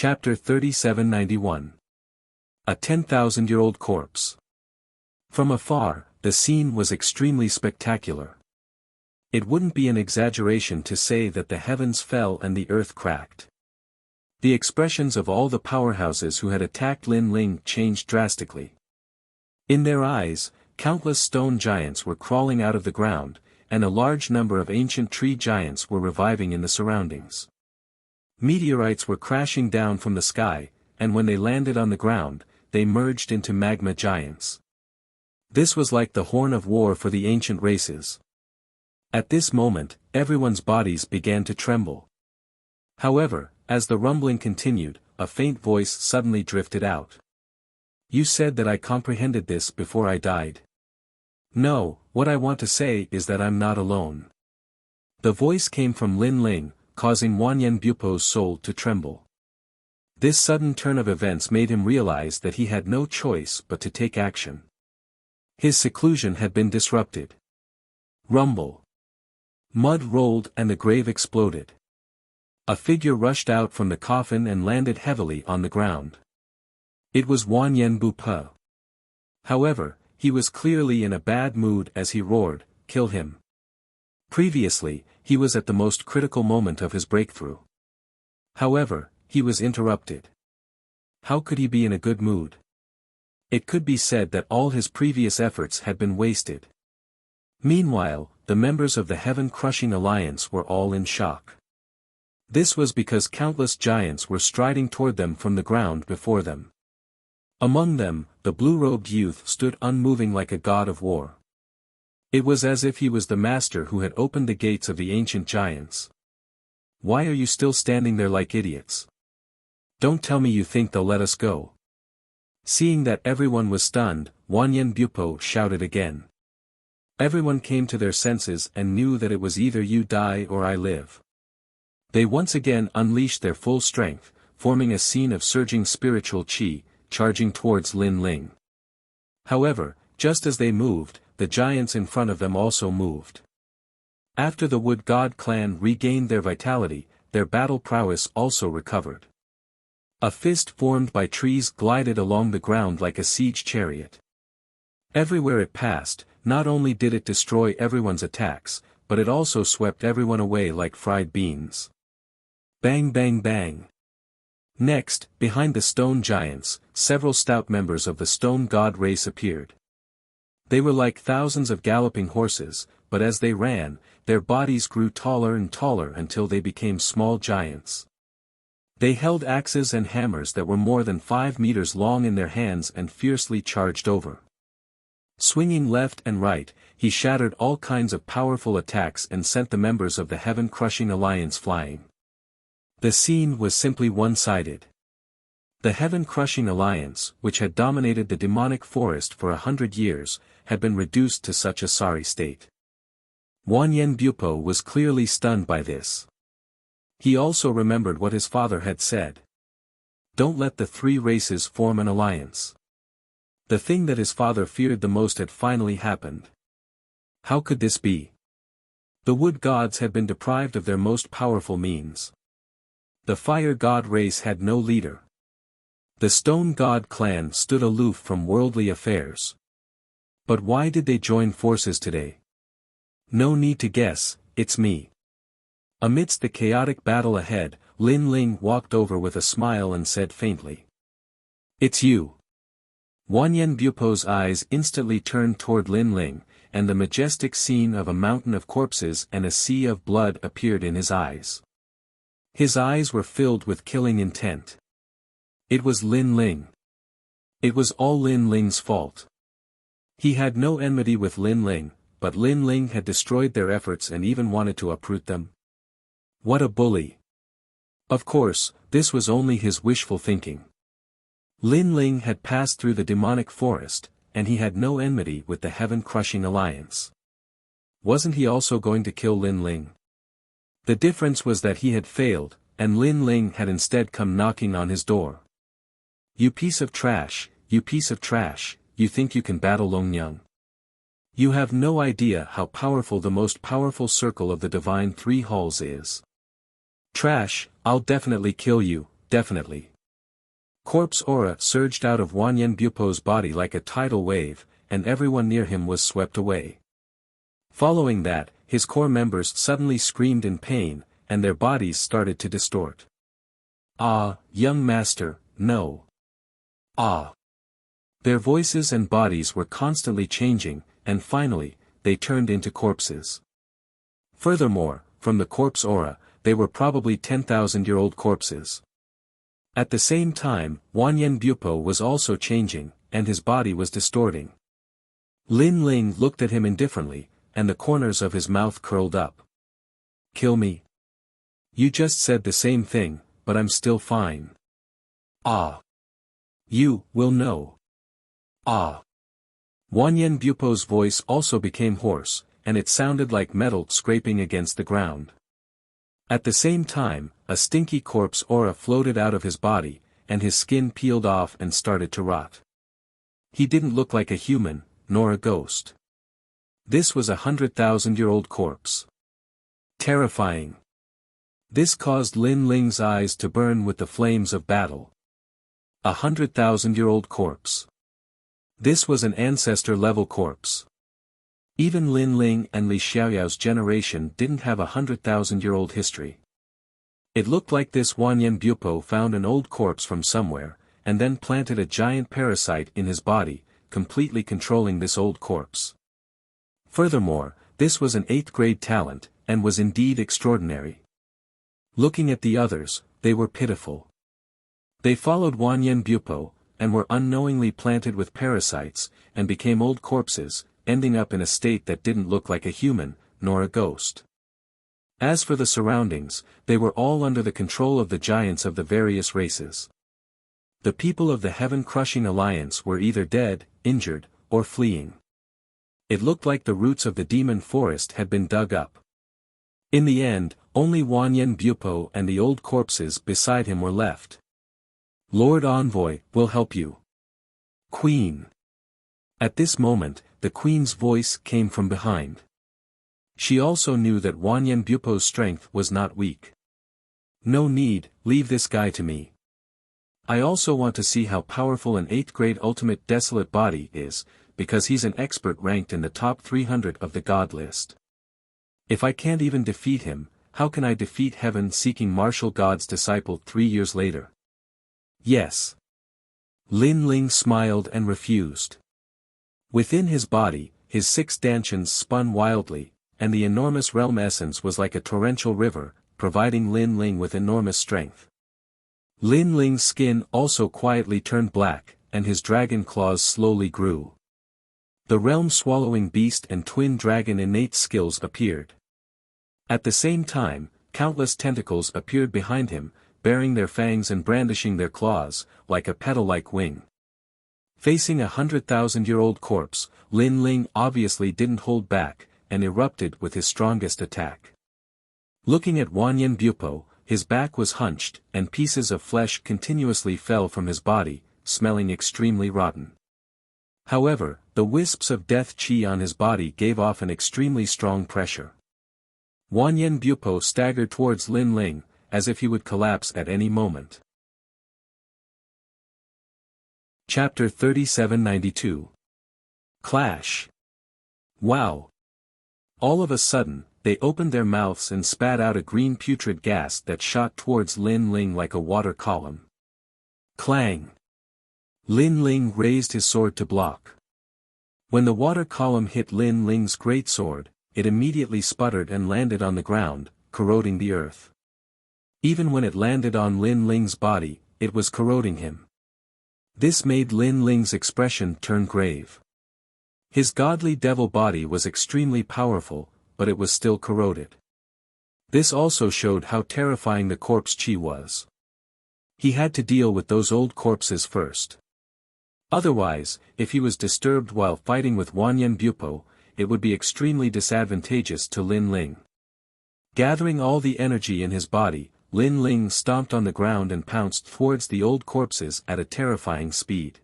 Chapter 3791. A 10,000-year-old corpse. From afar, the scene was extremely spectacular. It wouldn't be an exaggeration to say that the heavens fell and the earth cracked. The expressions of all the powerhouses who had attacked Lin Ling changed drastically. In their eyes, countless stone giants were crawling out of the ground, and a large number of ancient tree giants were reviving in the surroundings. Meteorites were crashing down from the sky, and when they landed on the ground, they merged into magma giants. This was like the horn of war for the ancient races. At this moment, everyone's bodies began to tremble. However, as the rumbling continued, a faint voice suddenly drifted out. "You said that I comprehended this before I died. No, what I want to say is that I'm not alone." The voice came from Lin Ling, causing Wanyan Bupo's soul to tremble. This sudden turn of events made him realize that he had no choice but to take action. His seclusion had been disrupted. Rumble. Mud rolled and the grave exploded. A figure rushed out from the coffin and landed heavily on the ground. It was Wanyan Bupo. However, he was clearly in a bad mood as he roared, "Kill him." Previously, he was at the most critical moment of his breakthrough. However, he was interrupted. How could he be in a good mood? It could be said that all his previous efforts had been wasted. Meanwhile, the members of the Heaven-Crushing Alliance were all in shock. This was because countless giants were striding toward them from the ground before them. Among them, the blue-robed youth stood unmoving like a god of war. It was as if he was the master who had opened the gates of the ancient giants. "Why are you still standing there like idiots? Don't tell me you think they'll let us go." Seeing that everyone was stunned, Wanyan Bupo shouted again. Everyone came to their senses and knew that it was either you die or I live. They once again unleashed their full strength, forming a scene of surging spiritual chi, charging towards Lin Ling. However, just as they moved, the giants in front of them also moved. After the Wood God clan regained their vitality, their battle prowess also recovered. A fist formed by trees glided along the ground like a siege chariot. Everywhere it passed, not only did it destroy everyone's attacks, but it also swept everyone away like fried beans. Bang bang bang. Next, behind the stone giants, several stout members of the stone god race appeared. They were like thousands of galloping horses, but as they ran, their bodies grew taller and taller until they became small giants. They held axes and hammers that were more than 5 meters long in their hands and fiercely charged over. Swinging left and right, he shattered all kinds of powerful attacks and sent the members of the Heaven-Crushing Alliance flying. The scene was simply one-sided. The Heaven-Crushing Alliance, which had dominated the demonic forest for 100 years, had been reduced to such a sorry state. Wanyan Bupo was clearly stunned by this. He also remembered what his father had said. Don't let the three races form an alliance. The thing that his father feared the most had finally happened. How could this be? The wood gods had been deprived of their most powerful means. The fire god race had no leader. The stone god clan stood aloof from worldly affairs. But why did they join forces today? No need to guess, it's me. Amidst the chaotic battle ahead, Lin Ling walked over with a smile and said faintly. "It's you." Wanyan Bupo's eyes instantly turned toward Lin Ling, and the majestic scene of a mountain of corpses and a sea of blood appeared in his eyes. His eyes were filled with killing intent. It was Lin Ling. It was all Lin Ling's fault. He had no enmity with Lin Ling, but Lin Ling had destroyed their efforts and even wanted to uproot them. What a bully. Of course, this was only his wishful thinking. Lin Ling had passed through the demonic forest, and he had no enmity with the Heaven-Crushing Alliance. Wasn't he also going to kill Lin Ling? The difference was that he had failed, and Lin Ling had instead come knocking on his door. "You piece of trash, you piece of trash, you think you can battle Longyang? You have no idea how powerful the most powerful circle of the Divine Three Halls is. Trash, I'll definitely kill you, definitely." Corpse aura surged out of Wanyan Bupo's body like a tidal wave, and everyone near him was swept away. Following that, his core members suddenly screamed in pain, and their bodies started to distort. "Ah, young master, no. Ah." Their voices and bodies were constantly changing, and finally, they turned into corpses. Furthermore, from the corpse aura, they were probably 10,000-year-old corpses. At the same time, Wanyan Bupo was also changing, and his body was distorting. Lin Ling looked at him indifferently, and the corners of his mouth curled up. "Kill me? You just said the same thing, but I'm still fine." "Ah. You will know. Ah." Wanyan Bupo's voice also became hoarse, and it sounded like metal scraping against the ground. At the same time, a stinky corpse aura floated out of his body, and his skin peeled off and started to rot. He didn't look like a human, nor a ghost. This was a 100,000-year-old corpse. Terrifying. This caused Lin Ling's eyes to burn with the flames of battle. A 100,000-year-old corpse. This was an ancestor-level corpse. Even Lin Ling and Li Xiaoyao's generation didn't have a 100,000-year-old history. It looked like this Wanyan Bupo found an old corpse from somewhere, and then planted a giant parasite in his body, completely controlling this old corpse. Furthermore, this was an 8th-grade talent, and was indeed extraordinary. Looking at the others, they were pitiful. They followed Wanyan Bupo, and were unknowingly planted with parasites, and became old corpses, ending up in a state that didn't look like a human, nor a ghost. As for the surroundings, they were all under the control of the giants of the various races. The people of the Heaven-Crushing Alliance were either dead, injured, or fleeing. It looked like the roots of the demon forest had been dug up. In the end, only Wanyan Bupo and the old corpses beside him were left. "Lord Envoy, will help you. Queen." At this moment, the queen's voice came from behind. She also knew that Wanyan Bupo's strength was not weak. "No need, leave this guy to me. I also want to see how powerful an 8th-grade ultimate desolate body is, because he's an expert ranked in the top 300 of the god list. If I can't even defeat him, how can I defeat heaven-seeking martial god's disciple 3 years later?" "Yes." Lin Ling smiled and refused. Within his body, his 6 dantians spun wildly, and the enormous realm essence was like a torrential river, providing Lin Ling with enormous strength. Lin Ling's skin also quietly turned black, and his dragon claws slowly grew. The realm-swallowing beast and twin dragon innate skills appeared. At the same time, countless tentacles appeared behind him, baring their fangs and brandishing their claws, like a petal-like wing. Facing a 100,000-year-old corpse, Lin Ling obviously didn't hold back, and erupted with his strongest attack. Looking at Wanyan Bupo, his back was hunched, and pieces of flesh continuously fell from his body, smelling extremely rotten. However, the wisps of death chi on his body gave off an extremely strong pressure. Wanyan Bupo staggered towards Lin Ling, as if he would collapse at any moment. Chapter 3792. Clash. Wow. All of a sudden, they opened their mouths and spat out a green putrid gas that shot towards Lin Ling like a water column. Clang. Lin Ling raised his sword to block. When the water column hit Lin Ling's great sword, it immediately sputtered and landed on the ground, corroding the earth. Even when it landed on Lin Ling's body, it was corroding him. This made Lin Ling's expression turn grave. His godly devil body was extremely powerful, but it was still corroded. This also showed how terrifying the corpse chi was. He had to deal with those old corpses first. Otherwise, if he was disturbed while fighting with Wanyan Bupo, it would be extremely disadvantageous to Lin Ling. Gathering all the energy in his body, Lin Ling stomped on the ground and pounced towards the old corpses at a terrifying speed.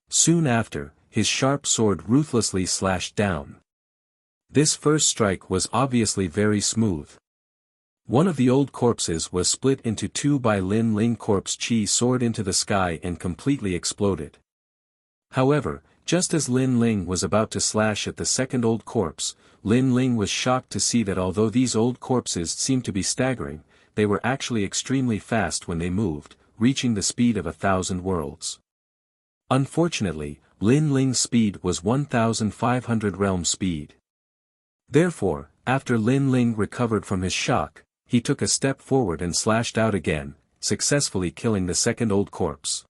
Soon after, his sharp sword ruthlessly slashed down. This first strike was obviously very smooth. One of the old corpses was split into two by Lin Ling. Corpse Chi soared into the sky and completely exploded. However, just as Lin Ling was about to slash at the second old corpse, Lin Ling was shocked to see that although these old corpses seemed to be staggering, they were actually extremely fast when they moved, reaching the speed of 1,000 worlds. Unfortunately, Lin Ling's speed was 1,500 realm speed. Therefore, after Lin Ling recovered from his shock, he took a step forward and slashed out again, successfully killing the second old corpse.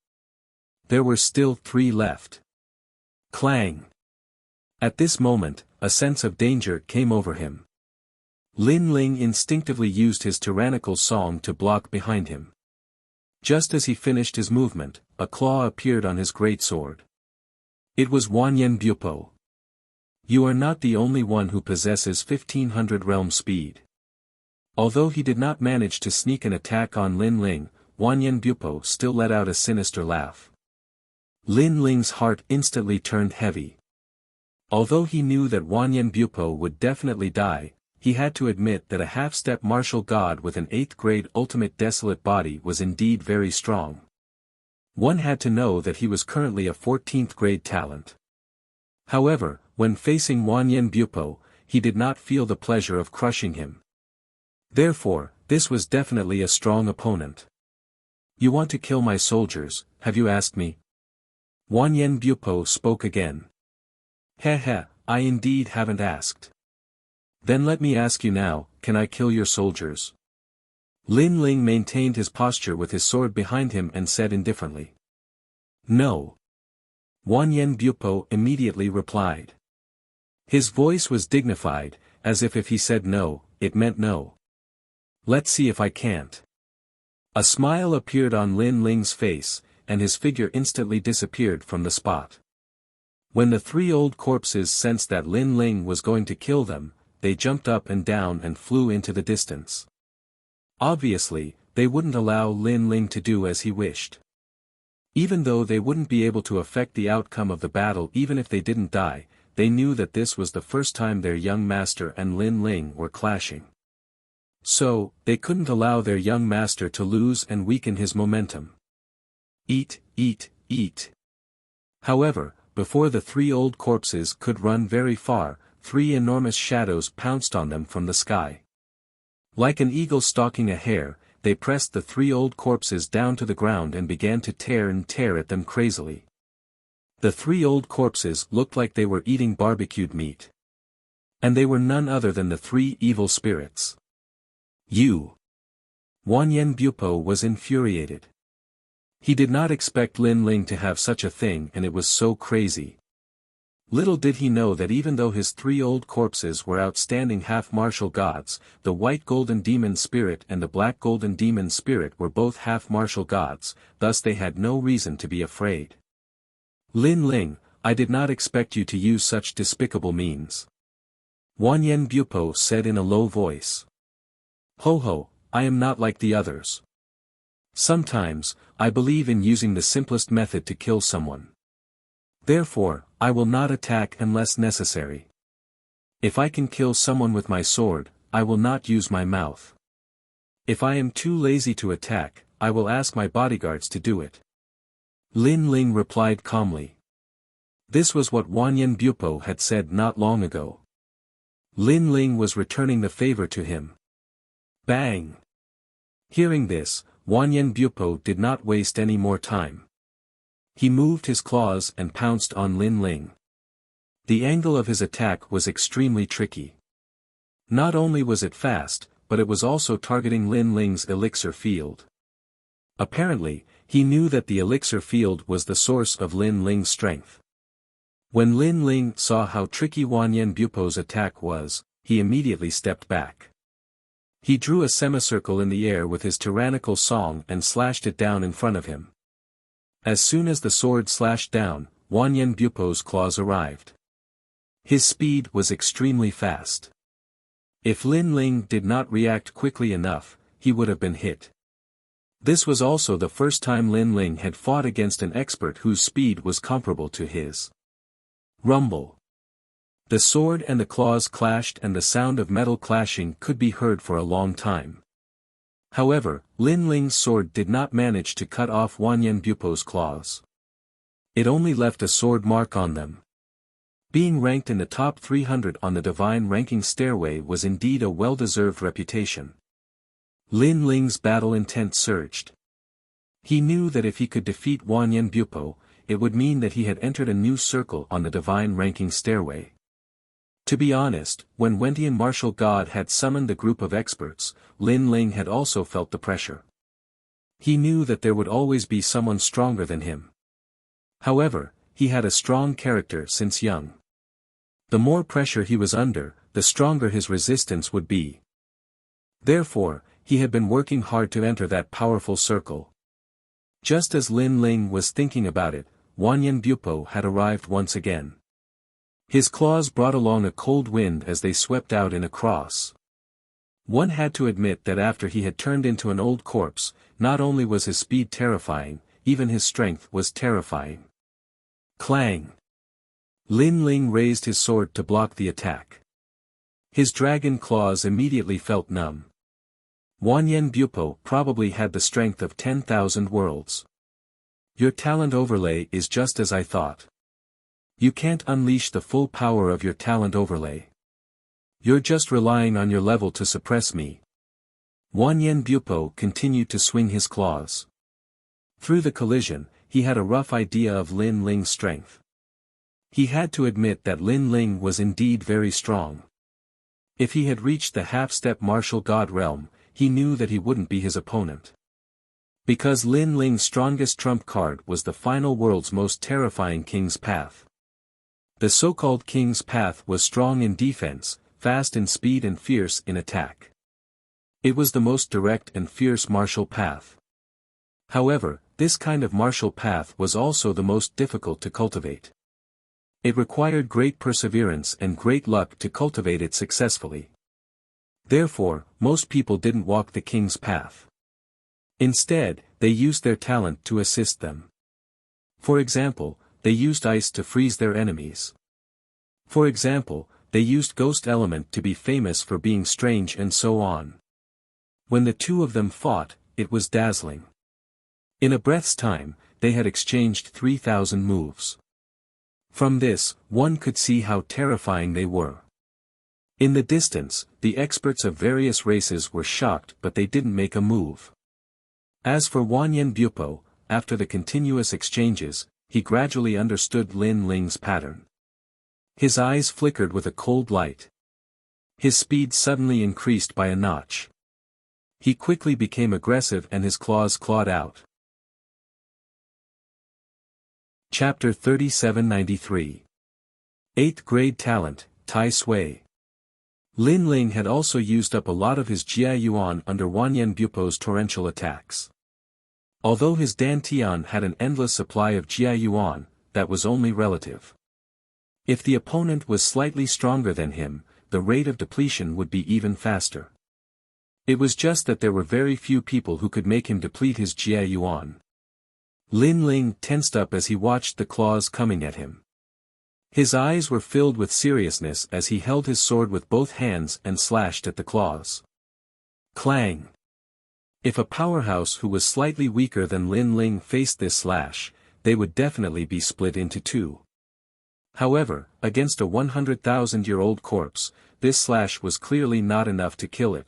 There were still 3 left. Clang! At this moment, a sense of danger came over him. Lin Ling instinctively used his tyrannical song to block behind him. Just as he finished his movement, a claw appeared on his greatsword. It was Wanyan Bupo. You are not the only one who possesses 1,500 realm speed. Although he did not manage to sneak an attack on Lin Ling, Wanyan Bupo still let out a sinister laugh. Lin Ling's heart instantly turned heavy. Although he knew that Wanyan Bupo would definitely die, he had to admit that a half-step martial god with an 8th grade ultimate desolate body was indeed very strong. One had to know that he was currently a 14th grade talent. However, when facing Wanyan Bupo, he did not feel the pleasure of crushing him. Therefore, this was definitely a strong opponent. You want to kill my soldiers, have you asked me? Wanyan Bupo spoke again. Heh, I indeed haven't asked. Then let me ask you now, can I kill your soldiers? Lin Ling maintained his posture with his sword behind him and said indifferently. No. Wanyan Bupo immediately replied. His voice was dignified, as if he said no, it meant no. Let's see if I can't. A smile appeared on Lin Ling's face, and his figure instantly disappeared from the spot. When the 3 old corpses sensed that Lin Ling was going to kill them, they jumped up and down and flew into the distance. Obviously, they wouldn't allow Lin Ling to do as he wished. Even though they wouldn't be able to affect the outcome of the battle even if they didn't die, they knew that this was the first time their young master and Lin Ling were clashing. So, they couldn't allow their young master to lose and weaken his momentum. Eat, eat, eat. However, before the 3 old corpses could run very far, 3 enormous shadows pounced on them from the sky. Like an eagle stalking a hare, they pressed the 3 old corpses down to the ground and began to tear at them crazily. The 3 old corpses looked like they were eating barbecued meat. And they were none other than the 3 evil spirits. You! Wanyan Bupo was infuriated. He did not expect Lin Ling to have such a thing, and it was so crazy. Little did he know that even though his 3 old corpses were outstanding half-martial gods, the white golden demon spirit and the black golden demon spirit were both half-martial gods, thus they had no reason to be afraid. Lin Ling, I did not expect you to use such despicable means. Wanyan Bupo said in a low voice. Ho, I am not like the others. Sometimes, I believe in using the simplest method to kill someone. Therefore, I will not attack unless necessary. If I can kill someone with my sword, I will not use my mouth. If I am too lazy to attack, I will ask my bodyguards to do it. Lin Ling replied calmly. This was what Wanyan Bupo had said not long ago. Lin Ling was returning the favor to him. Bang! Hearing this, Wanyan Bupo did not waste any more time. He moved his claws and pounced on Lin Ling. The angle of his attack was extremely tricky. Not only was it fast, but it was also targeting Lin Ling's elixir field. Apparently, he knew that the elixir field was the source of Lin Ling's strength. When Lin Ling saw how tricky Wanyan Bupo's attack was, he immediately stepped back. He drew a semicircle in the air with his tyrannical song and slashed it down in front of him. As soon as the sword slashed down, Wanyan Bupo's claws arrived. His speed was extremely fast. If Lin Ling did not react quickly enough, he would have been hit. This was also the first time Lin Ling had fought against an expert whose speed was comparable to his. Rumble. The sword and the claws clashed and the sound of metal clashing could be heard for a long time. However, Lin Ling's sword did not manage to cut off Wanyan Bupo's claws. It only left a sword mark on them. Being ranked in the top 300 on the divine ranking stairway was indeed a well-deserved reputation. Lin Ling's battle intent surged. He knew that if he could defeat Wanyan Bupo, it would mean that he had entered a new circle on the divine ranking stairway. To be honest, when Wentian martial god had summoned the group of experts, Lin Ling had also felt the pressure. He knew that there would always be someone stronger than him. However, he had a strong character since young. The more pressure he was under, the stronger his resistance would be. Therefore, he had been working hard to enter that powerful circle. Just as Lin Ling was thinking about it, Wanyan Bupo had arrived once again. His claws brought along a cold wind as they swept out in a cross. One had to admit that after he had turned into an old corpse, not only was his speed terrifying, even his strength was terrifying. Clang! Lin Ling raised his sword to block the attack. His dragon claws immediately felt numb. Wanyan Bupo probably had the strength of 10,000 worlds. Your talent overlay is just as I thought. You can't unleash the full power of your talent overlay. You're just relying on your level to suppress me. Wanyan Bupo continued to swing his claws. Through the collision, he had a rough idea of Lin Ling's strength. He had to admit that Lin Ling was indeed very strong. If he had reached the half-step martial god realm, he knew that he wouldn't be his opponent. Because Lin Ling's strongest trump card was the final world's most terrifying King's Path. The so-called King's Path was strong in defense, fast in speed and fierce in attack. It was the most direct and fierce martial path. However, this kind of martial path was also the most difficult to cultivate. It required great perseverance and great luck to cultivate it successfully. Therefore, most people didn't walk the King's Path. Instead, they used their talent to assist them. For example, they used ice to freeze their enemies. For example, they used ghost element to be famous for being strange and so on. When the two of them fought, it was dazzling. In a breath's time, they had exchanged 3,000 moves. From this, one could see how terrifying they were. In the distance, the experts of various races were shocked but they didn't make a move. As for Wanyan Bupo, after the continuous exchanges, he gradually understood Lin Ling's pattern. His eyes flickered with a cold light. His speed suddenly increased by a notch. He quickly became aggressive and his claws clawed out. Chapter 3793. 8th Grade Talent, Tai Sui. Lin Ling had also used up a lot of his Jia Yuan under Wanyan Bupo's torrential attacks. Although his Dantian had an endless supply of Jia Yuan, that was only relative. If the opponent was slightly stronger than him, the rate of depletion would be even faster. It was just that there were very few people who could make him deplete his Jia Yuan. Lin Ling tensed up as he watched the claws coming at him. His eyes were filled with seriousness as he held his sword with both hands and slashed at the claws. Clang! If a powerhouse who was slightly weaker than Lin Ling faced this slash, they would definitely be split into two. However, against a 100,000-year-old corpse, this slash was clearly not enough to kill it.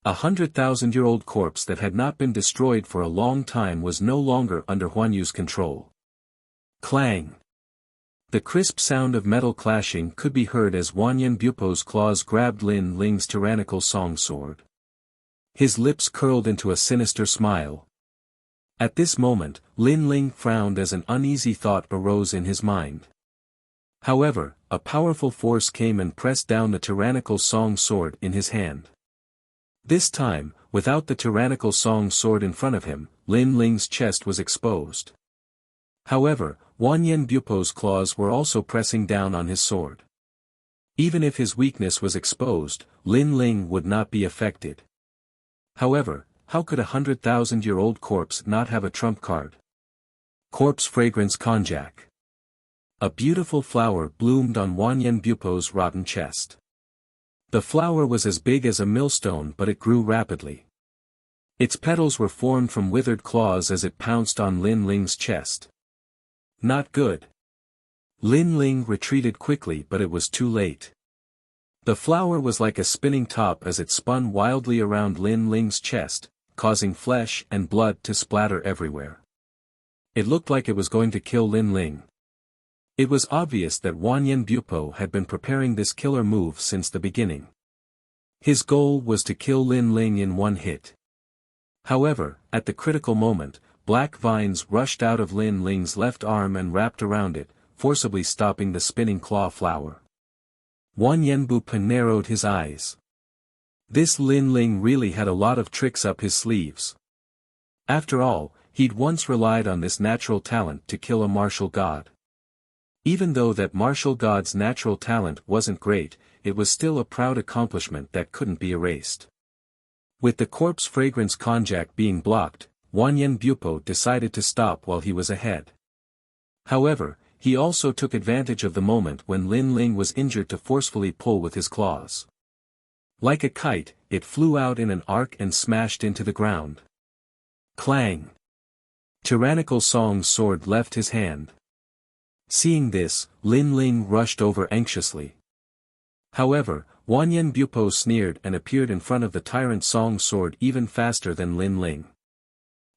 A 100,000-year-old corpse that had not been destroyed for a long time was no longer under Huan Yu's control. Clang! The crisp sound of metal clashing could be heard as Wanyan Bupo's claws grabbed Lin Ling's tyrannical song sword. His lips curled into a sinister smile. At this moment, Lin Ling frowned as an uneasy thought arose in his mind. However, a powerful force came and pressed down the tyrannical song sword in his hand. This time, without the tyrannical song sword in front of him, Lin Ling's chest was exposed. However, Wanyan Bupo's claws were also pressing down on his sword. Even if his weakness was exposed, Lin Ling would not be affected. However, how could a 100,000-year-old corpse not have a trump card? Corpse Fragrance Konjac. A beautiful flower bloomed on Wanyan Bupo's rotten chest. The flower was as big as a millstone but it grew rapidly. Its petals were formed from withered claws as it pounced on Lin Ling's chest. Not good. Lin Ling retreated quickly, but it was too late. The flower was like a spinning top as it spun wildly around Lin Ling's chest, causing flesh and blood to splatter everywhere. It looked like it was going to kill Lin Ling. It was obvious that Wanyan Bupo had been preparing this killer move since the beginning. His goal was to kill Lin Ling in one hit. However, at the critical moment, black vines rushed out of Lin Ling's left arm and wrapped around it, forcibly stopping the spinning claw flower. Wanyan Bupo narrowed his eyes. This Lin Ling really had a lot of tricks up his sleeves. After all, he'd once relied on this natural talent to kill a martial god. Even though that martial god's natural talent wasn't great, it was still a proud accomplishment that couldn't be erased. With the corpse fragrance konjac being blocked, Wanyan Bupo decided to stop while he was ahead. However, he also took advantage of the moment when Lin Ling was injured to forcefully pull with his claws. Like a kite, it flew out in an arc and smashed into the ground. Clang! Tyrannical Song's sword left his hand. Seeing this, Lin Ling rushed over anxiously. However, Wanyan Bupo sneered and appeared in front of the tyrant Song's sword even faster than Lin Ling.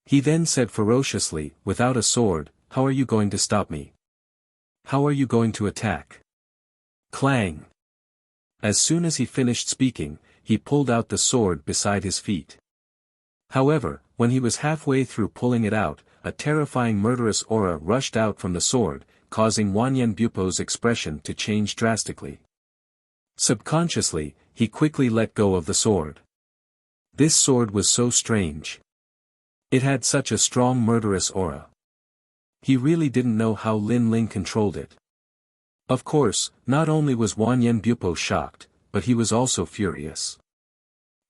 He then said ferociously, "Without a sword, how are you going to stop me? How are you going to attack?" Clang! As soon as he finished speaking, he pulled out the sword beside his feet. However, when he was halfway through pulling it out, a terrifying murderous aura rushed out from the sword, causing Wanyan Bupo's expression to change drastically. Subconsciously, he quickly let go of the sword. This sword was so strange. It had such a strong murderous aura. He really didn't know how Lin Ling controlled it. Of course, not only was Wanyan Bupo shocked, but he was also furious.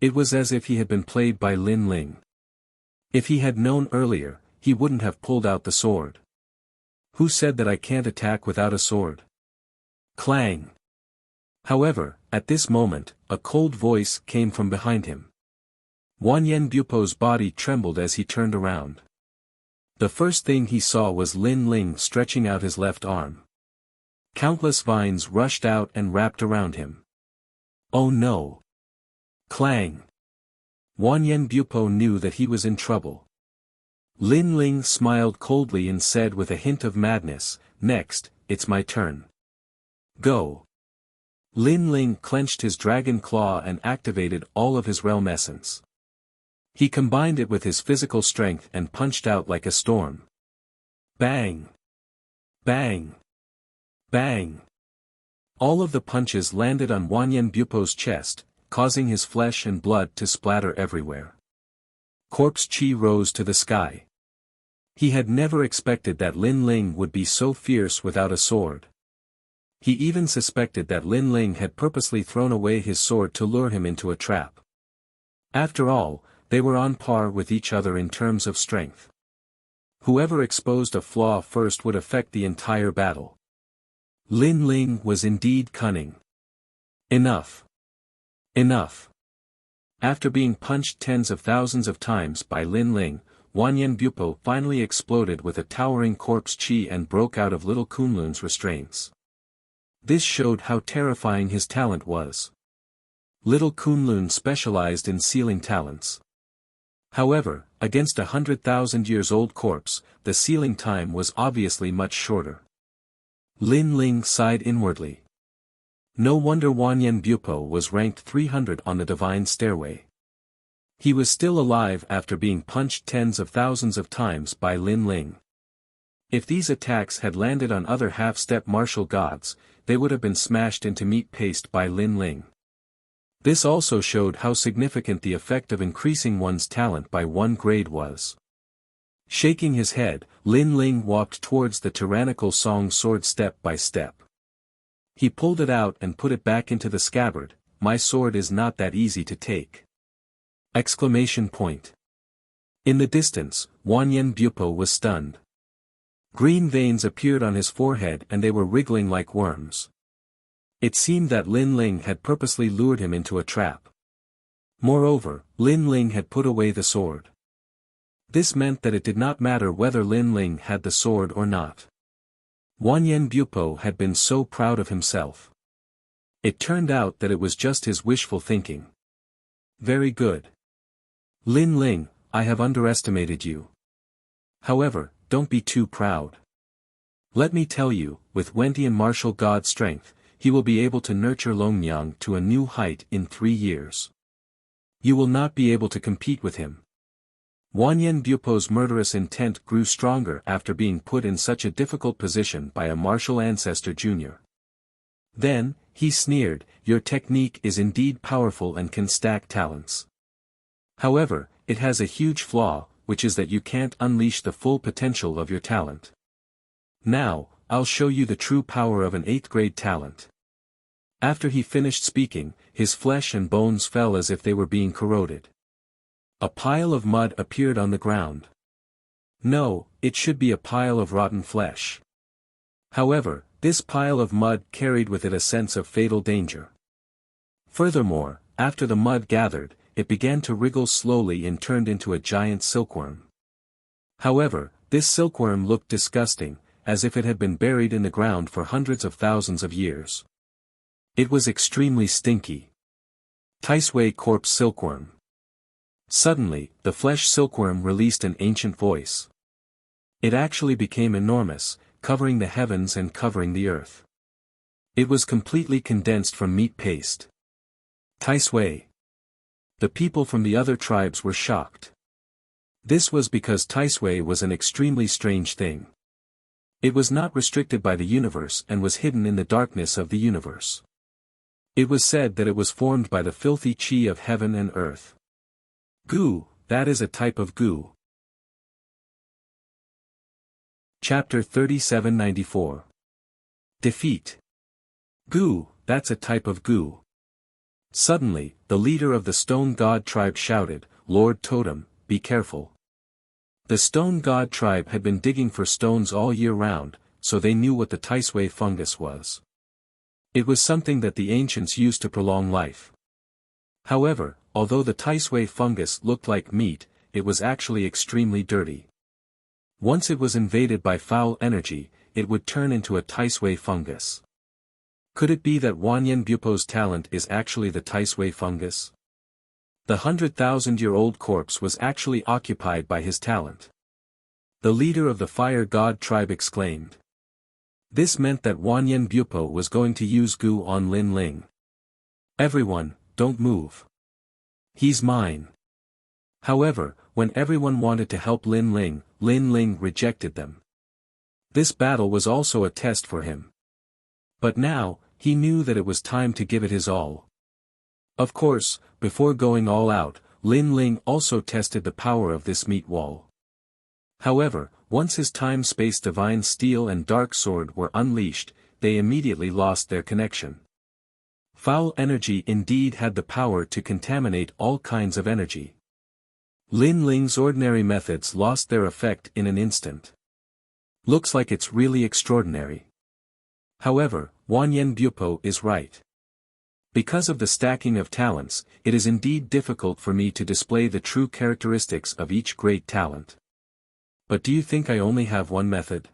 It was as if he had been played by Lin Ling. If he had known earlier, he wouldn't have pulled out the sword. Who said that I can't attack without a sword? Clang! However, at this moment, a cold voice came from behind him. Wanyan Bupo's body trembled as he turned around. The first thing he saw was Lin Ling stretching out his left arm. Countless vines rushed out and wrapped around him. Oh no! Clang! Wanyan Bupo knew that he was in trouble. Lin Ling smiled coldly and said with a hint of madness, "Next, it's my turn. Go." Lin Ling clenched his dragon claw and activated all of his realm essence. He combined it with his physical strength and punched out like a storm. Bang! Bang! Bang! All of the punches landed on Wanyan Bupo's chest, causing his flesh and blood to splatter everywhere. Corpse chi rose to the sky. He had never expected that Lin Ling would be so fierce without a sword. He even suspected that Lin Ling had purposely thrown away his sword to lure him into a trap. After all, they were on par with each other in terms of strength. Whoever exposed a flaw first would affect the entire battle. Lin Ling was indeed cunning. Enough. Enough. After being punched tens of thousands of times by Lin Ling, Wanyan Bupo finally exploded with a towering corpse chi and broke out of little Kunlun's restraints. This showed how terrifying his talent was. Little Kunlun specialized in sealing talents. However, against 100,000 years old corpse, the sealing time was obviously much shorter. Lin Ling sighed inwardly. No wonder Wanyan Bupo was ranked 300 on the divine stairway. He was still alive after being punched tens of thousands of times by Lin Ling. If these attacks had landed on other half-step martial gods, they would have been smashed into meat paste by Lin Ling. This also showed how significant the effect of increasing one's talent by one grade was. Shaking his head, Lin Ling walked towards the tyrannical Song sword step by step. He pulled it out and put it back into the scabbard. "My sword is not that easy to take!" Exclamation point. In the distance, Wanyan Bupo was stunned. Green veins appeared on his forehead and they were wriggling like worms. It seemed that Lin Ling had purposely lured him into a trap. Moreover, Lin Ling had put away the sword. This meant that it did not matter whether Lin Ling had the sword or not. Wanyan Bupo had been so proud of himself. It turned out that it was just his wishful thinking. Very good. Lin Ling, I have underestimated you. However, don't be too proud. Let me tell you, with Wentian martial god strength, he will be able to nurture Longnyang to a new height in 3 years. You will not be able to compete with him. Wanyan Bupo's murderous intent grew stronger after being put in such a difficult position by a martial ancestor junior. Then, he sneered, your technique is indeed powerful and can stack talents. However, it has a huge flaw, which is that you can't unleash the full potential of your talent. Now, I'll show you the true power of an 8th grade talent. After he finished speaking, his flesh and bones fell as if they were being corroded. A pile of mud appeared on the ground. No, it should be a pile of rotten flesh. However, this pile of mud carried with it a sense of fatal danger. Furthermore, after the mud gathered, it began to wriggle slowly and turned into a giant silkworm. However, this silkworm looked disgusting, as if it had been buried in the ground for hundreds of thousands of years. It was extremely stinky. Taisui corpse silkworm. Suddenly, the flesh silkworm released an ancient voice. It actually became enormous, covering the heavens and covering the earth. It was completely condensed from meat paste. Taisui. The people from the other tribes were shocked. This was because Taisui was an extremely strange thing. It was not restricted by the universe and was hidden in the darkness of the universe. It was said that it was formed by the filthy chi of heaven and earth. Goo, that is a type of goo. Chapter 3794. Defeat. Goo, that's a type of goo. Suddenly, the leader of the Stone God tribe shouted, Lord Totem, be careful. The Stone God tribe had been digging for stones all year round, so they knew what the Taisui fungus was. It was something that the ancients used to prolong life. However, although the Taisui fungus looked like meat, it was actually extremely dirty. Once it was invaded by foul energy, it would turn into a Taisui fungus. Could it be that Wanyan Bupo's talent is actually the Taisui fungus? The 100,000-year-old corpse was actually occupied by his talent. The leader of the Fire God tribe exclaimed. This meant that Wanyan Bupo was going to use goo on Lin Ling. Everyone, don't move. He's mine. However, when everyone wanted to help Lin Ling rejected them. This battle was also a test for him. But now, he knew that it was time to give it his all. Of course, before going all out, Lin Ling also tested the power of this meat wall. However, once his time-space divine steel and dark sword were unleashed, they immediately lost their connection. Foul energy indeed had the power to contaminate all kinds of energy. Lin Ling's ordinary methods lost their effect in an instant. Looks like it's really extraordinary. However, Wanyan Bupo is right. Because of the stacking of talents, it is indeed difficult for me to display the true characteristics of each great talent. But do you think I only have one method?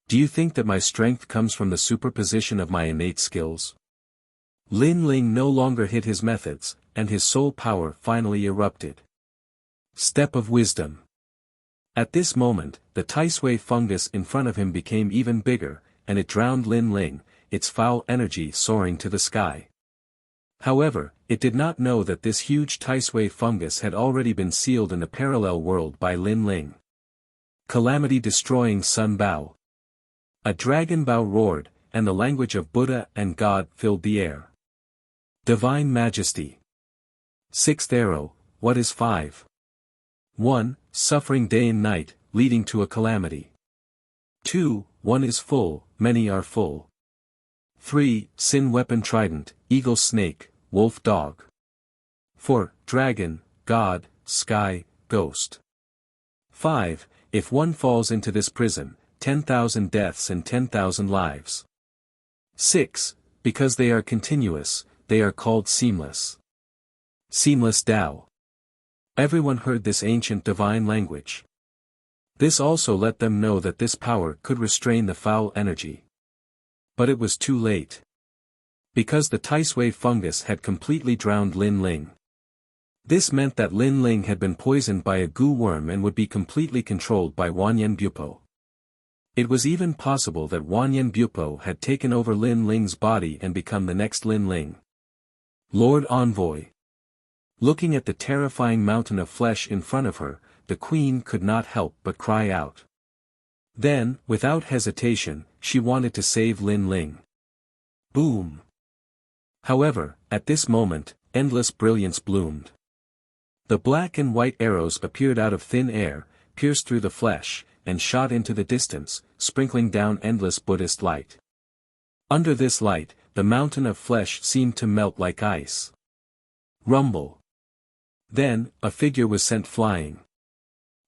Do you think that my strength comes from the superposition of my innate skills? Lin Ling no longer hid his methods, and his soul power finally erupted. Step of Wisdom. At this moment, the Taisui fungus in front of him became even bigger, and it drowned Lin Ling, its foul energy soaring to the sky. However, it did not know that this huge Taisui fungus had already been sealed in the parallel world by Lin Ling. Calamity-destroying Sun Bao. A dragon Bao roared, and the language of Buddha and God filled the air. Divine Majesty. Sixth arrow, what is 5? 1. Suffering day and night, leading to a calamity. 2. One is full, many are full. 3. Sin weapon trident, eagle snake, wolf dog. 4. Dragon, God, sky, ghost. 5. If one falls into this prison, 10,000 deaths and 10,000 lives. 6. Because they are continuous, they are called seamless. Seamless Tao. Everyone heard this ancient divine language. This also let them know that this power could restrain the foul energy. But it was too late. Because the Taisui fungus had completely drowned Lin Ling. This meant that Lin Ling had been poisoned by a goo worm and would be completely controlled by Wanyan Bupo. It was even possible that Wanyan Bupo had taken over Lin Ling's body and become the next Lin Ling. Lord Envoy. Looking at the terrifying mountain of flesh in front of her, the queen could not help but cry out. Then, without hesitation, she wanted to save Lin Ling. Boom! However, at this moment, endless brilliance bloomed. The black and white arrows appeared out of thin air, pierced through the flesh, and shot into the distance, sprinkling down endless Buddhist light. Under this light, the mountain of flesh seemed to melt like ice. Rumble. Then, a figure was sent flying.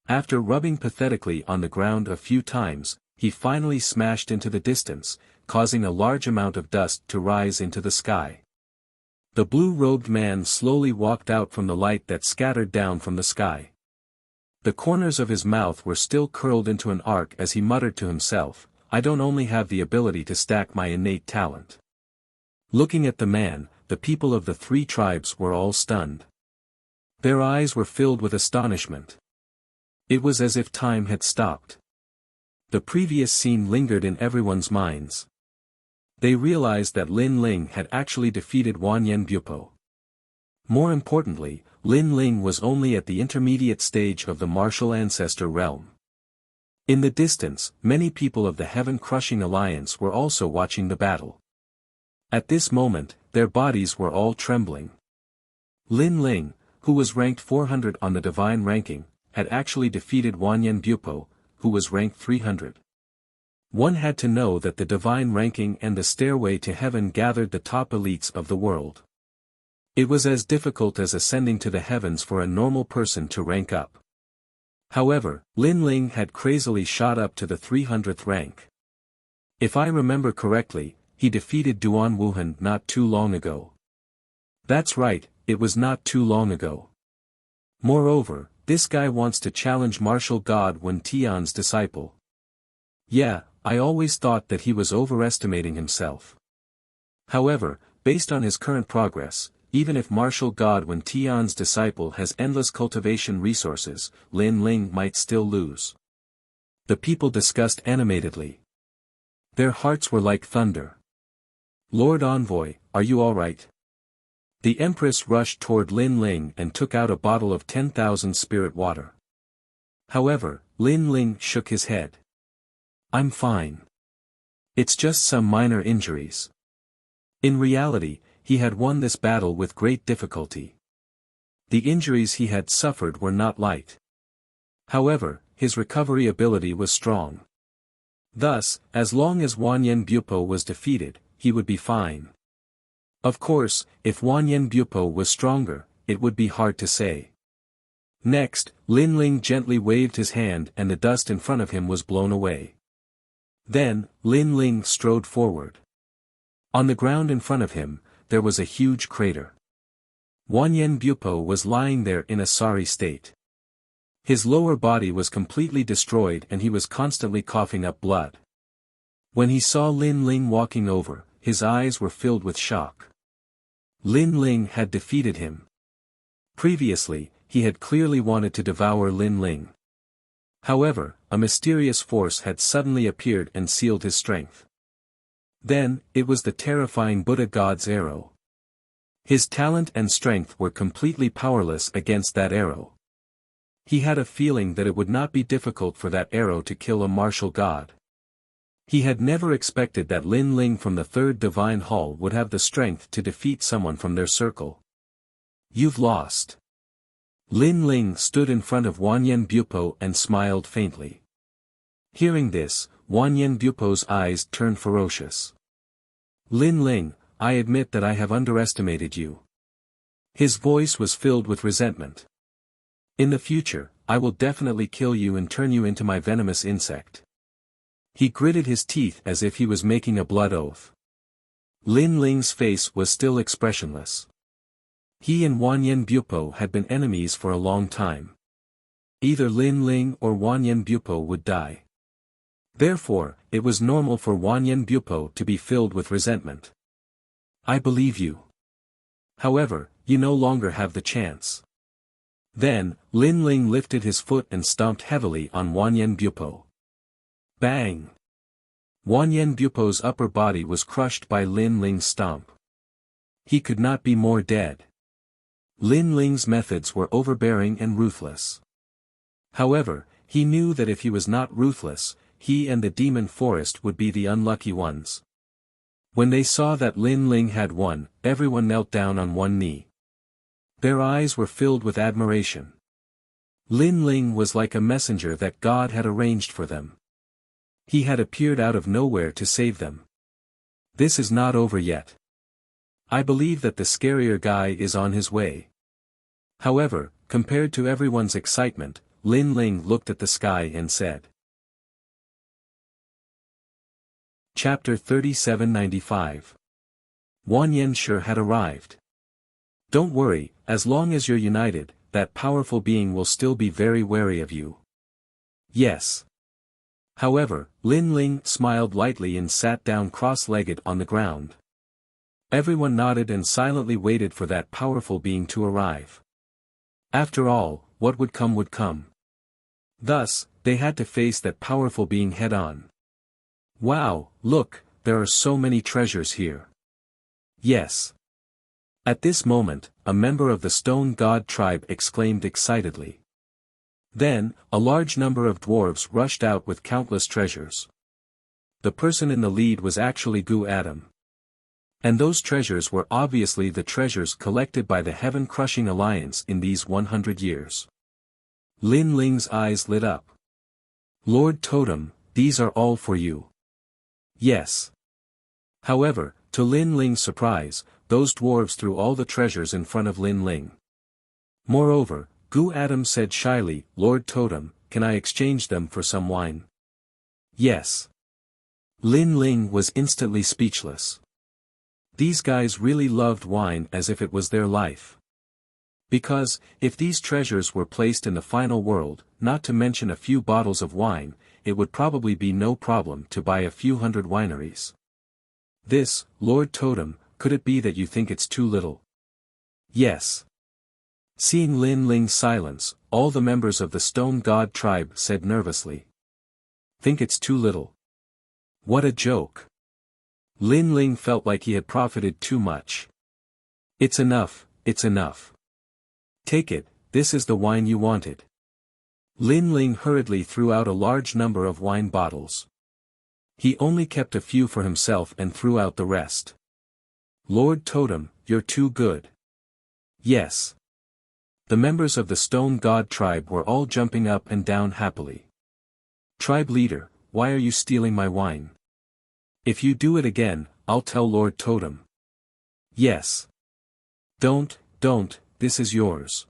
After rubbing pathetically on the ground a few times, he finally smashed into the distance, causing a large amount of dust to rise into the sky. The blue-robed man slowly walked out from the light that scattered down from the sky. The corners of his mouth were still curled into an arc as he muttered to himself, "I don't only have the ability to stack my innate talent." Looking at the man, the people of the three tribes were all stunned. Their eyes were filled with astonishment. It was as if time had stopped. The previous scene lingered in everyone's minds. They realized that Lin Ling had actually defeated Wanyan Bupo. More importantly, Lin Ling was only at the intermediate stage of the martial ancestor realm. In the distance, many people of the Heaven-Crushing Alliance were also watching the battle. At this moment, their bodies were all trembling. Lin Ling, who was ranked 400 on the divine ranking, had actually defeated Wanyan Bupo, who was ranked 300. One had to know that the divine ranking and the stairway to heaven gathered the top elites of the world. It was as difficult as ascending to the heavens for a normal person to rank up. However, Lin Ling had crazily shot up to the 300th rank. If I remember correctly, he defeated Duan Wuhan not too long ago. That's right, it was not too long ago. Moreover, this guy wants to challenge martial god Wen Tian's disciple. Yeah, I always thought that he was overestimating himself. However, based on his current progress, even if martial god Wen Tian's disciple has endless cultivation resources, Lin Ling might still lose. The people discussed animatedly. Their hearts were like thunder. Lord Envoy, are you alright? The Empress rushed toward Lin Ling and took out a bottle of 10,000 spirit water. However, Lin Ling shook his head. I'm fine. It's just some minor injuries. In reality, he had won this battle with great difficulty. The injuries he had suffered were not light. However, his recovery ability was strong. Thus, as long as Wanyan Bupo was defeated, he would be fine. Of course, if Wanyan Bupo was stronger, it would be hard to say. Next, Lin Ling gently waved his hand and the dust in front of him was blown away. Then, Lin Ling strode forward. On the ground in front of him, there was a huge crater. Wanyan Bupo was lying there in a sorry state. His lower body was completely destroyed and he was constantly coughing up blood. When he saw Lin Ling walking over, his eyes were filled with shock. Lin Ling had defeated him. Previously, he had clearly wanted to devour Lin Ling. However, a mysterious force had suddenly appeared and sealed his strength. Then, it was the terrifying Buddha God's arrow. His talent and strength were completely powerless against that arrow. He had a feeling that it would not be difficult for that arrow to kill a martial god. He had never expected that Lin Ling from the third divine hall would have the strength to defeat someone from their circle. You've lost. Lin Ling stood in front of Wanyan Bupo and smiled faintly. Hearing this, Wanyan Bupo's eyes turned ferocious. Lin Ling, I admit that I have underestimated you. His voice was filled with resentment. In the future, I will definitely kill you and turn you into my venomous insect. He gritted his teeth as if he was making a blood oath. Lin Ling's face was still expressionless. He and Wanyan Bupo had been enemies for a long time. Either Lin Ling or Wanyan Bupo would die. Therefore, it was normal for Wanyan Bupo to be filled with resentment. I believe you. However, you no longer have the chance. Then, Lin Ling lifted his foot and stomped heavily on Wanyan Bupo. Bang! Wanyan Bupo's upper body was crushed by Lin Ling's stomp. He could not be more dead. Lin Ling's methods were overbearing and ruthless. However, he knew that if he was not ruthless, he and the demon forest would be the unlucky ones. When they saw that Lin Ling had won, everyone knelt down on one knee. Their eyes were filled with admiration. Lin Ling was like a messenger that God had arranged for them. He had appeared out of nowhere to save them. This is not over yet. I believe that the scarier guy is on his way. However, compared to everyone's excitement, Lin Ling looked at the sky and said. Chapter 3795. Wanyan sure had arrived. Don't worry, as long as you're united, that powerful being will still be very wary of you. Yes. However, Lin Ling smiled lightly and sat down cross-legged on the ground. Everyone nodded and silently waited for that powerful being to arrive. After all, what would come would come. Thus, they had to face that powerful being head-on. Wow, look, there are so many treasures here. Yes. At this moment, a member of the Stone God tribe exclaimed excitedly. Then, a large number of dwarves rushed out with countless treasures. The person in the lead was actually Gu Adam. And those treasures were obviously the treasures collected by the Heaven-Crushing Alliance in these 100 years. Lin Ling's eyes lit up. Lord Totem, these are all for you. Yes. However, to Lin Ling's surprise, those dwarves threw all the treasures in front of Lin Ling. Moreover, Gu Adam said shyly, Lord Totem, can I exchange them for some wine? Yes. Lin Ling was instantly speechless. These guys really loved wine as if it was their life. Because, if these treasures were placed in the final world, not to mention a few bottles of wine, it would probably be no problem to buy a few hundred wineries. This, Lord Totem, could it be that you think it's too little? Yes. Seeing Lin Ling's silence, all the members of the Stone God tribe said nervously. Think it's too little. What a joke. Lin Ling felt like he had profited too much. It's enough, it's enough. Take it, this is the wine you wanted. Lin Ling hurriedly threw out a large number of wine bottles. He only kept a few for himself and threw out the rest. Lord Totem, you're too good. Yes. The members of the Stone God tribe were all jumping up and down happily. Tribe leader, why are you stealing my wine? If you do it again, I'll tell Lord Totem. Yes. Don't, this is yours.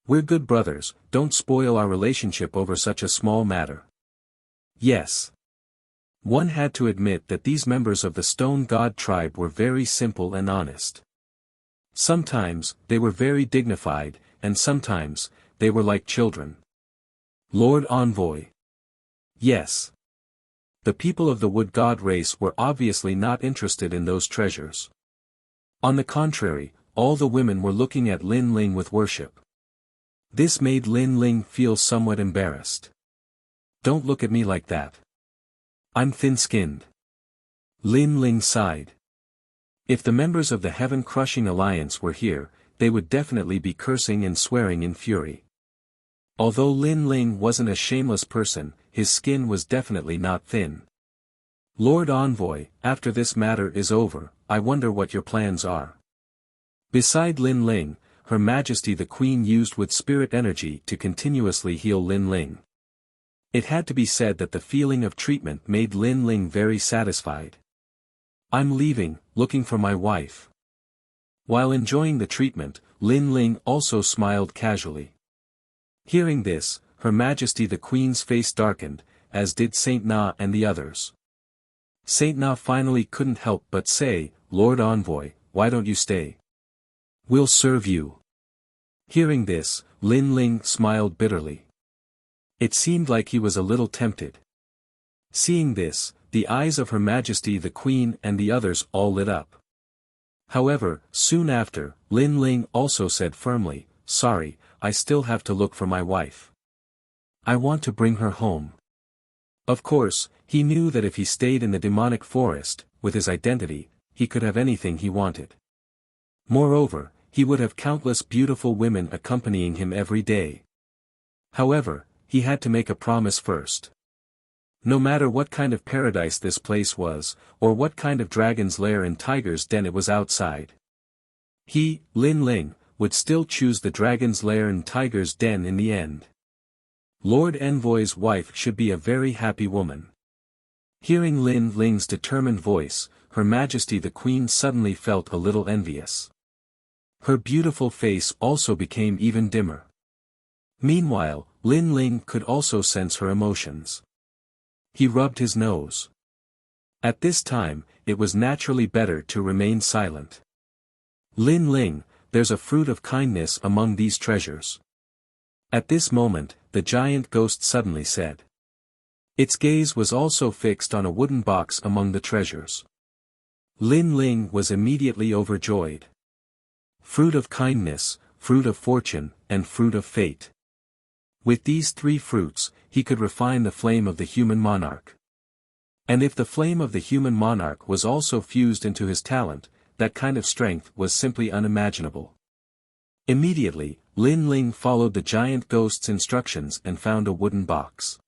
We're good brothers, don't spoil our relationship over such a small matter. Yes. One had to admit that these members of the Stone God tribe were very simple and honest. Sometimes, they were very dignified, and sometimes, they were like children. Lord Envoy. Yes. The people of the Wood God race were obviously not interested in those treasures. On the contrary, all the women were looking at Lin Ling with worship. This made Lin Ling feel somewhat embarrassed. Don't look at me like that. I'm thin-skinned. Lin Ling sighed. If the members of the Heaven-Crushing Alliance were here, they would definitely be cursing and swearing in fury. Although Lin Ling wasn't a shameless person, his skin was definitely not thin. Lord Envoy, after this matter is over, I wonder what your plans are. Beside Lin Ling, Her Majesty the Queen used with spirit energy to continuously heal Lin Ling. It had to be said that the feeling of treatment made Lin Ling very satisfied. I'm leaving, looking for my wife. While enjoying the treatment, Lin Ling also smiled casually. Hearing this, Her Majesty the Queen's face darkened, as did Saint Na and the others. Saint Na finally couldn't help but say, Lord Envoy, why don't you stay? We'll serve you. Hearing this, Lin Ling smiled bitterly. It seemed like he was a little tempted. Seeing this, the eyes of Her Majesty the Queen and the others all lit up. However, soon after, Lin Ling also said firmly, "Sorry, I still have to look for my wife. I want to bring her home." Of course, he knew that if he stayed in the demonic forest, with his identity, he could have anything he wanted. Moreover, he would have countless beautiful women accompanying him every day. However, he had to make a promise first. No matter what kind of paradise this place was, or what kind of dragon's lair and tiger's den it was outside, he, Lin Ling, would still choose the dragon's lair and tiger's den in the end. Lord Envoy's wife should be a very happy woman. Hearing Lin Ling's determined voice, Her Majesty the Queen suddenly felt a little envious. Her beautiful face also became even dimmer. Meanwhile, Lin Ling could also sense her emotions. He rubbed his nose. At this time, it was naturally better to remain silent. Lin Ling, there's a fruit of kindness among these treasures. At this moment, the giant ghost suddenly said. Its gaze was also fixed on a wooden box among the treasures. Lin Ling was immediately overjoyed. Fruit of kindness, fruit of fortune, and fruit of fate. With these three fruits, he could refine the flame of the human monarch. And if the flame of the human monarch was also fused into his talent, that kind of strength was simply unimaginable. Immediately, Lin Ling followed the giant ghost's instructions and found a wooden box.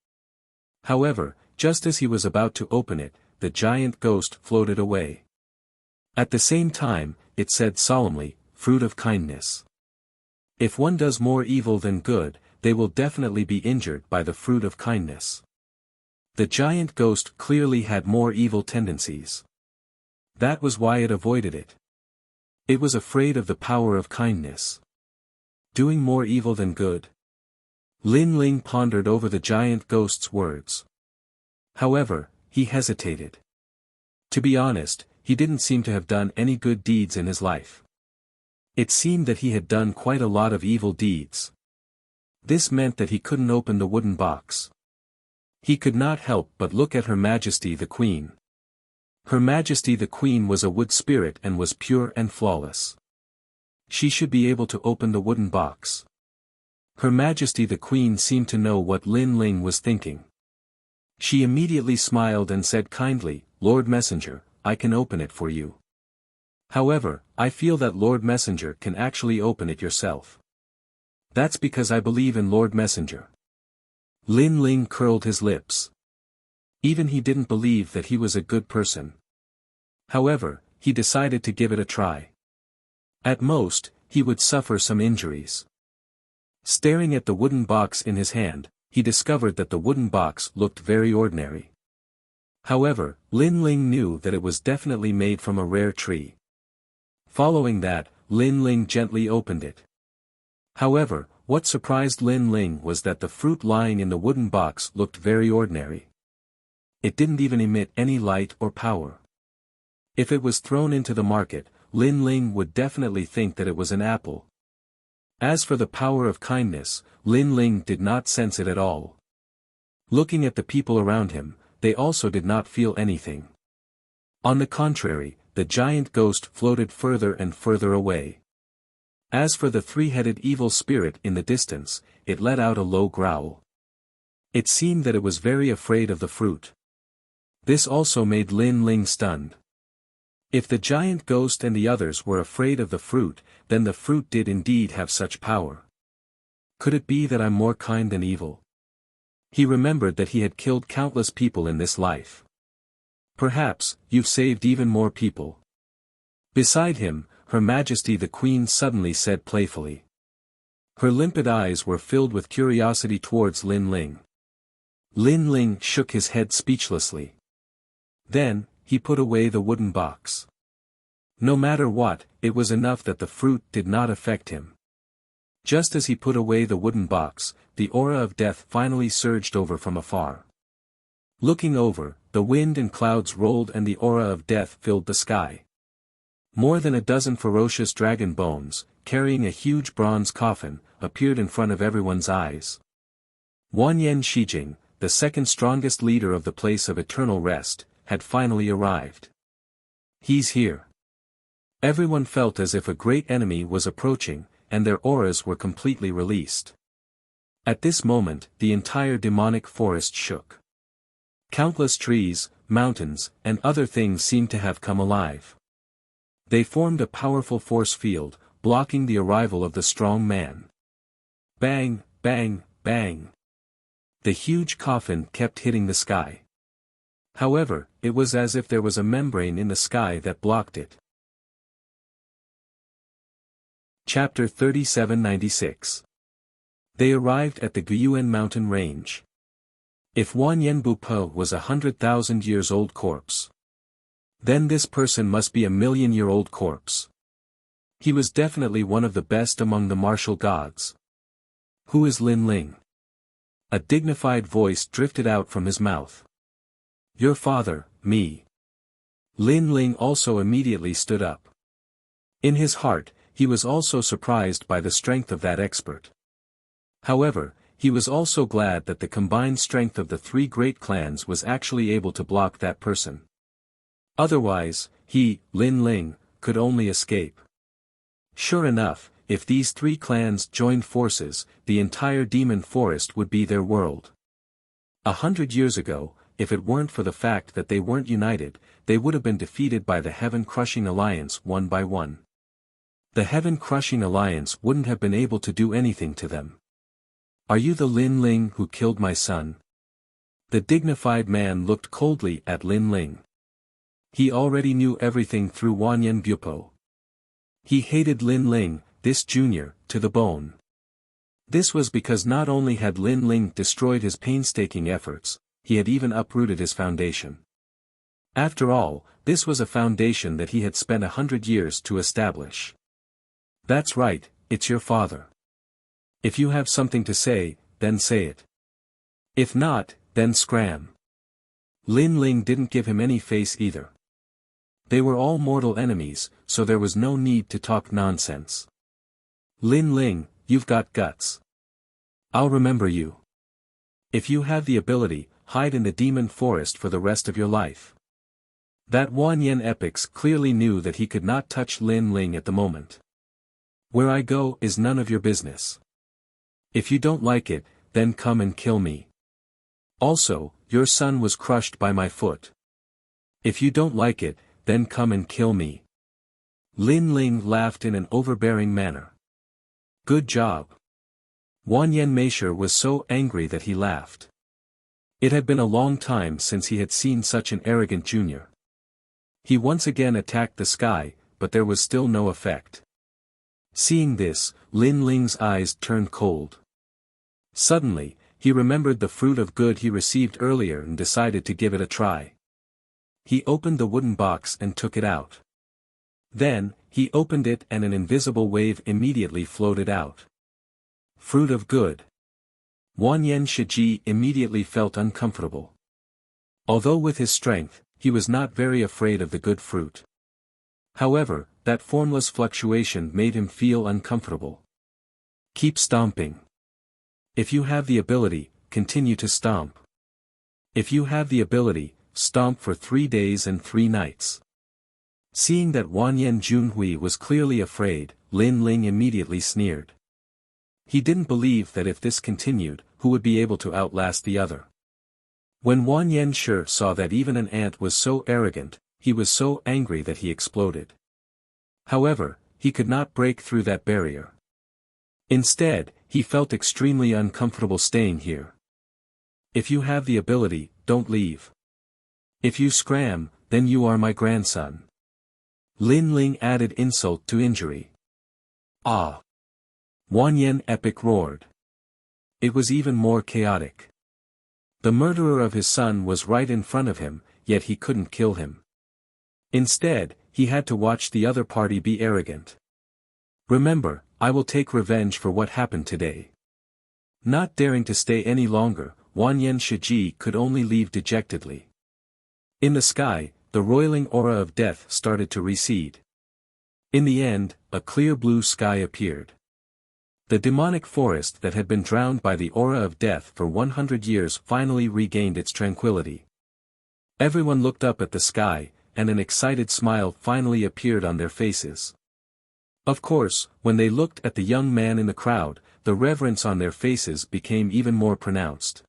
However, just as he was about to open it, the giant ghost floated away. At the same time, it said solemnly, "Fruit of kindness. If one does more evil than good, they will definitely be injured by the fruit of kindness." The giant ghost clearly had more evil tendencies. That was why it avoided it. It was afraid of the power of kindness. Doing more evil than good. Lin Ling pondered over the giant ghost's words. However, he hesitated. To be honest, he didn't seem to have done any good deeds in his life. It seemed that he had done quite a lot of evil deeds. This meant that he couldn't open the wooden box. He could not help but look at Her Majesty the Queen. Her Majesty the Queen was a wood spirit and was pure and flawless. She should be able to open the wooden box. Her Majesty the Queen seemed to know what Lin Ling was thinking. She immediately smiled and said kindly, "Lord Messenger, I can open it for you. However, I feel that Lord Messenger can actually open it yourself. That's because I believe in Lord Messenger." Lin Ling curled his lips. Even he didn't believe that he was a good person. However, he decided to give it a try. At most, he would suffer some injuries. Staring at the wooden box in his hand, he discovered that the wooden box looked very ordinary. However, Lin Ling knew that it was definitely made from a rare tree. Following that, Lin Ling gently opened it. However, what surprised Lin Ling was that the fruit lying in the wooden box looked very ordinary. It didn't even emit any light or power. If it was thrown into the market, Lin Ling would definitely think that it was an apple. As for the power of kindness, Lin Ling did not sense it at all. Looking at the people around him, they also did not feel anything. On the contrary, the giant ghost floated further and further away. As for the three-headed evil spirit in the distance, it let out a low growl. It seemed that it was very afraid of the fruit. This also made Lin Ling stunned. If the giant ghost and the others were afraid of the fruit, then the fruit did indeed have such power. Could it be that I'm more kind than evil? He remembered that he had killed countless people in this life. Perhaps, you've saved even more people. Beside him, Her Majesty the Queen suddenly said playfully. Her limpid eyes were filled with curiosity towards Lin Ling. Lin Ling shook his head speechlessly. Then, he put away the wooden box. No matter what, it was enough that the fruit did not affect him. Just as he put away the wooden box, the aura of death finally surged over from afar. Looking over, the wind and clouds rolled and the aura of death filled the sky. More than a dozen ferocious dragon bones, carrying a huge bronze coffin, appeared in front of everyone's eyes. Wanyan Shijing, the second strongest leader of the place of eternal rest, had finally arrived. He's here. Everyone felt as if a great enemy was approaching, and their auras were completely released. At this moment, the entire demonic forest shook. Countless trees, mountains, and other things seemed to have come alive. They formed a powerful force field, blocking the arrival of the strong man. Bang, bang, bang. The huge coffin kept hitting the sky. However, it was as if there was a membrane in the sky that blocked it. Chapter 3796. They arrived at the Guyuan mountain range. If Wanyan Bupo was 100,000 years old corpse, then this person must be a million-year-old corpse. He was definitely one of the best among the martial gods. Who is Lin Ling? A dignified voice drifted out from his mouth. Your father, me. Lin Ling also immediately stood up. In his heart, he was also surprised by the strength of that expert. However, he was also glad that the combined strength of the three great clans was actually able to block that person. Otherwise, he, Lin Ling, could only escape. Sure enough, if these three clans joined forces, the entire demon forest would be their world. 100 years ago, if it weren't for the fact that they weren't united, they would have been defeated by the Heaven-Crushing Alliance one by one. The Heaven-Crushing Alliance wouldn't have been able to do anything to them. Are you the Lin Ling who killed my son? The dignified man looked coldly at Lin Ling. He already knew everything through Wanyan Bupo. He hated Lin Ling, this junior, to the bone. This was because not only had Lin Ling destroyed his painstaking efforts, he had even uprooted his foundation. After all, this was a foundation that he had spent 100 years to establish. That's right, it's your father. If you have something to say, then say it. If not, then scram. Lin Ling didn't give him any face either. They were all mortal enemies, so there was no need to talk nonsense. Lin Ling, you've got guts. I'll remember you. If you have the ability, hide in the demon forest for the rest of your life. That Wanyan epics clearly knew that he could not touch Lin Ling at the moment. Where I go is none of your business. If you don't like it, then come and kill me. Also, your son was crushed by my foot. If you don't like it, then come and kill me. Lin Ling laughed in an overbearing manner. Good job. Wanyan Meisher was so angry that he laughed. It had been a long time since he had seen such an arrogant junior. He once again attacked the sky, but there was still no effect. Seeing this, Lin Ling's eyes turned cold. Suddenly, he remembered the fruit of good he received earlier and decided to give it a try. He opened the wooden box and took it out. Then, he opened it and an invisible wave immediately floated out. Fruit of good. Wanyan Shiji immediately felt uncomfortable. Although with his strength, he was not very afraid of the good fruit. However, that formless fluctuation made him feel uncomfortable. Keep stomping. If you have the ability, continue to stomp. If you have the ability, stomp for 3 days and 3 nights. Seeing that Wanyan Junhui was clearly afraid, Lin Ling immediately sneered. He didn't believe that if this continued, who would be able to outlast the other. When Wanyan Shi saw that even an ant was so arrogant, he was so angry that he exploded. However, he could not break through that barrier. Instead, he felt extremely uncomfortable staying here. If you have the ability, don't leave. If you scram, then you are my grandson. Lin Ling added insult to injury. Ah! Wanyan Epic roared. It was even more chaotic. The murderer of his son was right in front of him, yet he couldn't kill him. Instead, he had to watch the other party be arrogant. Remember, I will take revenge for what happened today. Not daring to stay any longer, Wanyan Shiji could only leave dejectedly. In the sky, the roiling aura of death started to recede. In the end, a clear blue sky appeared. The demonic forest that had been drowned by the aura of death for 100 years finally regained its tranquility. Everyone looked up at the sky, and an excited smile finally appeared on their faces. Of course, when they looked at the young man in the crowd, the reverence on their faces became even more pronounced.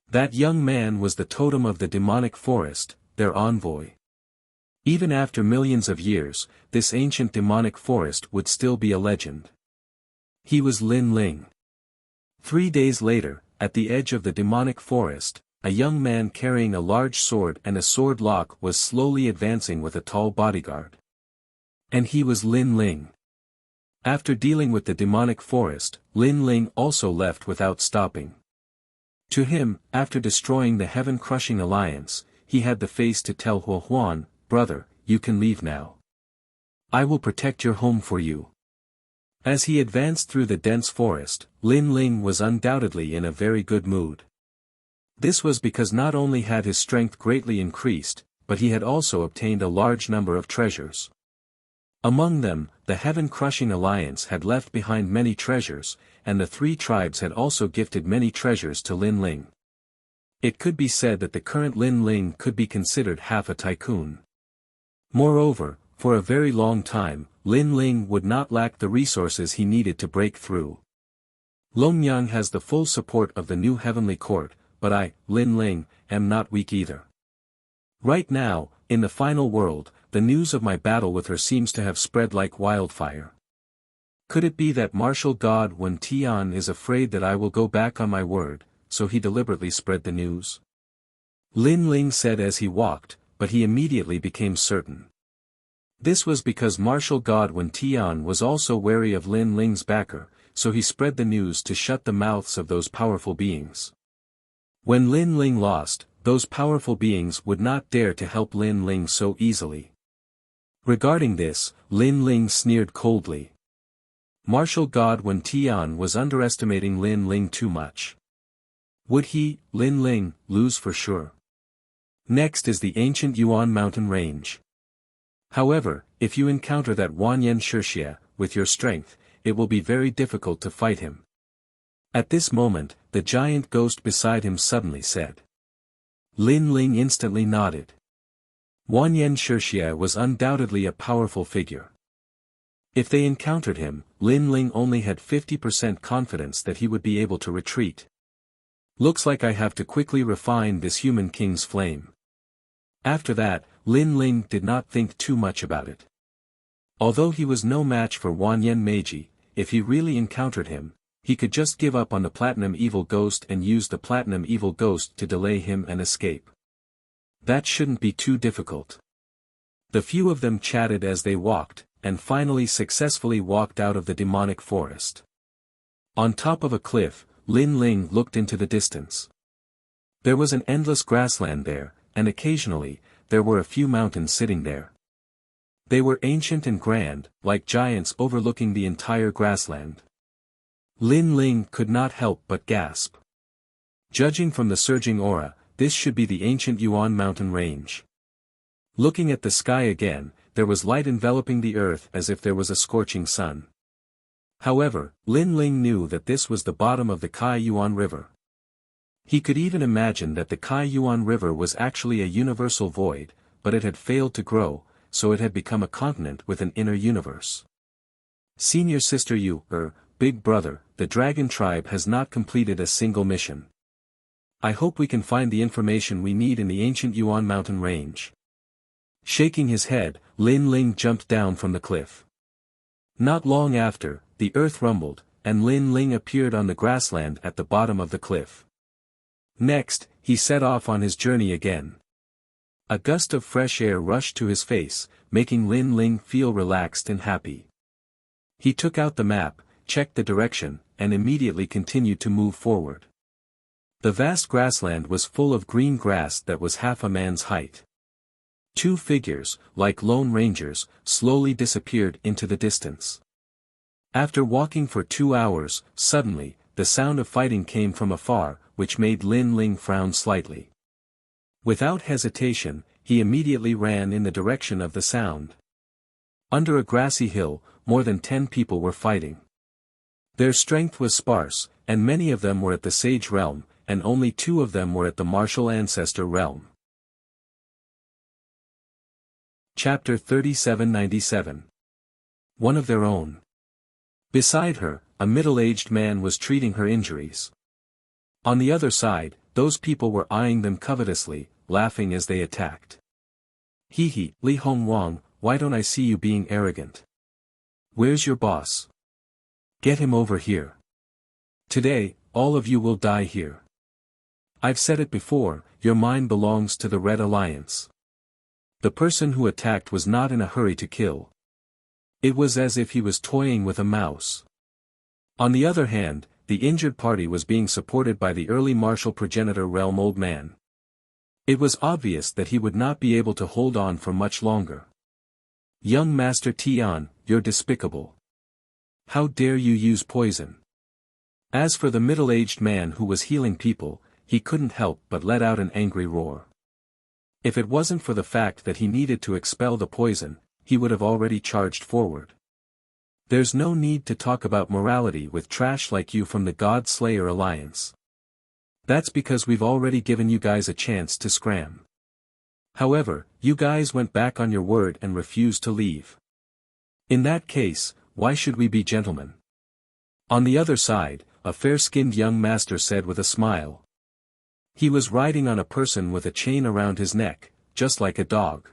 That young man was the totem of the demonic forest, their envoy. Even after millions of years, this ancient demonic forest would still be a legend. He was Lin Ling. 3 days later, at the edge of the demonic forest, a young man carrying a large sword and a sword lock was slowly advancing with a tall bodyguard. And he was Lin Ling. After dealing with the demonic forest, Lin Ling also left without stopping. To him, after destroying the heaven-crushing alliance, he had the face to tell Hua Huan, "Brother, you can leave now. I will protect your home for you." As he advanced through the dense forest, Lin Ling was undoubtedly in a very good mood. This was because not only had his strength greatly increased, but he had also obtained a large number of treasures. Among them, the heaven-crushing alliance had left behind many treasures, and the 3 tribes had also gifted many treasures to Lin Ling. It could be said that the current Lin Ling could be considered half a tycoon. Moreover, for a very long time, Lin Ling would not lack the resources he needed to break through. Longnyang has the full support of the new heavenly court, but I, Lin Ling, am not weak either. Right now, in the final world, the news of my battle with her seems to have spread like wildfire. Could it be that martial god Wen Tian is afraid that I will go back on my word, so he deliberately spread the news? Lin Ling said as he walked, but he immediately became certain. This was because martial god Wen Tian was also wary of Lin Ling's backer, so he spread the news to shut the mouths of those powerful beings. When Lin Ling lost, those powerful beings would not dare to help Lin Ling so easily. Regarding this, Lin Ling sneered coldly. Martial god Wen Tian was underestimating Lin Ling too much. Would he, Lin Ling, lose for sure? Next is the ancient Yuan mountain range. However, if you encounter that Wanyan Shixia, with your strength, it will be very difficult to fight him. At this moment, the giant ghost beside him suddenly said. Lin Ling instantly nodded. Wanyan Shixia was undoubtedly a powerful figure. If they encountered him, Lin Ling only had 50% confidence that he would be able to retreat. Looks like I have to quickly refine this human king's flame. After that, Lin Ling did not think too much about it. Although he was no match for Wanyan Meiji, if he really encountered him, he could just give up on the Platinum Evil Ghost and use the Platinum Evil Ghost to delay him and escape. That shouldn't be too difficult. The few of them chatted as they walked, and finally successfully walked out of the demonic forest. On top of a cliff, Lin Ling looked into the distance. There was an endless grassland there, and occasionally, there were a few mountains sitting there. They were ancient and grand, like giants overlooking the entire grassland. Lin Ling could not help but gasp. Judging from the surging aura, this should be the ancient Yuan mountain range. Looking at the sky again, there was light enveloping the earth as if there was a scorching sun. However, Lin Ling knew that this was the bottom of the Kai Yuan River. He could even imagine that the Kai Yuan River was actually a universal void, but it had failed to grow, so it had become a continent with an inner universe. Senior Sister Yu, Big Brother, the Dragon Tribe has not completed a single mission. I hope we can find the information we need in the ancient Yuan mountain range. Shaking his head, Lin Ling jumped down from the cliff. Not long after, the earth rumbled, and Lin Ling appeared on the grassland at the bottom of the cliff. Next, he set off on his journey again. A gust of fresh air rushed to his face, making Lin Ling feel relaxed and happy. He took out the map, checked the direction, and immediately continued to move forward. The vast grassland was full of green grass that was half a man's height. 2 figures, like lone rangers, slowly disappeared into the distance. After walking for 2 hours, suddenly, the sound of fighting came from afar, which made Lin Ling frown slightly. Without hesitation, he immediately ran in the direction of the sound. Under a grassy hill, more than 10 people were fighting. Their strength was sparse, and many of them were at the Sage realm, and only 2 of them were at the Martial Ancestor realm. Chapter 3797. One of their own. Beside her, a middle-aged man was treating her injuries. On the other side, those people were eyeing them covetously, laughing as they attacked. Hee, Li Hongwang, why don't I see you being arrogant? Where's your boss? Get him over here. Today, all of you will die here. I've said it before, your mind belongs to the Red Alliance. The person who attacked was not in a hurry to kill. It was as if he was toying with a mouse. On the other hand, the injured party was being supported by the early martial progenitor realm old man. It was obvious that he would not be able to hold on for much longer. Young Master Tian, you're despicable. How dare you use poison? As for the middle-aged man who was healing people, he couldn't help but let out an angry roar. If it wasn't for the fact that he needed to expel the poison, he would have already charged forward. There's no need to talk about morality with trash like you from the God Slayer Alliance. That's because we've already given you guys a chance to scram. However, you guys went back on your word and refused to leave. In that case, why should we be gentlemen? On the other side, a fair-skinned young master said with a smile. He was riding on a person with a chain around his neck, just like a dog.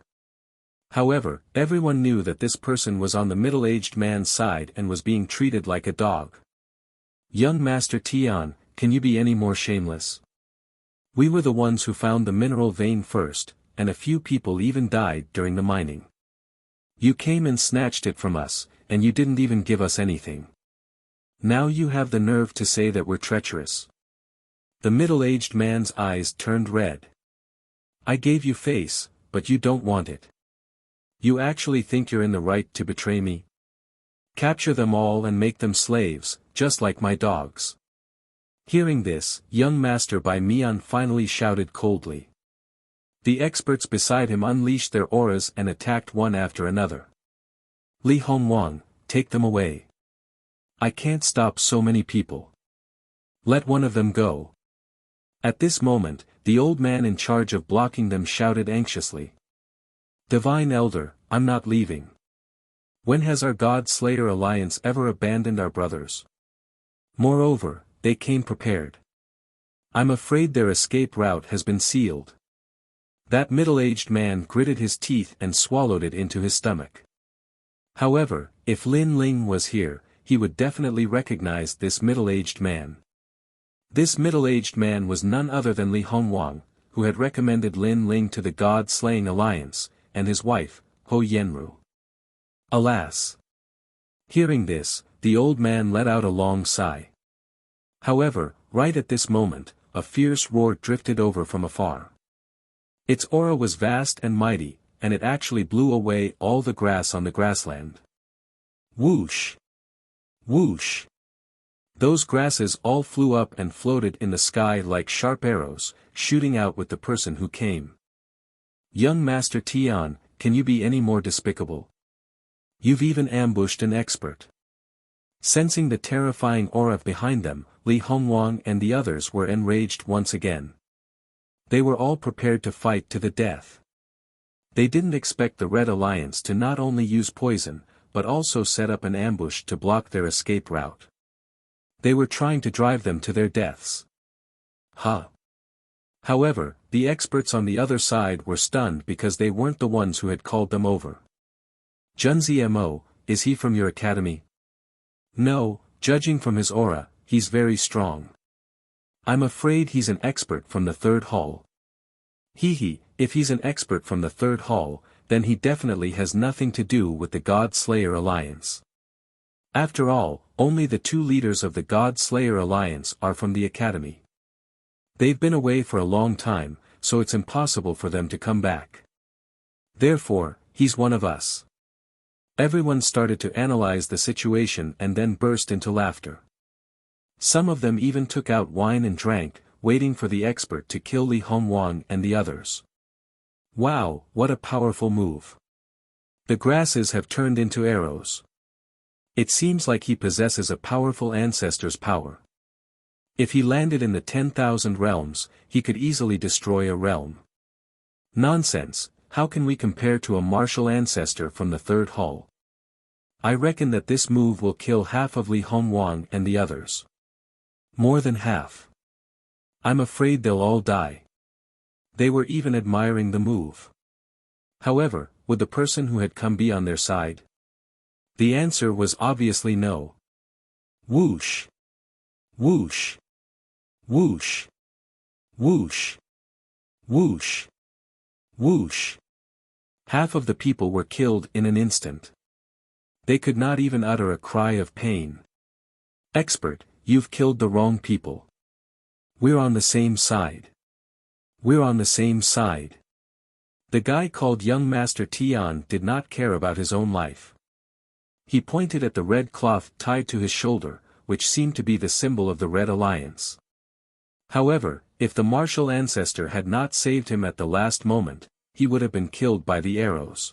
However, everyone knew that this person was on the middle-aged man's side and was being treated like a dog. Young Master Tian, can you be any more shameless? We were the ones who found the mineral vein first, and a few people even died during the mining. You came and snatched it from us, and you didn't even give us anything. Now you have the nerve to say that we're treacherous. The middle-aged man's eyes turned red. I gave you face, but you don't want it. You actually think you're in the right to betray me? Capture them all and make them slaves, just like my dogs. Hearing this, young Master Bai Mian finally shouted coldly. The experts beside him unleashed their auras and attacked one after another. Li Hongwang, take them away. I can't stop so many people. Let one of them go. At this moment, the old man in charge of blocking them shouted anxiously. Divine Elder, I'm not leaving. When has our God Slayer Alliance ever abandoned our brothers? Moreover, they came prepared. I'm afraid their escape route has been sealed. That middle-aged man gritted his teeth and swallowed it into his stomach. However, if Lin Ling was here, he would definitely recognize this middle-aged man. This middle-aged man was none other than Li Hongwang, who had recommended Lin Ling to the God-slaying alliance, and his wife, Ho Yenru. Alas! Hearing this, the old man let out a long sigh. However, right at this moment, a fierce roar drifted over from afar. Its aura was vast and mighty, and it actually blew away all the grass on the grassland. Whoosh! Whoosh! Those grasses all flew up and floated in the sky like sharp arrows, shooting out with the person who came. Young Master Tian, can you be any more despicable? You've even ambushed an expert. Sensing the terrifying aura behind them, Li Hongwang and the others were enraged once again. They were all prepared to fight to the death. They didn't expect the Red Alliance to not only use poison, but also set up an ambush to block their escape route. They were trying to drive them to their deaths. However, the experts on the other side were stunned because they weren't the ones who had called them over. Junzi Mo, is he from your academy? No, judging from his aura, he's very strong. I'm afraid he's an expert from the third hall. If he's an expert from the third hall, then he definitely has nothing to do with the God Slayer Alliance. After all, only the 2 leaders of the God Slayer Alliance are from the academy. They've been away for a long time, so it's impossible for them to come back. Therefore, he's one of us. Everyone started to analyze the situation and then burst into laughter. Some of them even took out wine and drank, waiting for the expert to kill Li Hongwang and the others. Wow, what a powerful move. The grasses have turned into arrows. It seems like he possesses a powerful ancestor's power. If he landed in the 10,000 realms, he could easily destroy a realm. Nonsense, how can we compare to a martial ancestor from the third hall? I reckon that this move will kill half of Li Hongwang and the others. More than half. I'm afraid they'll all die. They were even admiring the move. However, would the person who had come be on their side? The answer was obviously no. Whoosh! Whoosh! Whoosh! Whoosh! Whoosh! Whoosh! Half of the people were killed in an instant. They could not even utter a cry of pain. Expert, you've killed the wrong people. We're on the same side. We're on the same side. The guy called young Master Tian did not care about his own life. He pointed at the red cloth tied to his shoulder, which seemed to be the symbol of the Red Alliance. However, if the martial ancestor had not saved him at the last moment, he would have been killed by the arrows.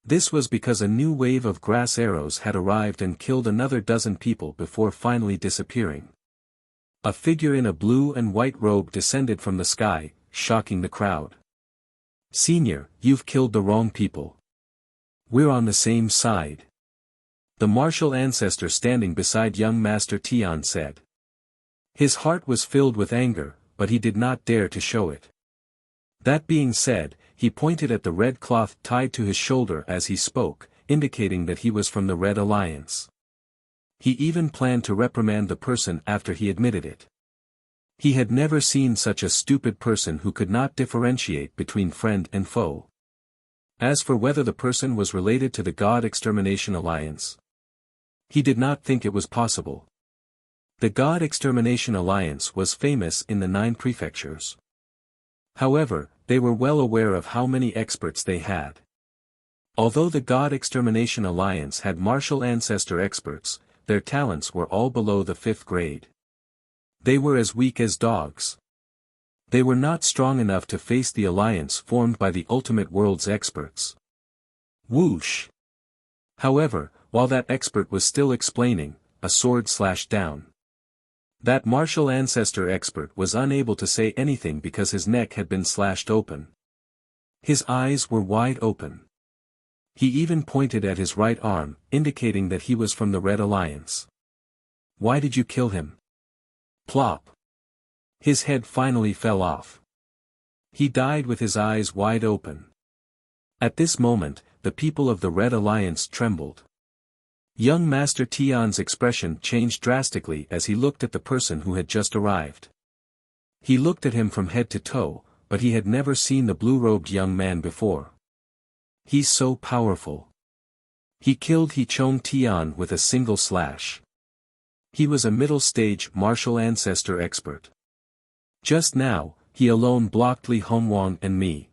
This was because a new wave of grass arrows had arrived and killed another dozen people before finally disappearing. A figure in a blue and white robe descended from the sky, shocking the crowd. Senior, you've killed the wrong people. We're on the same side. The martial ancestor standing beside young Master Tian said. His heart was filled with anger, but he did not dare to show it. That being said, he pointed at the red cloth tied to his shoulder as he spoke, indicating that he was from the Red Alliance. He even planned to reprimand the person after he admitted it. He had never seen such a stupid person who could not differentiate between friend and foe. As for whether the person was related to the God Extermination Alliance, he did not think it was possible. The God Extermination Alliance was famous in the 9 prefectures. However, they were well aware of how many experts they had. Although the God Extermination Alliance had martial ancestor experts, their talents were all below the 5th grade. They were as weak as dogs. They were not strong enough to face the alliance formed by the ultimate world's experts. Whoosh! However, while that expert was still explaining, a sword slashed down. That martial ancestor expert was unable to say anything because his neck had been slashed open. His eyes were wide open. He even pointed at his right arm, indicating that he was from the Red Alliance. Why did you kill him? Plop! His head finally fell off. He died with his eyes wide open. At this moment, the people of the Red Alliance trembled. Young Master Tian's expression changed drastically as he looked at the person who had just arrived. He looked at him from head to toe, but he had never seen the blue-robed young man before. He's so powerful. He killed He Chong Tian with a single slash. He was a middle-stage martial ancestor expert. Just now, he alone blocked Li Hongwang and me.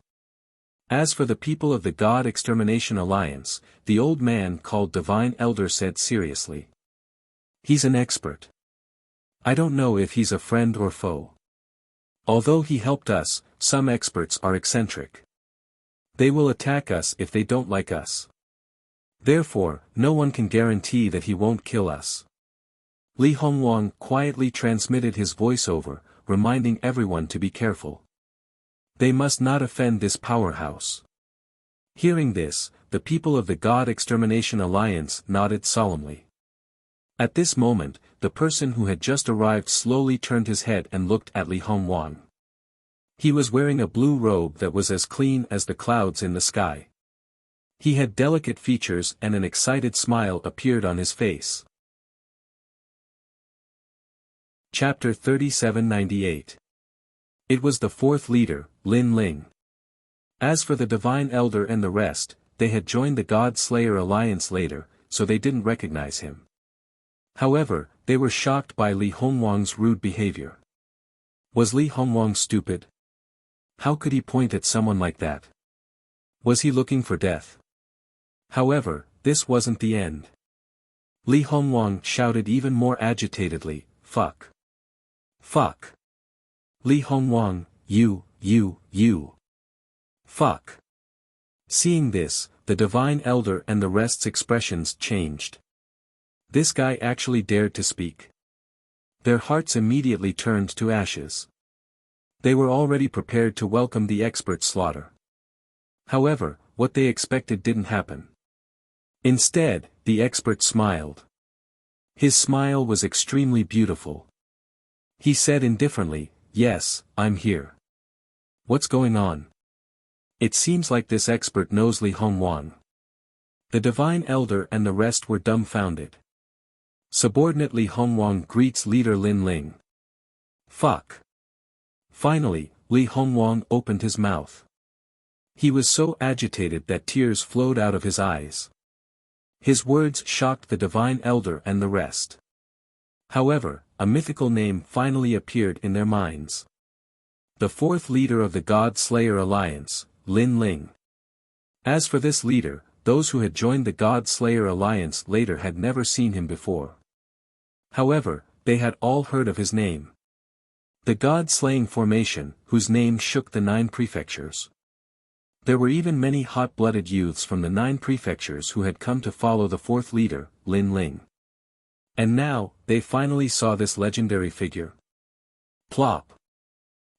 As for the people of the God Extermination Alliance, the old man called Divine Elder said seriously. He's an expert. I don't know if he's a friend or foe. Although he helped us, some experts are eccentric. They will attack us if they don't like us. Therefore, no one can guarantee that he won't kill us. Li Hongwang quietly transmitted his voiceover, reminding everyone to be careful. They must not offend this powerhouse. Hearing this, the people of the God Extermination Alliance nodded solemnly. At this moment, the person who had just arrived slowly turned his head and looked at Li Hongwang. He was wearing a blue robe that was as clean as the clouds in the sky. He had delicate features and an excited smile appeared on his face. Chapter 3798. It was the 4th leader, Lin Ling. As for the Divine Elder and the rest, they had joined the God Slayer Alliance later, so they didn't recognize him. However, they were shocked by Li Hongwang's rude behavior. Was Li Hongwang stupid? How could he point at someone like that? Was he looking for death? However, this wasn't the end. Li Hongwang shouted even more agitatedly, "Fuck! Fuck! Li Hongwang, you. Fuck!" Seeing this, the Divine Elder and the rest's expressions changed. This guy actually dared to speak. Their hearts immediately turned to ashes. They were already prepared to welcome the expert's slaughter. However, what they expected didn't happen. Instead, the expert smiled. His smile was extremely beautiful. He said indifferently, "Yes, I'm here. What's going on?" It seems like this expert knows Li Hongwang. The Divine Elder and the rest were dumbfounded. Subordinate Li Hongwang greets leader Lin Ling. Fuck. Finally, Li Hongwang opened his mouth. He was so agitated that tears flowed out of his eyes. His words shocked the Divine Elder and the rest. However, a mythical name finally appeared in their minds. The fourth leader of the God Slayer Alliance, Lin Ling. As for this leader, those who had joined the God Slayer Alliance later had never seen him before. However, they had all heard of his name. The God-slaying formation, whose name shook the 9 prefectures. There were even many hot-blooded youths from the 9 prefectures who had come to follow the fourth leader, Lin Ling. And now, they finally saw this legendary figure. Plop.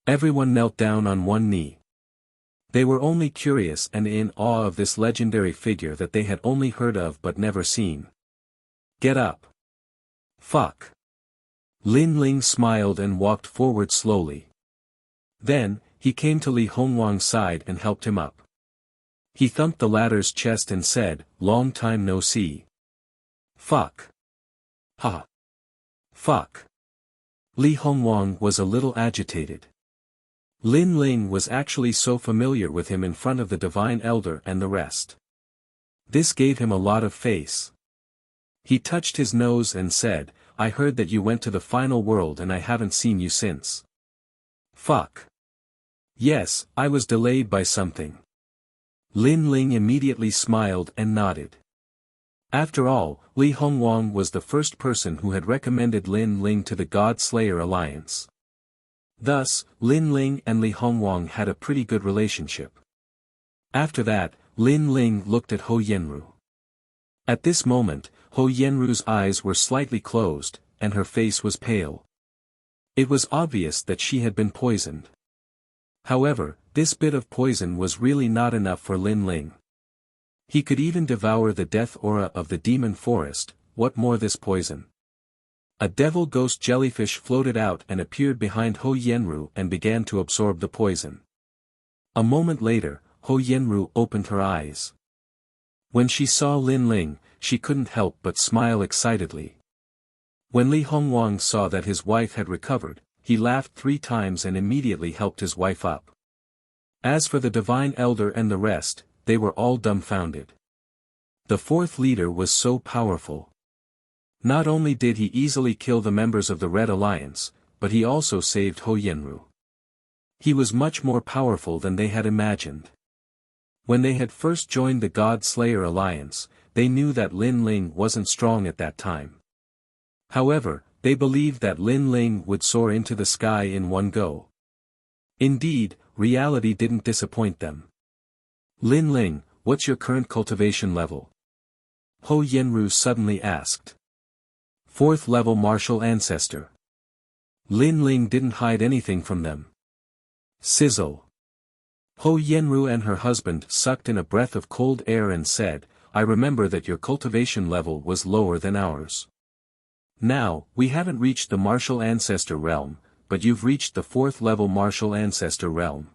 Everyone knelt down on one knee. They were only curious and in awe of this legendary figure that they had only heard of but never seen. Get up. Fuck. Lin Ling smiled and walked forward slowly. Then, he came to Li Hongwang's side and helped him up. He thumped the latter's chest and said, "Long time no see." Fuck. Ha. Fuck. Li Hongwang was a little agitated. Lin Ling was actually so familiar with him in front of the Divine Elder and the rest. This gave him a lot of face. He touched his nose and said, "I heard that you went to the final world and I haven't seen you since." Fuck. Yes, I was delayed by something. Lin Ling immediately smiled and nodded. After all, Li Hongwang was the first person who had recommended Lin Ling to the God Slayer Alliance. Thus, Lin Ling and Li Hongwang had a pretty good relationship. After that, Lin Ling looked at Ho Yenru. At this moment, Ho Yenru's eyes were slightly closed, and her face was pale. It was obvious that she had been poisoned. However, this bit of poison was really not enough for Lin Ling. He could even devour the death aura of the demon forest, what more this poison? A devil ghost jellyfish floated out and appeared behind Ho Yenru and began to absorb the poison. A moment later, Ho Yenru opened her eyes. When she saw Lin Ling, she couldn't help but smile excitedly. When Li Hongwang saw that his wife had recovered, he laughed 3 times and immediately helped his wife up. As for the Divine Elder and the rest, they were all dumbfounded. The fourth leader was so powerful. Not only did he easily kill the members of the Red Alliance, but he also saved Ho Yenru. He was much more powerful than they had imagined. When they had first joined the God Slayer Alliance, they knew that Lin Ling wasn't strong at that time. However, they believed that Lin Ling would soar into the sky in one go. Indeed, reality didn't disappoint them. Lin Ling, what's your current cultivation level? Ho Yenru suddenly asked. 4th level martial ancestor. Lin Ling didn't hide anything from them. Sizzle. Ho Yenru and her husband sucked in a breath of cold air and said, "I remember that your cultivation level was lower than ours. Now, we haven't reached the martial ancestor realm, but you've reached the 4th level martial ancestor realm.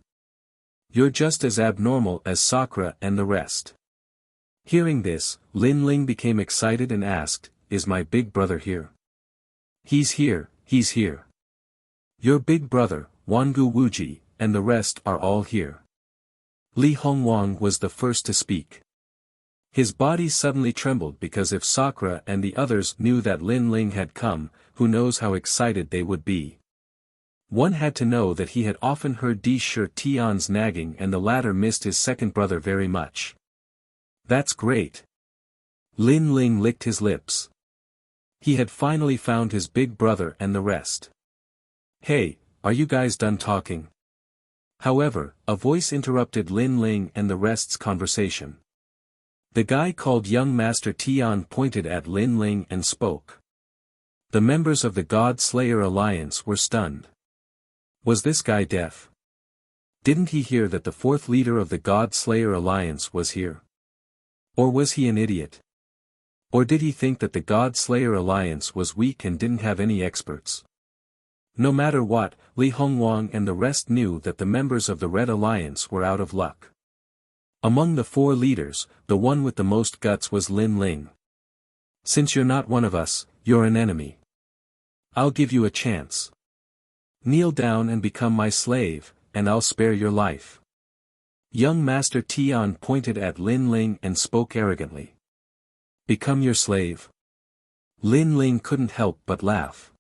You're just as abnormal as Sakura and the rest." Hearing this, Lin Ling became excited and asked, "Is my big brother here?" He's here, he's here. Your big brother, Wangu Wuji, and the rest are all here." Li Hongwang was the first to speak. His body suddenly trembled because if Sakura and the others knew that Lin Ling had come, who knows how excited they would be. One had to know that he had often heard Di Shi Tian's nagging and the latter missed his second brother very much. That's great. Lin Ling licked his lips. He had finally found his big brother and the rest. "Hey, are you guys done talking?" However, a voice interrupted Lin Ling and the rest's conversation. The guy called young Master Tian pointed at Lin Ling and spoke. The members of the God Slayer Alliance were stunned. Was this guy deaf? Didn't he hear that the fourth leader of the God Slayer Alliance was here? Or was he an idiot? Or did he think that the God Slayer Alliance was weak and didn't have any experts? No matter what, Li Hongwang and the rest knew that the members of the Red Alliance were out of luck. Among the four leaders, the one with the most guts was Lin Ling. Since you're not one of us, you're an enemy. I'll give you a chance. Kneel down and become my slave, and I'll spare your life. Young Master Tian pointed at Lin Ling and spoke arrogantly. Become your slave? Lin Ling couldn't help but laugh.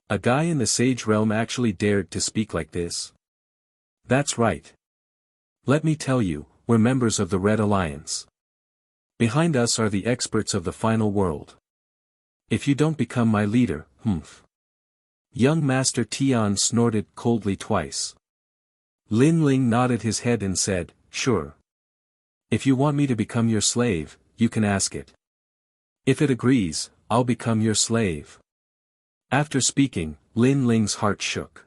A guy in the sage realm actually dared to speak like this? That's right. Let me tell you, we're members of the Red Alliance. Behind us are the experts of the final world. If you don't become my leader, Young Master Tian snorted coldly twice. Lin Ling nodded his head and said, sure. If you want me to become your slave, you can ask it. If it agrees, I'll become your slave. After speaking, Lin Ling's heart shook.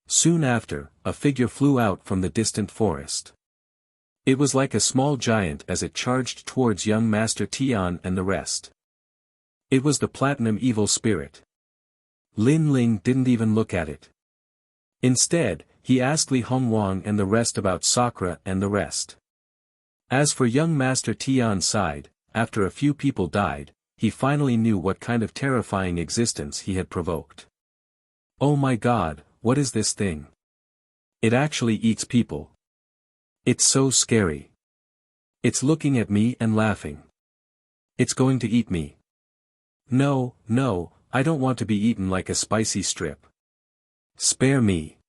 Soon after, a figure flew out from the distant forest. It was like a small giant as it charged towards young Master Tian and the rest. It was the Platinum Evil Spirit. Lin Ling didn't even look at it. Instead, he asked Li Hongwang and the rest about Sakura and the rest. As for young Master Tian's side, after a few people died, he finally knew what kind of terrifying existence he had provoked. Oh my god, what is this thing? It actually eats people. It's so scary. It's looking at me and laughing. It's going to eat me. No, I don't want to be eaten like a spicy strip. Spare me.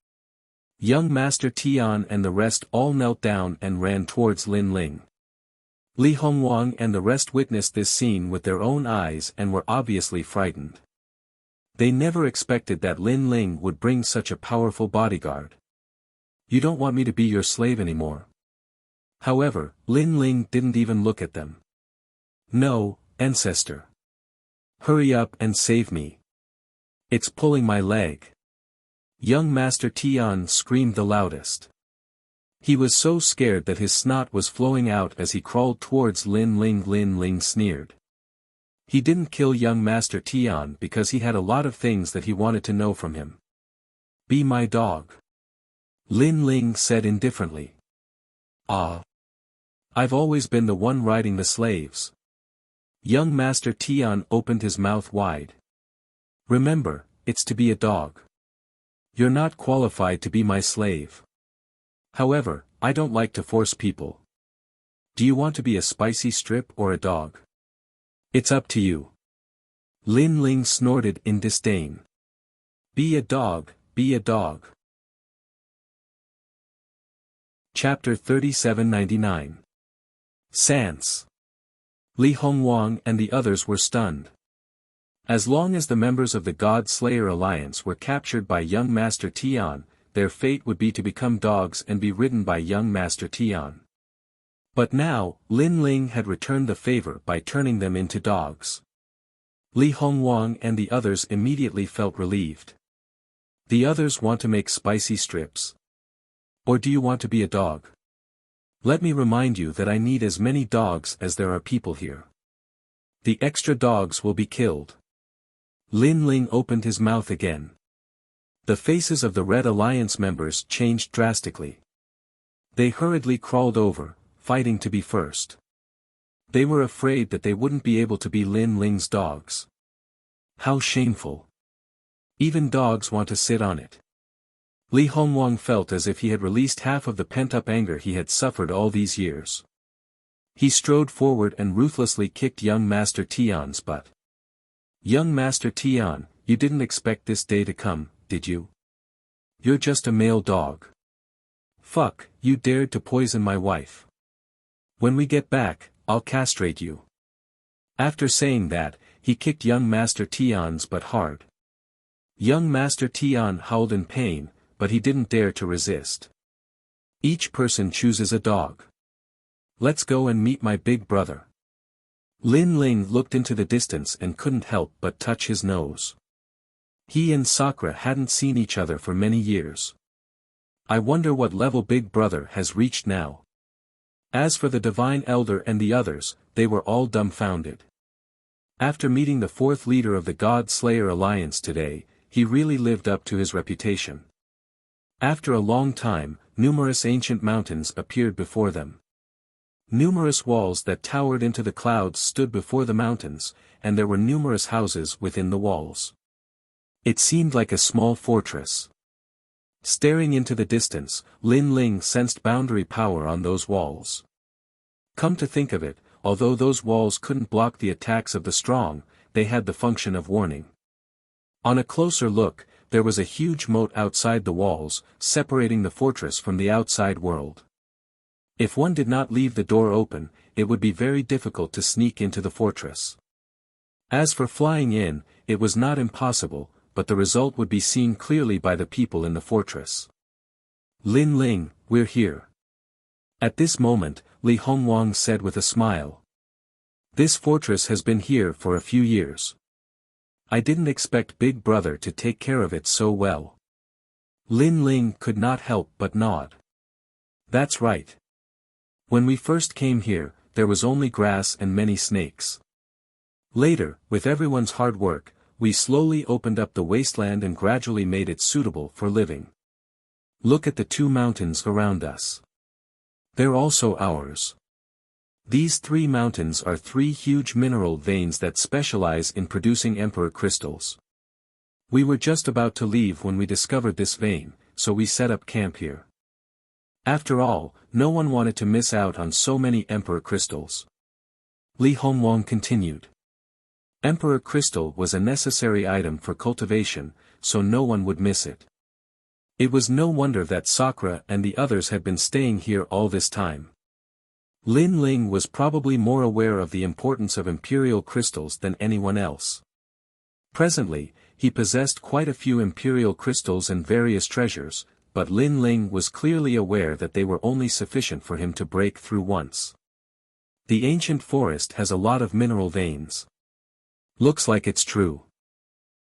Young Master Tian and the rest all knelt down and ran towards Lin Ling. Li Hongwang and the rest witnessed this scene with their own eyes and were obviously frightened. They never expected that Lin Ling would bring such a powerful bodyguard. You don't want me to be your slave anymore. However, Lin Ling didn't even look at them. No, ancestor. Hurry up and save me. It's pulling my leg. Young Master Tian screamed the loudest. He was so scared that his snot was flowing out as he crawled towards Lin Ling. Lin Ling sneered. He didn't kill young Master Tian because he had a lot of things that he wanted to know from him. Be my dog. Lin Ling said indifferently. Ah. I've always been the one riding the slaves. Young Master Tian opened his mouth wide. Remember, it's to be a dog. You're not qualified to be my slave. However, I don't like to force people. Do you want to be a spicy strip or a dog? It's up to you. Lin Ling snorted in disdain. Be a dog, be a dog. Chapter 3799. Sans. Li Hongwang and the others were stunned. As long as the members of the God Slayer Alliance were captured by young Master Tian, their fate would be to become dogs and be ridden by young Master Tian. But now, Lin Ling had returned the favor by turning them into dogs. Li Hongwang and the others immediately felt relieved. The others want to make spicy strips. Or do you want to be a dog? Let me remind you that I need as many dogs as there are people here. The extra dogs will be killed. Lin Ling opened his mouth again. The faces of the Red Alliance members changed drastically. They hurriedly crawled over, fighting to be first. They were afraid that they wouldn't be able to be Lin Ling's dogs. How shameful. Even dogs want to sit on it. Li Hongwang felt as if he had released half of the pent-up anger he had suffered all these years. He strode forward and ruthlessly kicked young Master Tian's butt. Young Master Tian, you didn't expect this day to come, did you? You're just a male dog. Fuck, you dared to poison my wife. When we get back, I'll castrate you. After saying that, he kicked young Master Tian's butt hard. Young Master Tian howled in pain, but he didn't dare to resist. Each person chooses a dog. Let's go and meet my big brother. Lin Ling looked into the distance and couldn't help but touch his nose. He and Sakura hadn't seen each other for many years. I wonder what level Big Brother has reached now. As for the Divine Elder and the others, they were all dumbfounded. After meeting the fourth leader of the God Slayer Alliance today, he really lived up to his reputation. After a long time, numerous ancient mountains appeared before them. Numerous walls that towered into the clouds stood before the mountains, and there were numerous houses within the walls. It seemed like a small fortress. Staring into the distance, Lin Ling sensed boundary power on those walls. Come to think of it, although those walls couldn't block the attacks of the strong, they had the function of warning. On a closer look, there was a huge moat outside the walls, separating the fortress from the outside world. If one did not leave the door open, it would be very difficult to sneak into the fortress. As for flying in, it was not impossible, but the result would be seen clearly by the people in the fortress. Lin Ling, we're here. At this moment, Li Hongwang said with a smile. This fortress has been here for a few years. I didn't expect Big Brother to take care of it so well. Lin Ling could not help but nod. That's right. When we first came here, there was only grass and many snakes. Later, with everyone's hard work, we slowly opened up the wasteland and gradually made it suitable for living. Look at the two mountains around us. They're also ours. These 3 mountains are 3 huge mineral veins that specialize in producing emperor crystals. We were just about to leave when we discovered this vein, so we set up camp here. After all, no one wanted to miss out on so many emperor crystals. Li Hongwang continued. Emperor crystal was a necessary item for cultivation, so no one would miss it. It was no wonder that Sakura and the others had been staying here all this time. Lin Ling was probably more aware of the importance of imperial crystals than anyone else. Presently, he possessed quite a few imperial crystals and various treasures, but Lin Ling was clearly aware that they were only sufficient for him to break through once. The ancient forest has a lot of mineral veins. Looks like it's true.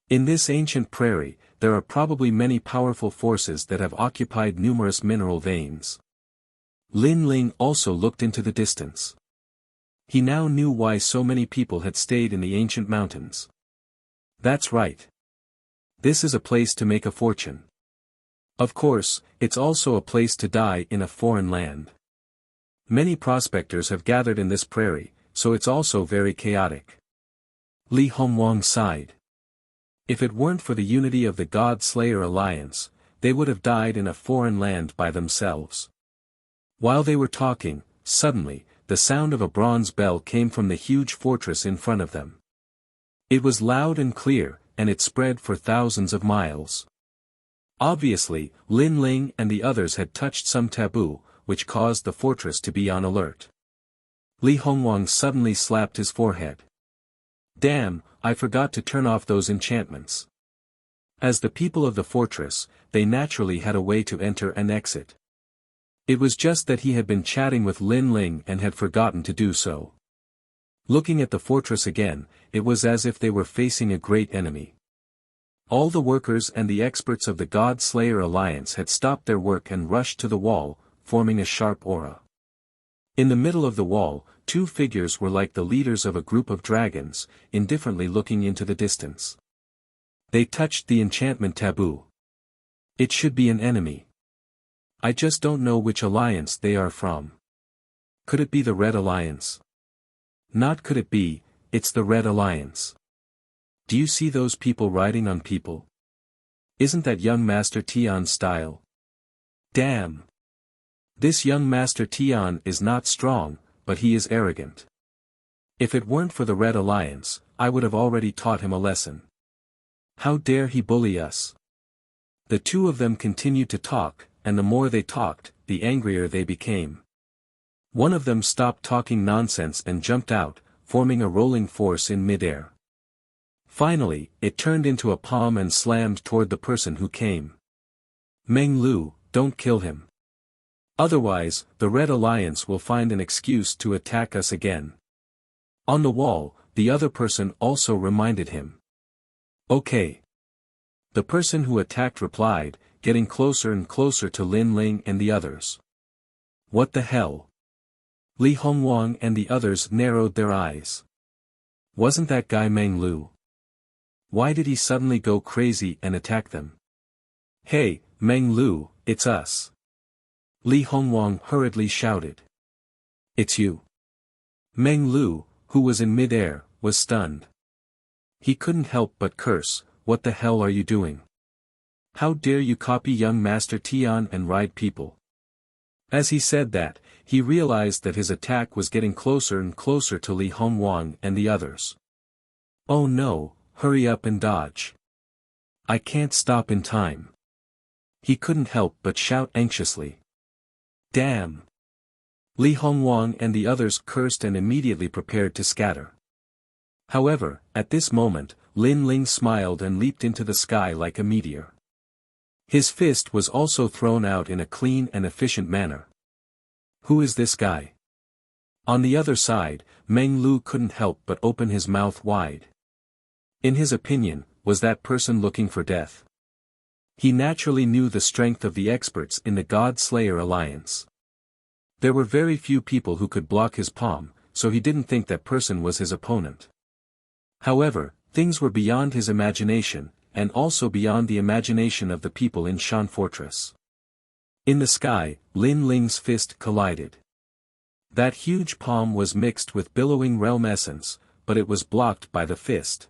In this ancient prairie, there are probably many powerful forces that have occupied numerous mineral veins. Lin Ling also looked into the distance. He now knew why so many people had stayed in the ancient mountains. That's right. This is a place to make a fortune. Of course, it's also a place to die in a foreign land. Many prospectors have gathered in this prairie, so it's also very chaotic. Li Hongwang sighed. If it weren't for the unity of the God Slayer Alliance, they would have died in a foreign land by themselves. While they were talking, suddenly, the sound of a bronze bell came from the huge fortress in front of them. It was loud and clear, and it spread for thousands of miles. Obviously, Lin Ling and the others had touched some taboo, which caused the fortress to be on alert. Li Hongwang suddenly slapped his forehead. Damn, I forgot to turn off those enchantments. As the people of the fortress, they naturally had a way to enter and exit. It was just that he had been chatting with Lin Ling and had forgotten to do so. Looking at the fortress again, it was as if they were facing a great enemy. All the workers and the experts of the God Slayer Alliance had stopped their work and rushed to the wall, forming a sharp aura. In the middle of the wall, 2 figures were like the leaders of a group of dragons, indifferently looking into the distance. They touched the enchantment taboo. It should be an enemy. I just don't know which alliance they are from. Could it be the Red Alliance? Not could it be, it's the Red Alliance. Do you see those people riding on people? Isn't that young Master Tian's style? Damn! This young Master Tian is not strong, but he is arrogant. If it weren't for the Red Alliance, I would have already taught him a lesson. How dare he bully us? The 2 of them continued to talk, and the more they talked, the angrier they became. One of them stopped talking nonsense and jumped out, forming a rolling force in midair. Finally, it turned into a palm and slammed toward the person who came. Meng Lu, don't kill him. Otherwise, the Red Alliance will find an excuse to attack us again. On the wall, the other person also reminded him. Okay. The person who attacked replied, getting closer and closer to Lin Ling and the others. What the hell? Li Hongwang and the others narrowed their eyes. Wasn't that guy Meng Lu? Why did he suddenly go crazy and attack them? Hey, Meng Lu, it's us. Li Hongwang hurriedly shouted. It's you. Meng Lu, who was in mid-air, was stunned. He couldn't help but curse, what the hell are you doing? How dare you copy young Master Tian and ride people? As he said that, he realized that his attack was getting closer and closer to Li Hongwang and the others. Oh no, hurry up and dodge. I can't stop in time. He couldn't help but shout anxiously. Damn! Li Hongwang and the others cursed and immediately prepared to scatter. However, at this moment, Lin Ling smiled and leaped into the sky like a meteor. His fist was also thrown out in a clean and efficient manner. Who is this guy? On the other side, Meng Lu couldn't help but open his mouth wide. In his opinion, was that person looking for death? He naturally knew the strength of the experts in the God Slayer Alliance. There were very few people who could block his palm, so he didn't think that person was his opponent. However, things were beyond his imagination, and also beyond the imagination of the people in Shan Fortress. In the sky, Lin Ling's fist collided. That huge palm was mixed with billowing realm essence, but it was blocked by the fist.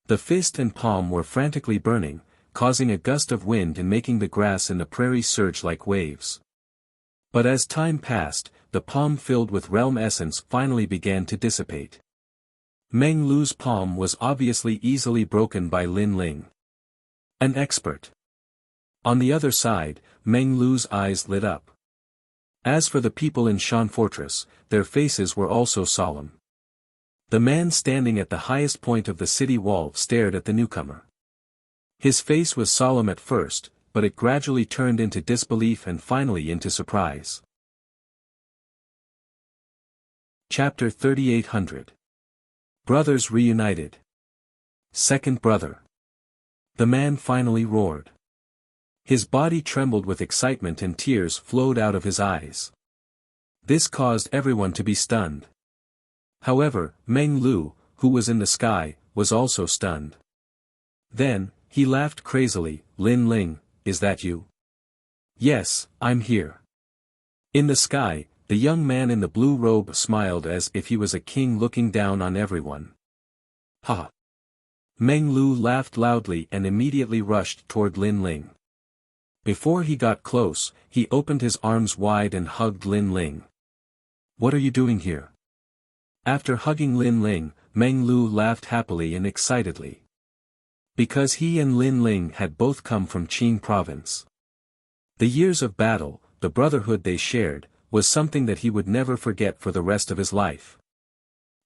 The fist and palm were frantically burning, causing a gust of wind and making the grass in the prairie surge like waves. But as time passed, the palm filled with realm essence finally began to dissipate. Meng Lu's palm was obviously easily broken by Lin Ling. An expert. On the other side, Meng Lu's eyes lit up. As for the people in Shan Fortress, their faces were also solemn. The man standing at the highest point of the city wall stared at the newcomer. His face was solemn at first, but it gradually turned into disbelief and finally into surprise. Chapter 3800. Brothers Reunited. Second brother. The man finally roared. His body trembled with excitement and tears flowed out of his eyes. This caused everyone to be stunned. However, Meng Lu, who was in the sky, was also stunned. Then, he laughed crazily. Lin Ling, is that you? Yes, I'm here. In the sky, the young man in the blue robe smiled as if he was a king looking down on everyone. Ha! Meng Lu laughed loudly and immediately rushed toward Lin Ling. Before he got close, he opened his arms wide and hugged Lin Ling. What are you doing here? After hugging Lin Ling, Meng Lu laughed happily and excitedly. Because he and Lin Ling had both come from Qing province. The years of battle, the brotherhood they shared, was something that he would never forget for the rest of his life.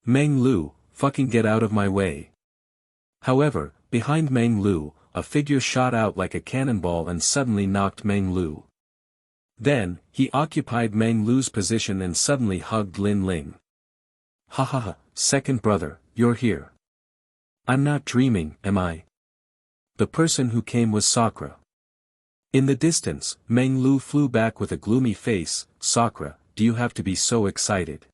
Meng Lu, fucking get out of my way. However, behind Meng Lu, a figure shot out like a cannonball and suddenly knocked Meng Lu. Then, he occupied Meng Lu's position and suddenly hugged Lin Ling. Ha ha ha, second brother, you're here. I'm not dreaming, am I? The person who came was Sakura. In the distance, Meng Lu flew back with a gloomy face. Sakura, do you have to be so excited?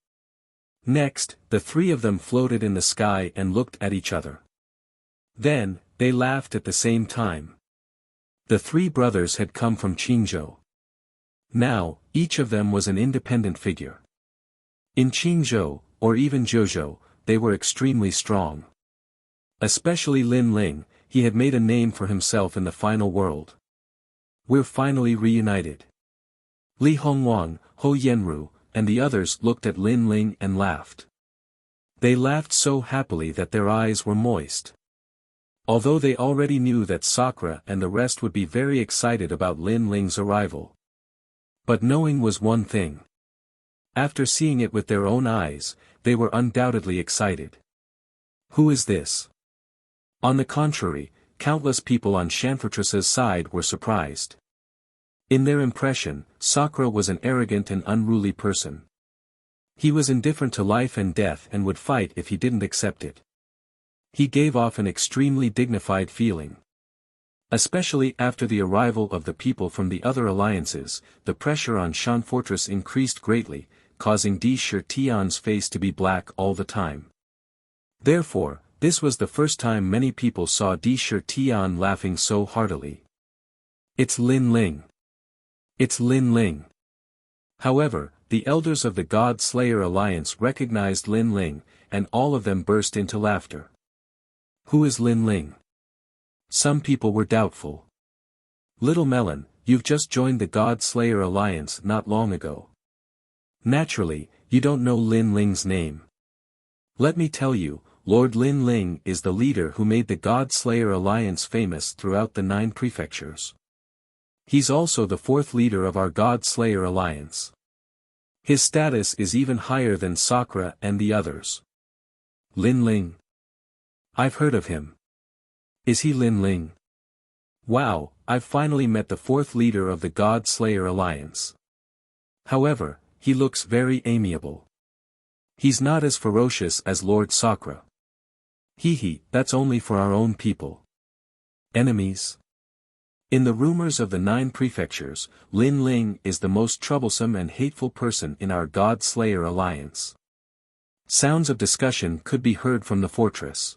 Next, the three of them floated in the sky and looked at each other. Then, they laughed at the same time. The three brothers had come from Qingzhou. Now, each of them was an independent figure. In Qingzhou, or even Zhuzhou, they were extremely strong. Especially Lin Ling, he had made a name for himself in the final world. We're finally reunited. Li Hongwang, Ho Yenru, and the others looked at Lin Ling and laughed. They laughed so happily that their eyes were moist. Although they already knew that Sakura and the rest would be very excited about Lin Ling's arrival. But knowing was one thing. After seeing it with their own eyes, they were undoubtedly excited. Who is this? On the contrary, countless people on Shanfortress's side were surprised. In their impression, Sakura was an arrogant and unruly person. He was indifferent to life and death and would fight if he didn't accept it. He gave off an extremely dignified feeling. Especially after the arrival of the people from the other alliances, the pressure on Shan Fortress increased greatly, causing Di Shirtian's face to be black all the time. Therefore, this was the first time many people saw Di Shirtian laughing so heartily. It's Lin Ling. It's Lin Ling. However, the elders of the God Slayer Alliance recognized Lin Ling, and all of them burst into laughter. Who is Lin Ling? Some people were doubtful. Little Melon, you've just joined the God Slayer Alliance not long ago. Naturally, you don't know Lin Ling's name. Let me tell you, Lord Lin Ling is the leader who made the God Slayer Alliance famous throughout the 9 prefectures. He's also the 4th leader of our God Slayer Alliance. His status is even higher than Sakura and the others. Lin Ling. I've heard of him. Is he Lin Ling? Wow, I've finally met the 4th leader of the God Slayer Alliance. However, he looks very amiable. He's not as ferocious as Lord Sakura. That's only for our own people. Enemies? In the rumors of the 9 prefectures, Lin Ling is the most troublesome and hateful person in our God Slayer Alliance. Sounds of discussion could be heard from the fortress.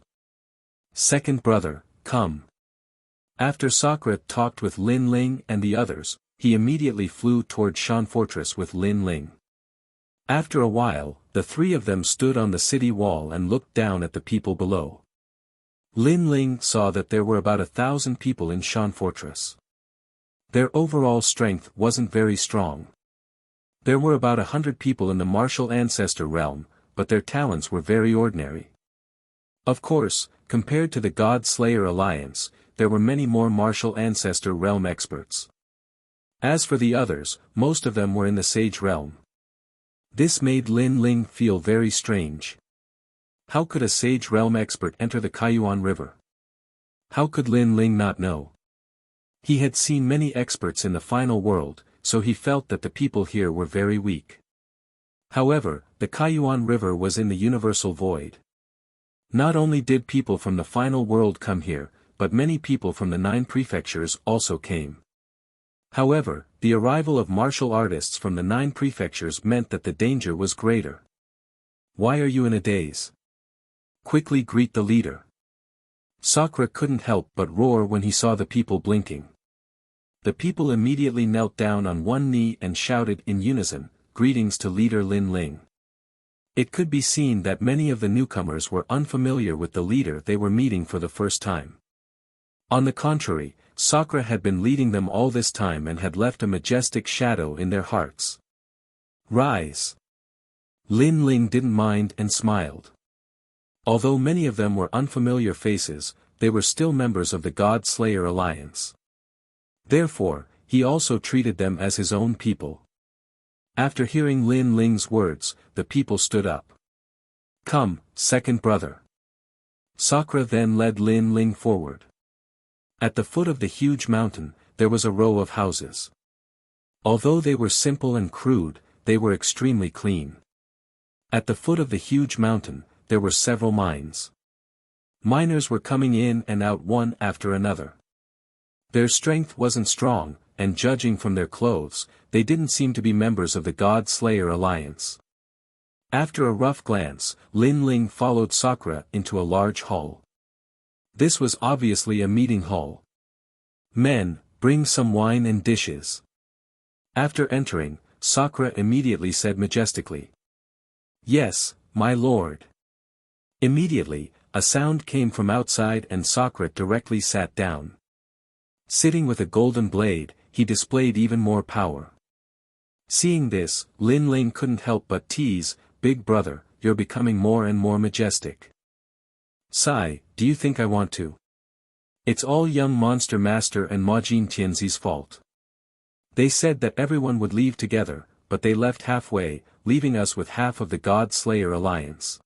Second brother, come. After Sakura talked with Lin Ling and the others, he immediately flew toward Shan Fortress with Lin Ling. After a while, the 3 of them stood on the city wall and looked down at the people below. Lin Ling saw that there were about 1,000 people in Shan Fortress. Their overall strength wasn't very strong. There were about 100 people in the martial ancestor realm, but their talents were very ordinary. Of course, compared to the God Slayer Alliance, there were many more martial ancestor realm experts. As for the others, most of them were in the sage realm. This made Lin Ling feel very strange. How could a sage realm expert enter the Kaiyuan River? How could Lin Ling not know? He had seen many experts in the final world, so he felt that the people here were very weak. However, the Kaiyuan River was in the universal void. Not only did people from the final world come here, but many people from the 9 prefectures also came. However, the arrival of martial artists from the 9 prefectures meant that the danger was greater. Why are you in a daze? Quickly greet the leader. Sakura couldn't help but roar when he saw the people blinking. The people immediately knelt down on one knee and shouted in unison, "Greetings to leader Lin Ling." It could be seen that many of the newcomers were unfamiliar with the leader they were meeting for the first time. On the contrary, Sakura had been leading them all this time and had left a majestic shadow in their hearts. Rise. Lin Ling didn't mind and smiled. Although many of them were unfamiliar faces, they were still members of the God Slayer Alliance. Therefore, he also treated them as his own people. After hearing Lin Ling's words, the people stood up. Come, second brother. Sakura then led Lin Ling forward. At the foot of the huge mountain, there was a row of houses. Although they were simple and crude, they were extremely clean. At the foot of the huge mountain, there were several mines. Miners were coming in and out one after another. Their strength wasn't strong, and judging from their clothes, they didn't seem to be members of the God Slayer Alliance. After a rough glance, Lin Ling followed Sakura into a large hall. This was obviously a meeting hall. Men, bring some wine and dishes. After entering, Sakura immediately said majestically. Yes, my lord. Immediately, a sound came from outside and Sakura directly sat down. Sitting with a golden blade, he displayed even more power. Seeing this, Lin Ling couldn't help but tease, "Big brother, you're becoming more and more majestic." "Sai, do you think I want to?" "It's all young Monster Master and Majin Tianzi's fault. They said that everyone would leave together, but they left halfway, leaving us with half of the God Slayer Alliance.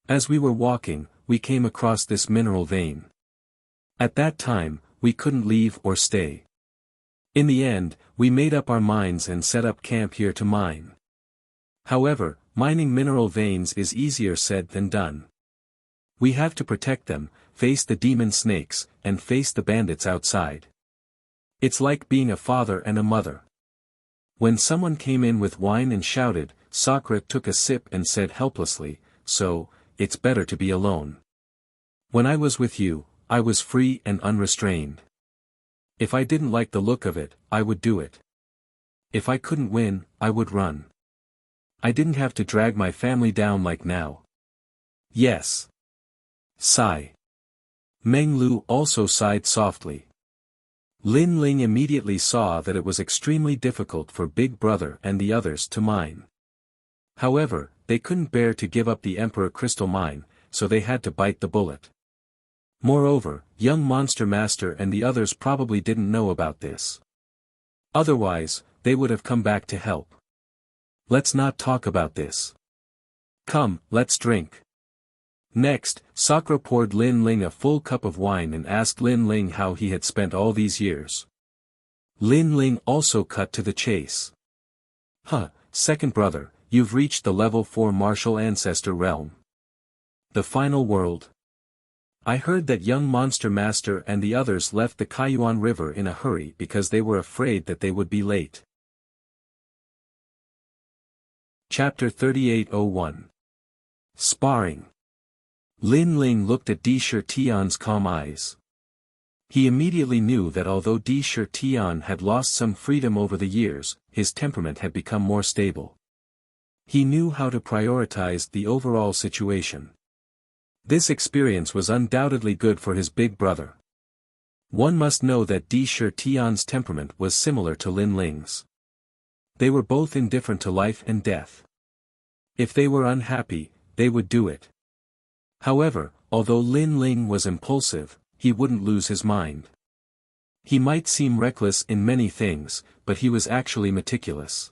As we were walking, we came across this mineral vein. At that time, we couldn't leave or stay. In the end, we made up our minds and set up camp here to mine. However, mining mineral veins is easier said than done. We have to protect them, face the demon snakes, and face the bandits outside. It's like being a father and a mother. When someone came in with wine and shouted, Sakura took a sip and said helplessly, "So, it's better to be alone. When I was with you, I was free and unrestrained. If I didn't like the look of it, I would do it. If I couldn't win, I would run. I didn't have to drag my family down like now." Yes. Sigh. Meng Lu also sighed softly. Lin Ling immediately saw that it was extremely difficult for Big Brother and the others to mine. However, they couldn't bear to give up the Emperor Crystal Mine, so they had to bite the bullet. Moreover, young Monster Master and the others probably didn't know about this. Otherwise, they would have come back to help. Let's not talk about this. Come, let's drink. Next, Sakura poured Lin Ling a full cup of wine and asked Lin Ling how he had spent all these years. Lin Ling also cut to the chase. Second brother, you've reached the level 4 martial ancestor realm. The final world. I heard that young Monster Master and the others left the Kaiyuan River in a hurry because they were afraid that they would be late. Chapter 3801. Sparring. Lin Ling looked at Di Tian's calm eyes. He immediately knew that although Di Tian had lost some freedom over the years, his temperament had become more stable. He knew how to prioritize the overall situation. This experience was undoubtedly good for his big brother. One must know that Di Tian's temperament was similar to Lin Ling's. They were both indifferent to life and death. If they were unhappy, they would do it. However, although Lin Ling was impulsive, he wouldn't lose his mind. He might seem reckless in many things, but he was actually meticulous.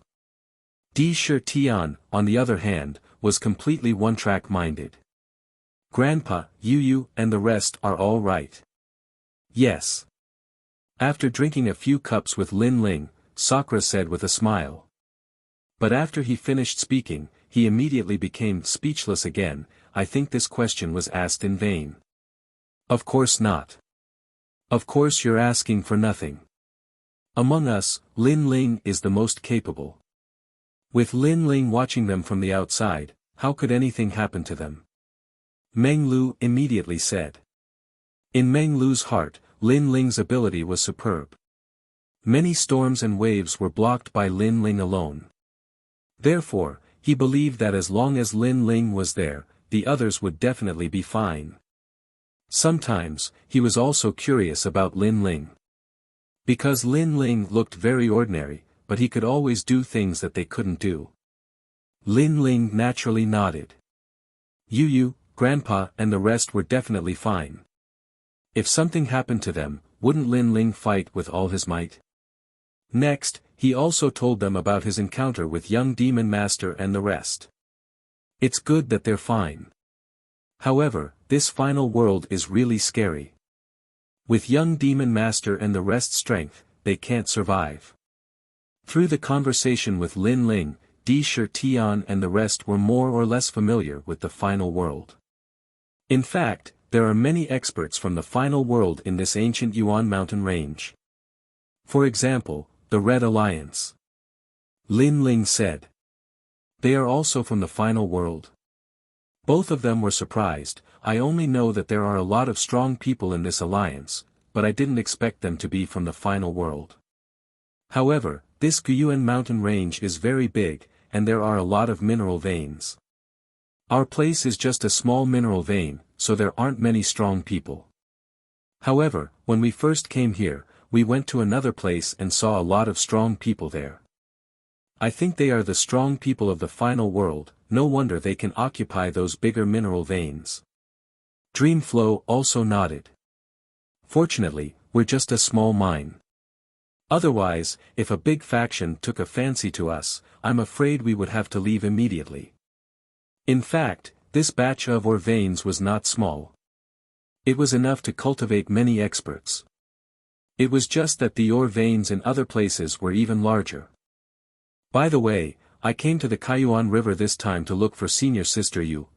Di Tian, on the other hand, was completely one-track minded. Grandpa, Yu, and the rest are all right. Yes. After drinking a few cups with Lin Ling, Sakura said with a smile. But after he finished speaking, he immediately became speechless again. I think this question was asked in vain. Of course not. Of course you're asking for nothing. Among us, Lin Ling is the most capable. With Lin Ling watching them from the outside, how could anything happen to them? Meng Lu immediately said. In Meng Lu's heart, Lin Ling's ability was superb. Many storms and waves were blocked by Lin Ling alone. Therefore, he believed that as long as Lin Ling was there, the others would definitely be fine. Sometimes, he was also curious about Lin Ling. Because Lin Ling looked very ordinary, but he could always do things that they couldn't do. Lin Ling naturally nodded. Yu, Grandpa and the rest were definitely fine. If something happened to them, wouldn't Lin Ling fight with all his might? Next, he also told them about his encounter with young Demon Master and the rest. It's good that they're fine. However, this final world is really scary. With young Demon Master and the rest's strength, they can't survive. Through the conversation with Lin Ling, Di Tian and the rest were more or less familiar with the final world. In fact, there are many experts from the final world in this ancient Yuan mountain range. For example, the Red Alliance. Lin Ling said. They are also from the final world. Both of them were surprised. I only know that there are a lot of strong people in this alliance, but I didn't expect them to be from the final world. However, this Guyuan mountain range is very big, and there are a lot of mineral veins. Our place is just a small mineral vein, so there aren't many strong people. However, when we first came here, we went to another place and saw a lot of strong people there. I think they are the strong people of the final world, no wonder they can occupy those bigger mineral veins. Dreamflow also nodded. Fortunately, we're just a small mine. Otherwise, if a big faction took a fancy to us, I'm afraid we would have to leave immediately. In fact, this batch of ore veins was not small. It was enough to cultivate many experts. It was just that the ore veins in other places were even larger. By the way, I came to the Kaiyuan River this time to look for senior sister Yu.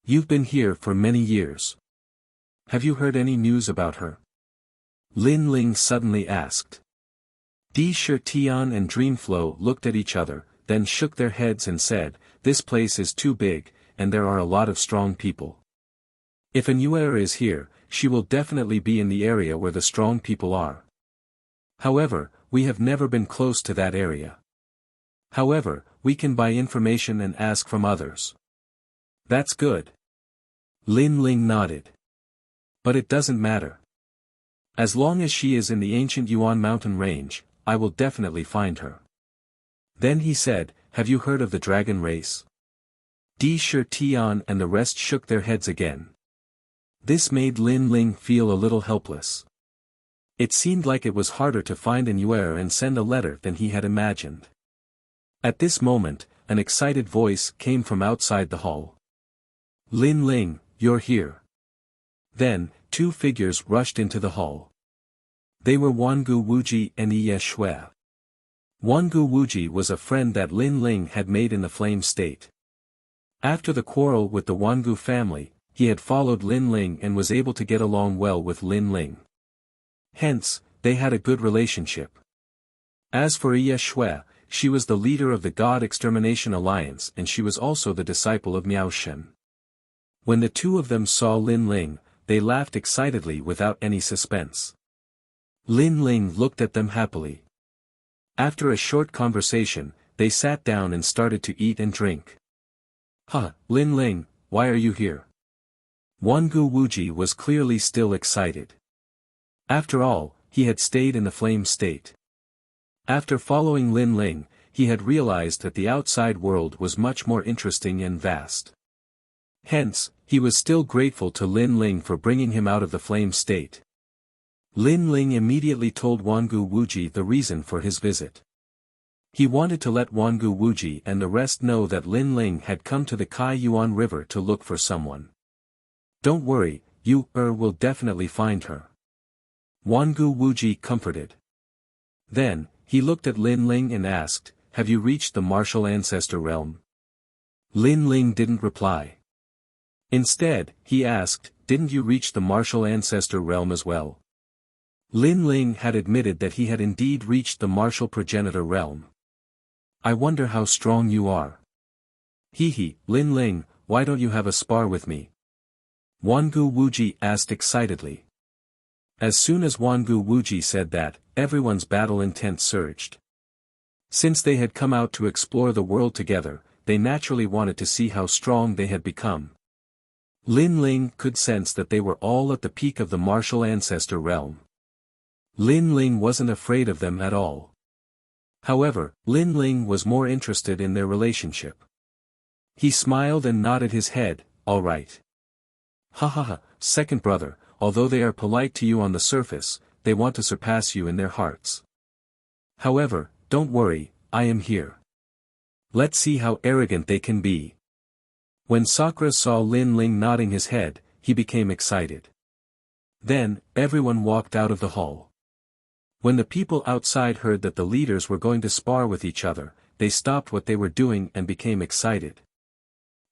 You've been here for many years. Have you heard any news about her? Lin Ling suddenly asked. Di Tian and Dreamflow looked at each other, then shook their heads and said, "This place is too big, and there are a lot of strong people. If an Yuer is here, she will definitely be in the area where the strong people are. However, we have never been close to that area. However, we can buy information and ask from others." That's good. Lin Ling nodded. But it doesn't matter. As long as she is in the ancient Yuan mountain range, I will definitely find her. Then he said, "Have you heard of the dragon race?" Di Tian and the rest shook their heads again. This made Lin Ling feel a little helpless. It seemed like it was harder to find an Yuer and send a letter than he had imagined. At this moment, an excited voice came from outside the hall. "Lin Ling, you're here." Then, two figures rushed into the hall. They were Wangu Wuji and Ye Shui. Wangu Wuji was a friend that Lin Ling had made in the Flame State. After the quarrel with the Wangu family, he had followed Lin Ling and was able to get along well with Lin Ling. Hence, they had a good relationship. As for Ye Shui, she was the leader of the God Extermination Alliance and she was also the disciple of Miao Shen. When the two of them saw Lin Ling, they laughed excitedly without any suspense. Lin Ling looked at them happily. After a short conversation, they sat down and started to eat and drink. Lin Ling, why are you here?" Wangu Wuji was clearly still excited. After all, he had stayed in the Flame State. After following Lin Ling, he had realized that the outside world was much more interesting and vast. Hence, he was still grateful to Lin Ling for bringing him out of the Flame State. Lin Ling immediately told Wangu Wuji the reason for his visit. He wanted to let Wangu Wuji and the rest know that Lin Ling had come to the Kaiyuan River to look for someone. "Don't worry, you will definitely find her." Wangu Wuji comforted. Then, he looked at Lin Ling and asked, "Have you reached the martial ancestor realm?" Lin Ling didn't reply. Instead, he asked, "Didn't you reach the martial ancestor realm as well?" Lin Ling had admitted that he had indeed reached the martial progenitor realm. "I wonder how strong you are." Lin Ling, why don't you have a spar with me?" Wangu Wuji asked excitedly. As soon as Wangu Wuji said that, everyone's battle intent surged. Since they had come out to explore the world together, they naturally wanted to see how strong they had become. Lin Ling could sense that they were all at the peak of the martial ancestor realm. Lin Ling wasn't afraid of them at all. However, Lin Ling was more interested in their relationship. He smiled and nodded his head, "All right." Second brother, although they are polite to you on the surface, they want to surpass you in their hearts. However, don't worry, I am here. Let's see how arrogant they can be. When Sakura saw Lin Ling nodding his head, he became excited. Then, everyone walked out of the hall. When the people outside heard that the leaders were going to spar with each other, they stopped what they were doing and became excited.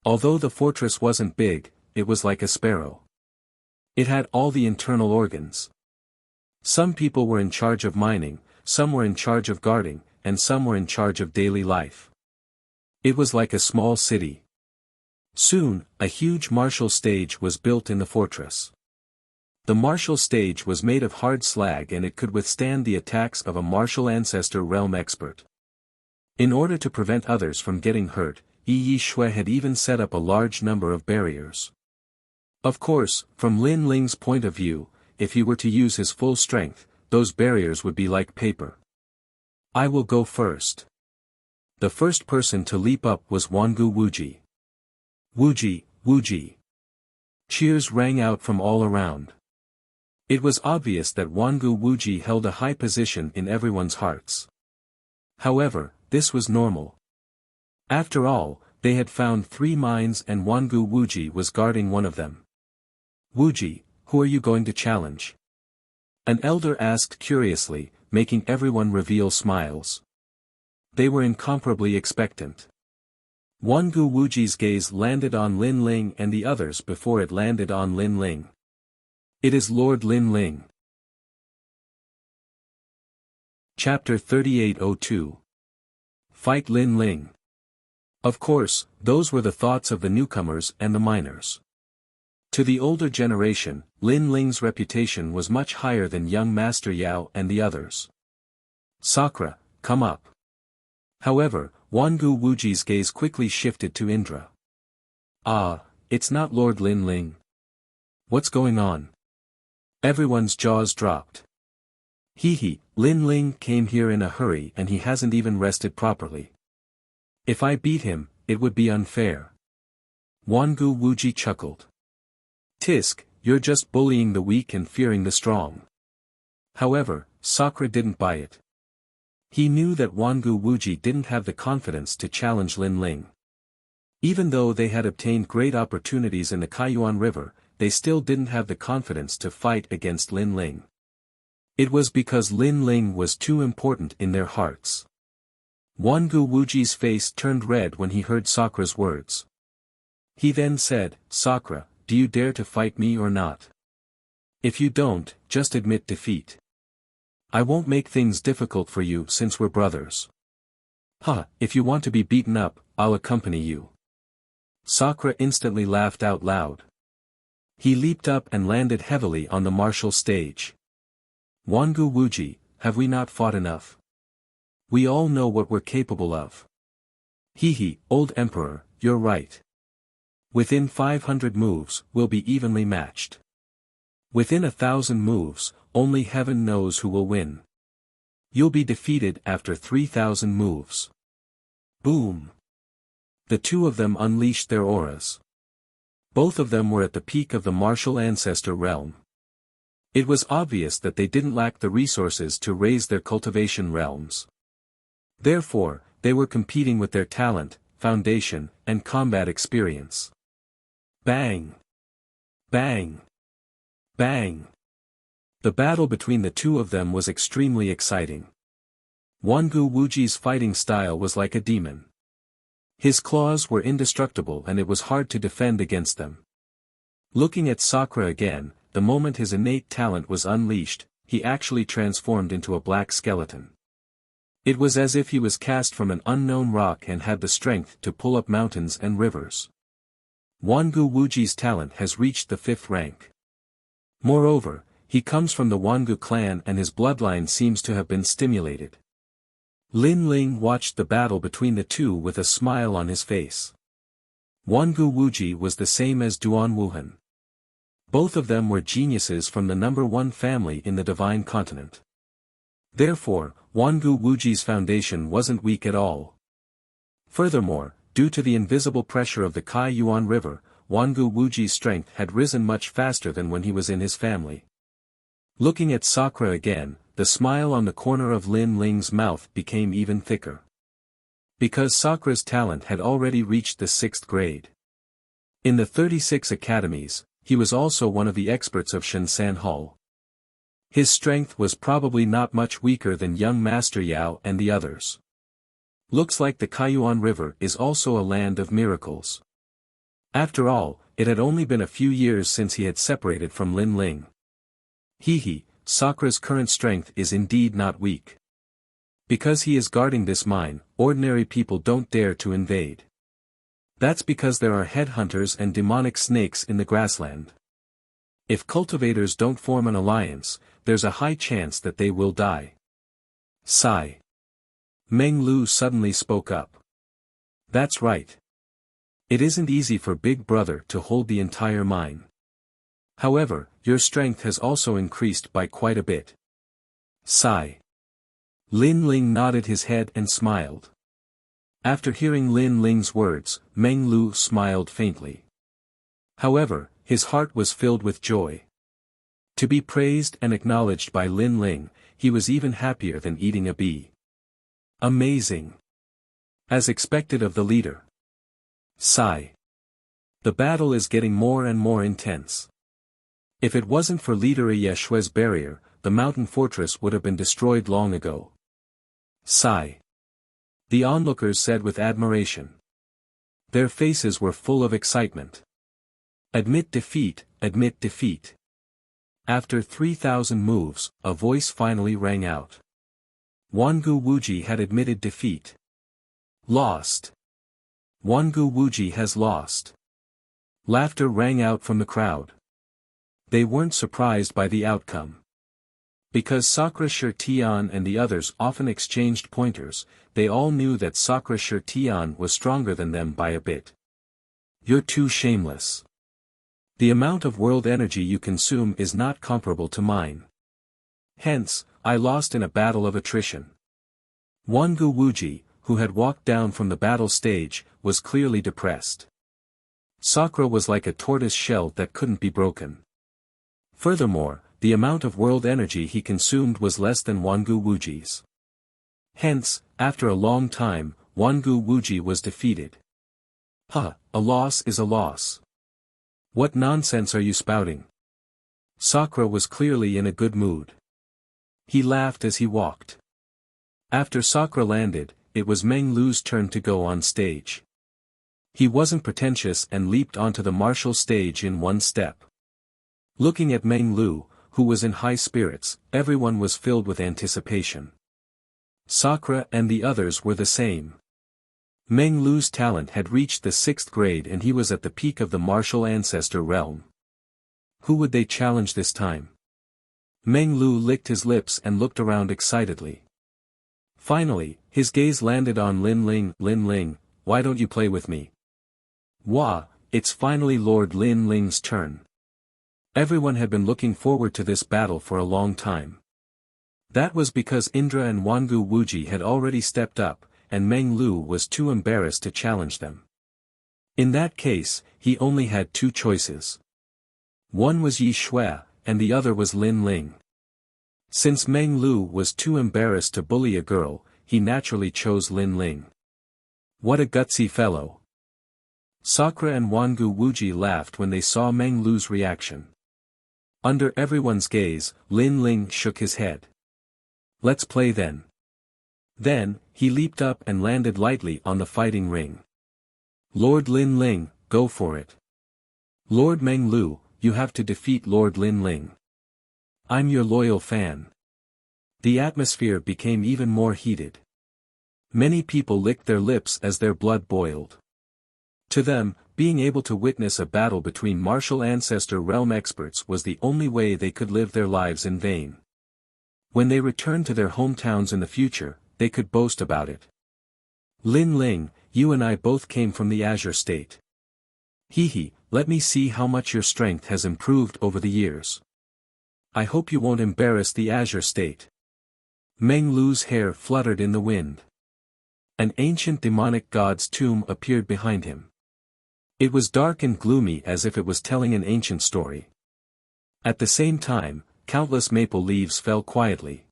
Although the fortress wasn't big, it was like a sparrow. It had all the internal organs. Some people were in charge of mining, some were in charge of guarding, and some were in charge of daily life. It was like a small city. Soon, a huge martial stage was built in the fortress. The martial stage was made of hard slag and it could withstand the attacks of a martial ancestor realm expert. In order to prevent others from getting hurt, Ye Shui had even set up a large number of barriers. Of course, from Lin Ling's point of view, if he were to use his full strength, those barriers would be like paper. "I will go first." The first person to leap up was Wangu Wuji. "Wuji, Wuji." Cheers rang out from all around. It was obvious that Wangu Wuji held a high position in everyone's hearts. However, this was normal. After all, they had found 3 mines and Wangu Wuji was guarding one of them. "Wuji, who are you going to challenge?" An elder asked curiously, making everyone reveal smiles. They were incomparably expectant. Wangu Wuji's gaze landed on Lin Ling and the others before it landed on Lin Ling. It is Lord Lin Ling. Chapter 3802. Fight Lin Ling. Of course, those were the thoughts of the newcomers and the miners. To the older generation, Lin Ling's reputation was much higher than young Master Yao and the others. Sakura, come up. However, Wangu Wuji's gaze quickly shifted to Indra. Ah, it's not Lord Lin Ling. What's going on? Everyone's jaws dropped. Hee, Lin Ling came here in a hurry and he hasn't even rested properly. If I beat him, it would be unfair. Wangu Wuji chuckled. Tisk, you're just bullying the weak and fearing the strong. However, Sakura didn't buy it. He knew that Wangu Wuji didn't have the confidence to challenge Lin Ling. Even though they had obtained great opportunities in the Kaiyuan River, they still didn't have the confidence to fight against Lin Ling. It was because Lin Ling was too important in their hearts. Wangu Wuji's face turned red when he heard Sakura's words. He then said, Sakura, do you dare to fight me or not? If you don't, just admit defeat. I won't make things difficult for you since we're brothers. If you want to be beaten up, I'll accompany you. Sakura instantly laughed out loud. He leaped up and landed heavily on the martial stage. Wangu Wuji, have we not fought enough? We all know what we're capable of. Hee, old emperor, you're right. Within 500 moves, we'll be evenly matched. Within 1,000 moves, only heaven knows who will win. You'll be defeated after 3,000 moves. Boom! The two of them unleashed their auras. Both of them were at the peak of the martial ancestor realm. It was obvious that they didn't lack the resources to raise their cultivation realms. Therefore, they were competing with their talent, foundation, and combat experience. Bang! Bang! Bang! The battle between the two of them was extremely exciting. Wangu Wuji's fighting style was like a demon. His claws were indestructible and it was hard to defend against them. Looking at Sakura again, the moment his innate talent was unleashed, he actually transformed into a black skeleton. It was as if he was cast from an unknown rock and had the strength to pull up mountains and rivers. Wangu Wuji's talent has reached the 5th rank. Moreover, he comes from the Wangu clan and his bloodline seems to have been stimulated. Lin Ling watched the battle between the two with a smile on his face. Wangu Wuji was the same as Duan Wuhan. Both of them were geniuses from the number 1 family in the Divine Continent. Therefore, Wangu Wuji's foundation wasn't weak at all. Furthermore, due to the invisible pressure of the Kaiyuan River, Wangu Wuji's strength had risen much faster than when he was in his family. Looking at Sakura again, the smile on the corner of Lin Ling's mouth became even thicker. Because Sakura's talent had already reached the 6th grade. In the 36 academies, he was also one of the experts of Shinsan Hall. His strength was probably not much weaker than young Master Yao and the others. Looks like the Kaiyuan River is also a land of miracles. After all, it had only been a few years since he had separated from Lin Ling. Hee, Sakura's current strength is indeed not weak. Because he is guarding this mine, ordinary people don't dare to invade. That's because there are headhunters and demonic snakes in the grassland. If cultivators don't form an alliance, there's a high chance that they will die. Sigh. Meng Lu suddenly spoke up. That's right. It isn't easy for Big Brother to hold the entire mine. However, your strength has also increased by quite a bit. Sigh. Lin Ling nodded his head and smiled. After hearing Lin Ling's words, Meng Lu smiled faintly. However, his heart was filled with joy. To be praised and acknowledged by Lin Ling, he was even happier than eating a bee. Amazing. As expected of the leader. Sigh. The battle is getting more and more intense. If it wasn't for Leader Yeshua's barrier, the the mountain fortress would have been destroyed long ago. Sigh. The onlookers said with admiration. Their faces were full of excitement. Admit defeat, admit defeat. After 3,000 moves, a voice finally rang out. Wangu Wuji had admitted defeat. Lost. Wangu Wuji has lost. Laughter rang out from the crowd. They weren't surprised by the outcome. Because Sakura Tian and the others often exchanged pointers, they all knew that Sakura Tian was stronger than them by a bit. You're too shameless. The amount of world energy you consume is not comparable to mine. Hence, I lost in a battle of attrition. Wangu Wuji, who had walked down from the battle stage, was clearly depressed. Sakura was like a tortoise shell that couldn't be broken. Furthermore, the amount of world energy he consumed was less than Wangu Wuji's. Hence, after a long time, Wangu Wuji was defeated. A loss is a loss. What nonsense are you spouting? Sakura was clearly in a good mood. He laughed as he walked. After Sakura landed, it was Meng Lu's turn to go on stage. He wasn't pretentious and leaped onto the martial stage in one step. Looking at Meng Lu, who was in high spirits, everyone was filled with anticipation. Sakura and the others were the same. Meng Lu's talent had reached the 6th grade and he was at the peak of the martial ancestor realm. Who would they challenge this time? Meng Lu licked his lips and looked around excitedly. Finally, his gaze landed on Lin Ling. Lin Ling, why don't you play with me? Wah, it's finally Lord Lin Ling's turn. Everyone had been looking forward to this battle for a long time. That was because Indra and Wangu Wuji had already stepped up, and Meng Lu was too embarrassed to challenge them. In that case, he only had two choices. One was Yi Shui, and the other was Lin Ling. Since Meng Lu was too embarrassed to bully a girl, he naturally chose Lin Ling. What a gutsy fellow. Sakura and Wangu Wuji laughed when they saw Meng Lu's reaction. Under everyone's gaze, Lin Ling shook his head. Let's play then. Then, he leaped up and landed lightly on the fighting ring. Lord Lin Ling, go for it. Lord Meng Lu, you have to defeat Lord Lin Ling. I'm your loyal fan. The atmosphere became even more heated. Many people licked their lips as their blood boiled. To them, being able to witness a battle between martial ancestor realm experts was the only way they could live their lives in vain. When they returned to their hometowns in the future, they could boast about it. Lin Ling, you and I both came from the Azure State. Hee, let me see how much your strength has improved over the years. I hope you won't embarrass the Azure State. Meng Lu's hair fluttered in the wind. An ancient demonic god's tomb appeared behind him. It was dark and gloomy as if it was telling an ancient story. At the same time, countless maple leaves fell quietly.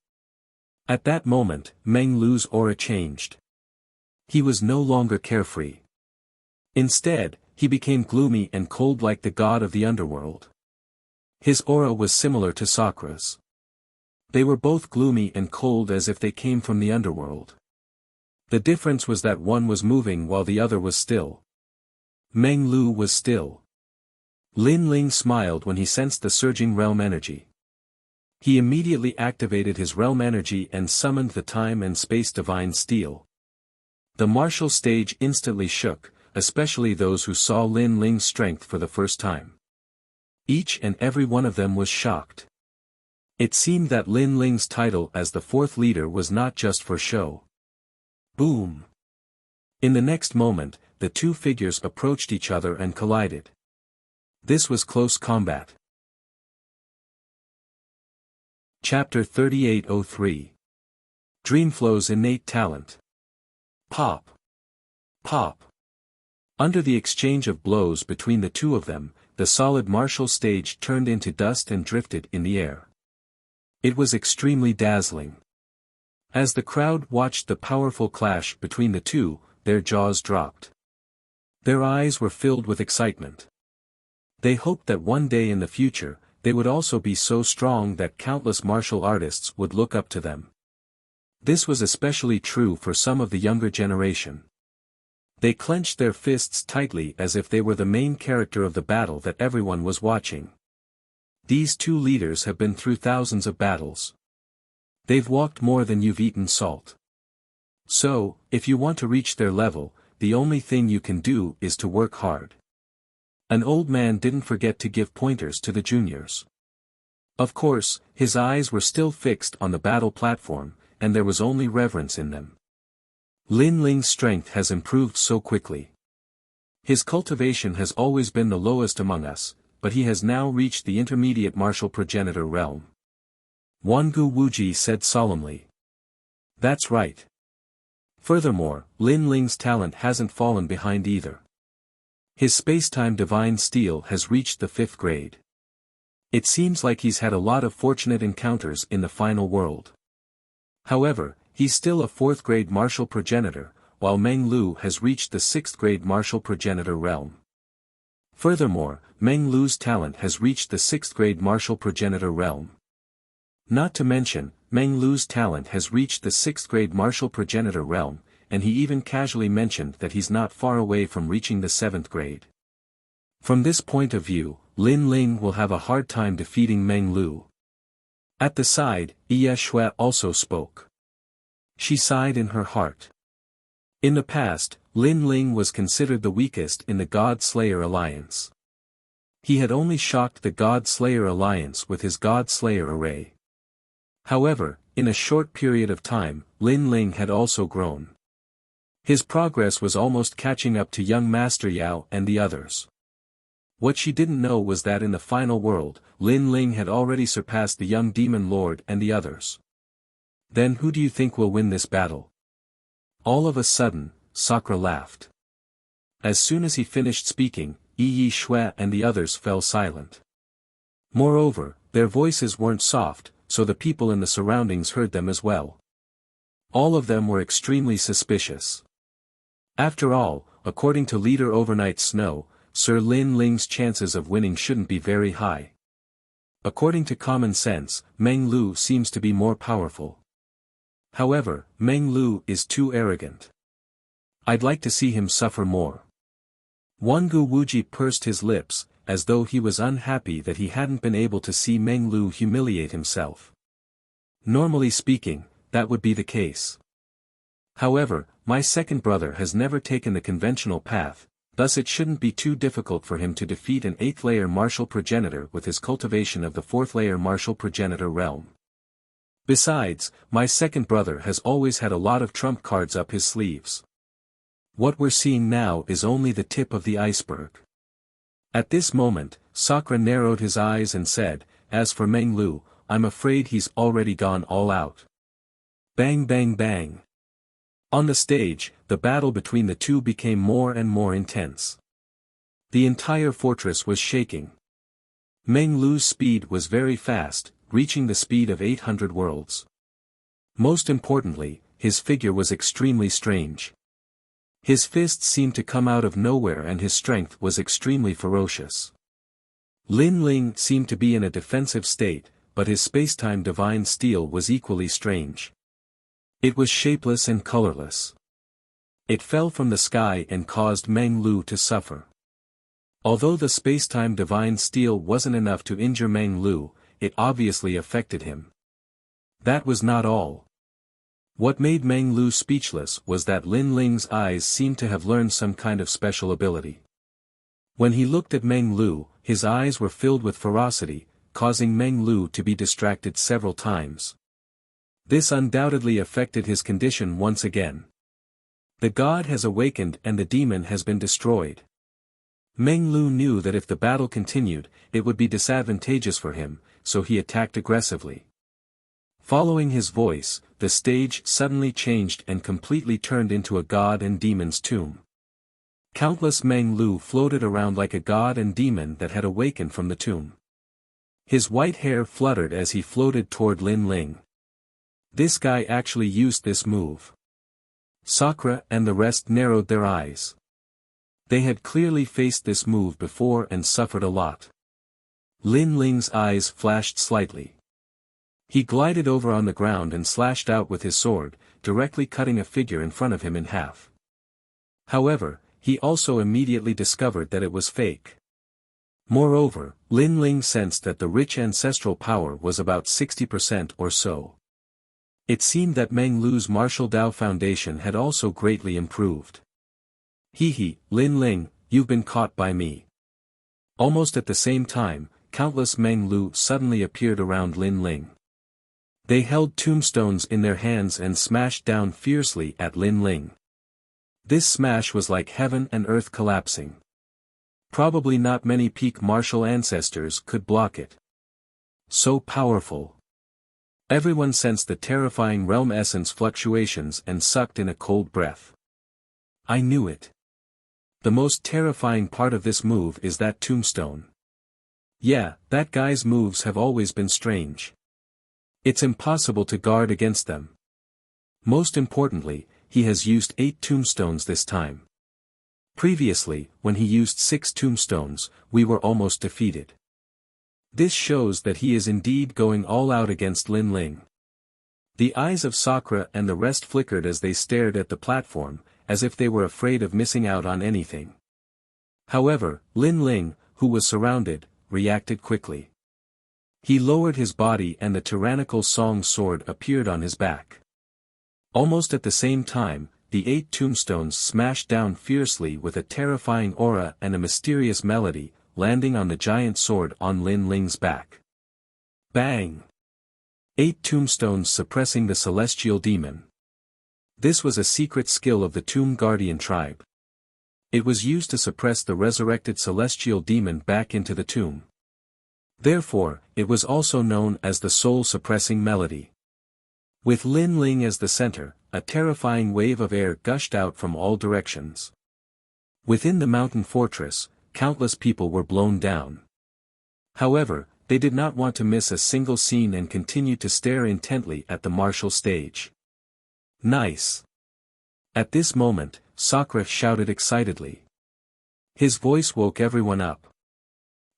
At that moment, Meng Lu's aura changed. He was no longer carefree. Instead, he became gloomy and cold like the god of the underworld. His aura was similar to Sakura's. They were both gloomy and cold as if they came from the underworld. The difference was that one was moving while the other was still. Meng Lu was still. Lin Ling smiled when he sensed the surging realm energy. He immediately activated his realm energy and summoned the time and space divine steel. The martial stage instantly shook, especially those who saw Lin Ling's strength for the first time. Each and every one of them was shocked. It seemed that Lin Ling's title as the fourth leader was not just for show. Boom! In the next moment, the two figures approached each other and collided. This was close combat. Chapter 3803. Dreamflow's innate talent. Pop! Pop! Under the exchange of blows between the two of them, the solid martial stage turned into dust and drifted in the air. It was extremely dazzling. As the crowd watched the powerful clash between the two, their jaws dropped. Their eyes were filled with excitement. They hoped that one day in the future, they would also be so strong that countless martial artists would look up to them. This was especially true for some of the younger generation. They clenched their fists tightly as if they were the main character of the battle that everyone was watching. These two leaders have been through thousands of battles. They've walked more than you've eaten salt. So, if you want to reach their level, the only thing you can do is to work hard. An old man didn't forget to give pointers to the juniors. Of course, his eyes were still fixed on the battle platform, and there was only reverence in them. Lin Ling's strength has improved so quickly. His cultivation has always been the lowest among us, but he has now reached the intermediate martial progenitor realm. Wangu Wuji said solemnly. That's right. Furthermore, Lin Ling's talent hasn't fallen behind either. His space-time divine steel has reached the 5th grade. It seems like he's had a lot of fortunate encounters in the final world. However, he's still a 4th grade martial progenitor, while Meng Lu has reached the 6th grade martial progenitor realm. Furthermore, Meng Lu's talent has reached the 6th grade martial progenitor realm. Not to mention, Meng Lu's talent has reached the 6th grade martial progenitor realm, and he even casually mentioned that he's not far away from reaching the 7th grade. From this point of view, Lin Ling will have a hard time defeating Meng Lu. At the side, Ye Shui also spoke. She sighed in her heart. In the past, Lin Ling was considered the weakest in the God Slayer alliance. He had only shocked the God Slayer alliance with his God Slayer array. However, in a short period of time, Lin Ling had also grown. His progress was almost catching up to young Master Yao and the others. What she didn't know was that in the final world, Lin Ling had already surpassed the young Demon Lord and the others. Then who do you think will win this battle? All of a sudden, Sakura laughed. As soon as he finished speaking, Yi Shui and the others fell silent. Moreover, their voices weren't soft, so the people in the surroundings heard them as well. All of them were extremely suspicious. After all, according to Leader Overnight Snow, Sir Lin Ling's chances of winning shouldn't be very high. According to common sense, Meng Lu seems to be more powerful. However, Meng Lu is too arrogant. I'd like to see him suffer more. Wangu Wuji pursed his lips, as though he was unhappy that he hadn't been able to see Meng Lu humiliate himself. Normally speaking, that would be the case. However, my second brother has never taken the conventional path, thus it shouldn't be too difficult for him to defeat an 8th layer martial progenitor with his cultivation of the 4th layer martial progenitor realm. Besides, my second brother has always had a lot of trump cards up his sleeves. What we're seeing now is only the tip of the iceberg. At this moment, Sakura narrowed his eyes and said, as for Meng Lu, I'm afraid he's already gone all out. Bang bang bang. On the stage, the battle between the two became more and more intense. The entire fortress was shaking. Meng Lu's speed was very fast, reaching the speed of 800 worlds. Most importantly, his figure was extremely strange. His fists seemed to come out of nowhere and his strength was extremely ferocious. Lin Ling seemed to be in a defensive state, but his spacetime divine steel was equally strange. It was shapeless and colorless. It fell from the sky and caused Meng Lu to suffer. Although the spacetime divine steel wasn't enough to injure Meng Lu, it obviously affected him. That was not all. What made Meng Lu speechless was that Lin Ling's eyes seemed to have learned some kind of special ability. When he looked at Meng Lu, his eyes were filled with ferocity, causing Meng Lu to be distracted several times. This undoubtedly affected his condition once again. The god has awakened and the demon has been destroyed. Meng Lu knew that if the battle continued, it would be disadvantageous for him, so he attacked aggressively. Following his voice, the stage suddenly changed and completely turned into a god and demon's tomb. Countless Meng Lu floated around like a god and demon that had awakened from the tomb. His white hair fluttered as he floated toward Lin Ling. This guy actually used this move. Sakura and the rest narrowed their eyes. They had clearly faced this move before and suffered a lot. Lin Ling's eyes flashed slightly. He glided over on the ground and slashed out with his sword, directly cutting a figure in front of him in half. However, he also immediately discovered that it was fake. Moreover, Lin Ling sensed that the rich ancestral power was about 60% or so. It seemed that Meng Lu's martial Dao foundation had also greatly improved. He, Lin Ling, you've been caught by me. Almost at the same time, countless Meng Lu suddenly appeared around Lin Ling. They held tombstones in their hands and smashed down fiercely at Lin Ling. This smash was like heaven and earth collapsing. Probably not many peak martial ancestors could block it. So powerful. Everyone sensed the terrifying realm essence fluctuations and sucked in a cold breath. I knew it. The most terrifying part of this move is that tombstone. Yeah, that guy's moves have always been strange. It's impossible to guard against them. Most importantly, he has used 8 tombstones this time. Previously, when he used 6 tombstones, we were almost defeated. This shows that he is indeed going all out against Lin Ling. The eyes of Sakura and the rest flickered as they stared at the platform, as if they were afraid of missing out on anything. However, Lin Ling, who was surrounded, reacted quickly. He lowered his body and the tyrannical song sword appeared on his back. Almost at the same time, the 8 tombstones smashed down fiercely with a terrifying aura and a mysterious melody, landing on the giant sword on Lin Ling's back. Bang! 8 tombstones suppressing the celestial demon. This was a secret skill of the Tomb Guardian tribe. It was used to suppress the resurrected celestial demon back into the tomb. Therefore, it was also known as the soul-suppressing melody. With Lin Ling as the center, a terrifying wave of air gushed out from all directions. Within the mountain fortress, countless people were blown down. However, they did not want to miss a single scene and continued to stare intently at the martial stage. Nice! At this moment, Sakura shouted excitedly. His voice woke everyone up.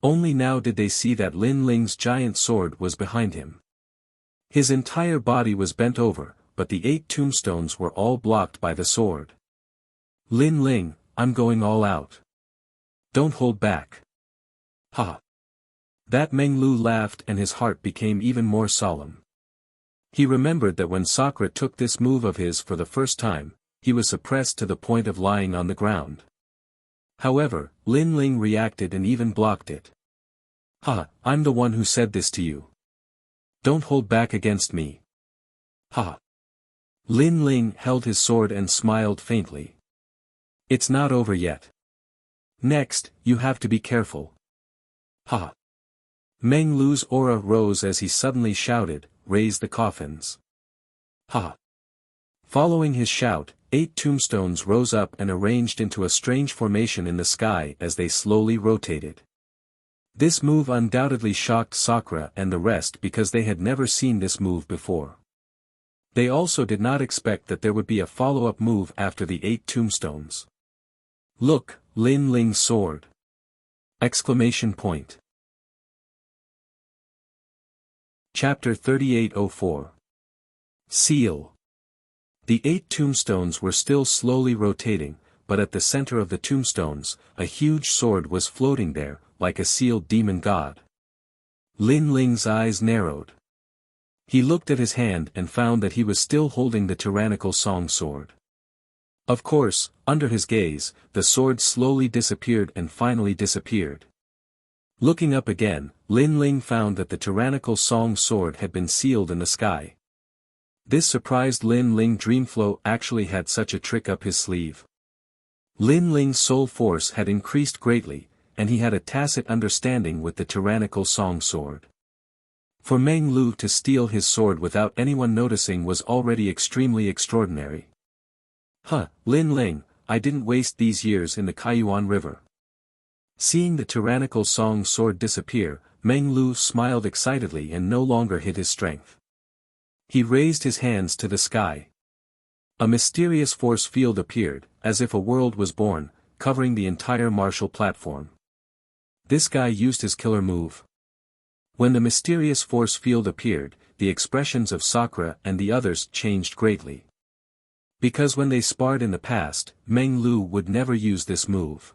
Only now did they see that Lin Ling's giant sword was behind him. His entire body was bent over, but the 8 tombstones were all blocked by the sword. Lin Ling, I'm going all out. Don't hold back. Ha! That Meng Lu laughed and his heart became even more solemn. He remembered that when Sakura took this move of his for the first time, he was suppressed to the point of lying on the ground. However, Lin Ling reacted and even blocked it. Ha, I'm the one who said this to you. Don't hold back against me. Ha. Lin Ling held his sword and smiled faintly. It's not over yet. Next, you have to be careful. Ha. Meng Lu's aura rose as he suddenly shouted, raise the coffins. Ha. Following his shout, 8 tombstones rose up and arranged into a strange formation in the sky as they slowly rotated. This move undoubtedly shocked Sakura and the rest because they had never seen this move before. They also did not expect that there would be a follow-up move after the 8 tombstones. Look, Lin Ling's sword! Exclamation point. Chapter 3804. Seal. The 8 tombstones were still slowly rotating, but at the center of the tombstones, a huge sword was floating there, like a sealed demon god. Lin Ling's eyes narrowed. He looked at his hand and found that he was still holding the tyrannical song sword. Of course, under his gaze, the sword slowly disappeared and finally disappeared. Looking up again, Lin Ling found that the tyrannical song sword had been sealed in the sky. This surprised Lin Ling. Dreamflow actually had such a trick up his sleeve. Lin Ling's soul force had increased greatly, and he had a tacit understanding with the tyrannical song sword. For Meng Lu to steal his sword without anyone noticing was already extremely extraordinary. Lin Ling, I didn't waste these years in the Kaiyuan River. Seeing the tyrannical song sword disappear, Meng Lu smiled excitedly and no longer hid his strength. He raised his hands to the sky. A mysterious force field appeared, as if a world was born, covering the entire martial platform. This guy used his killer move. When the mysterious force field appeared, the expressions of Sakura and the others changed greatly. Because when they sparred in the past, Meng Lu would never use this move.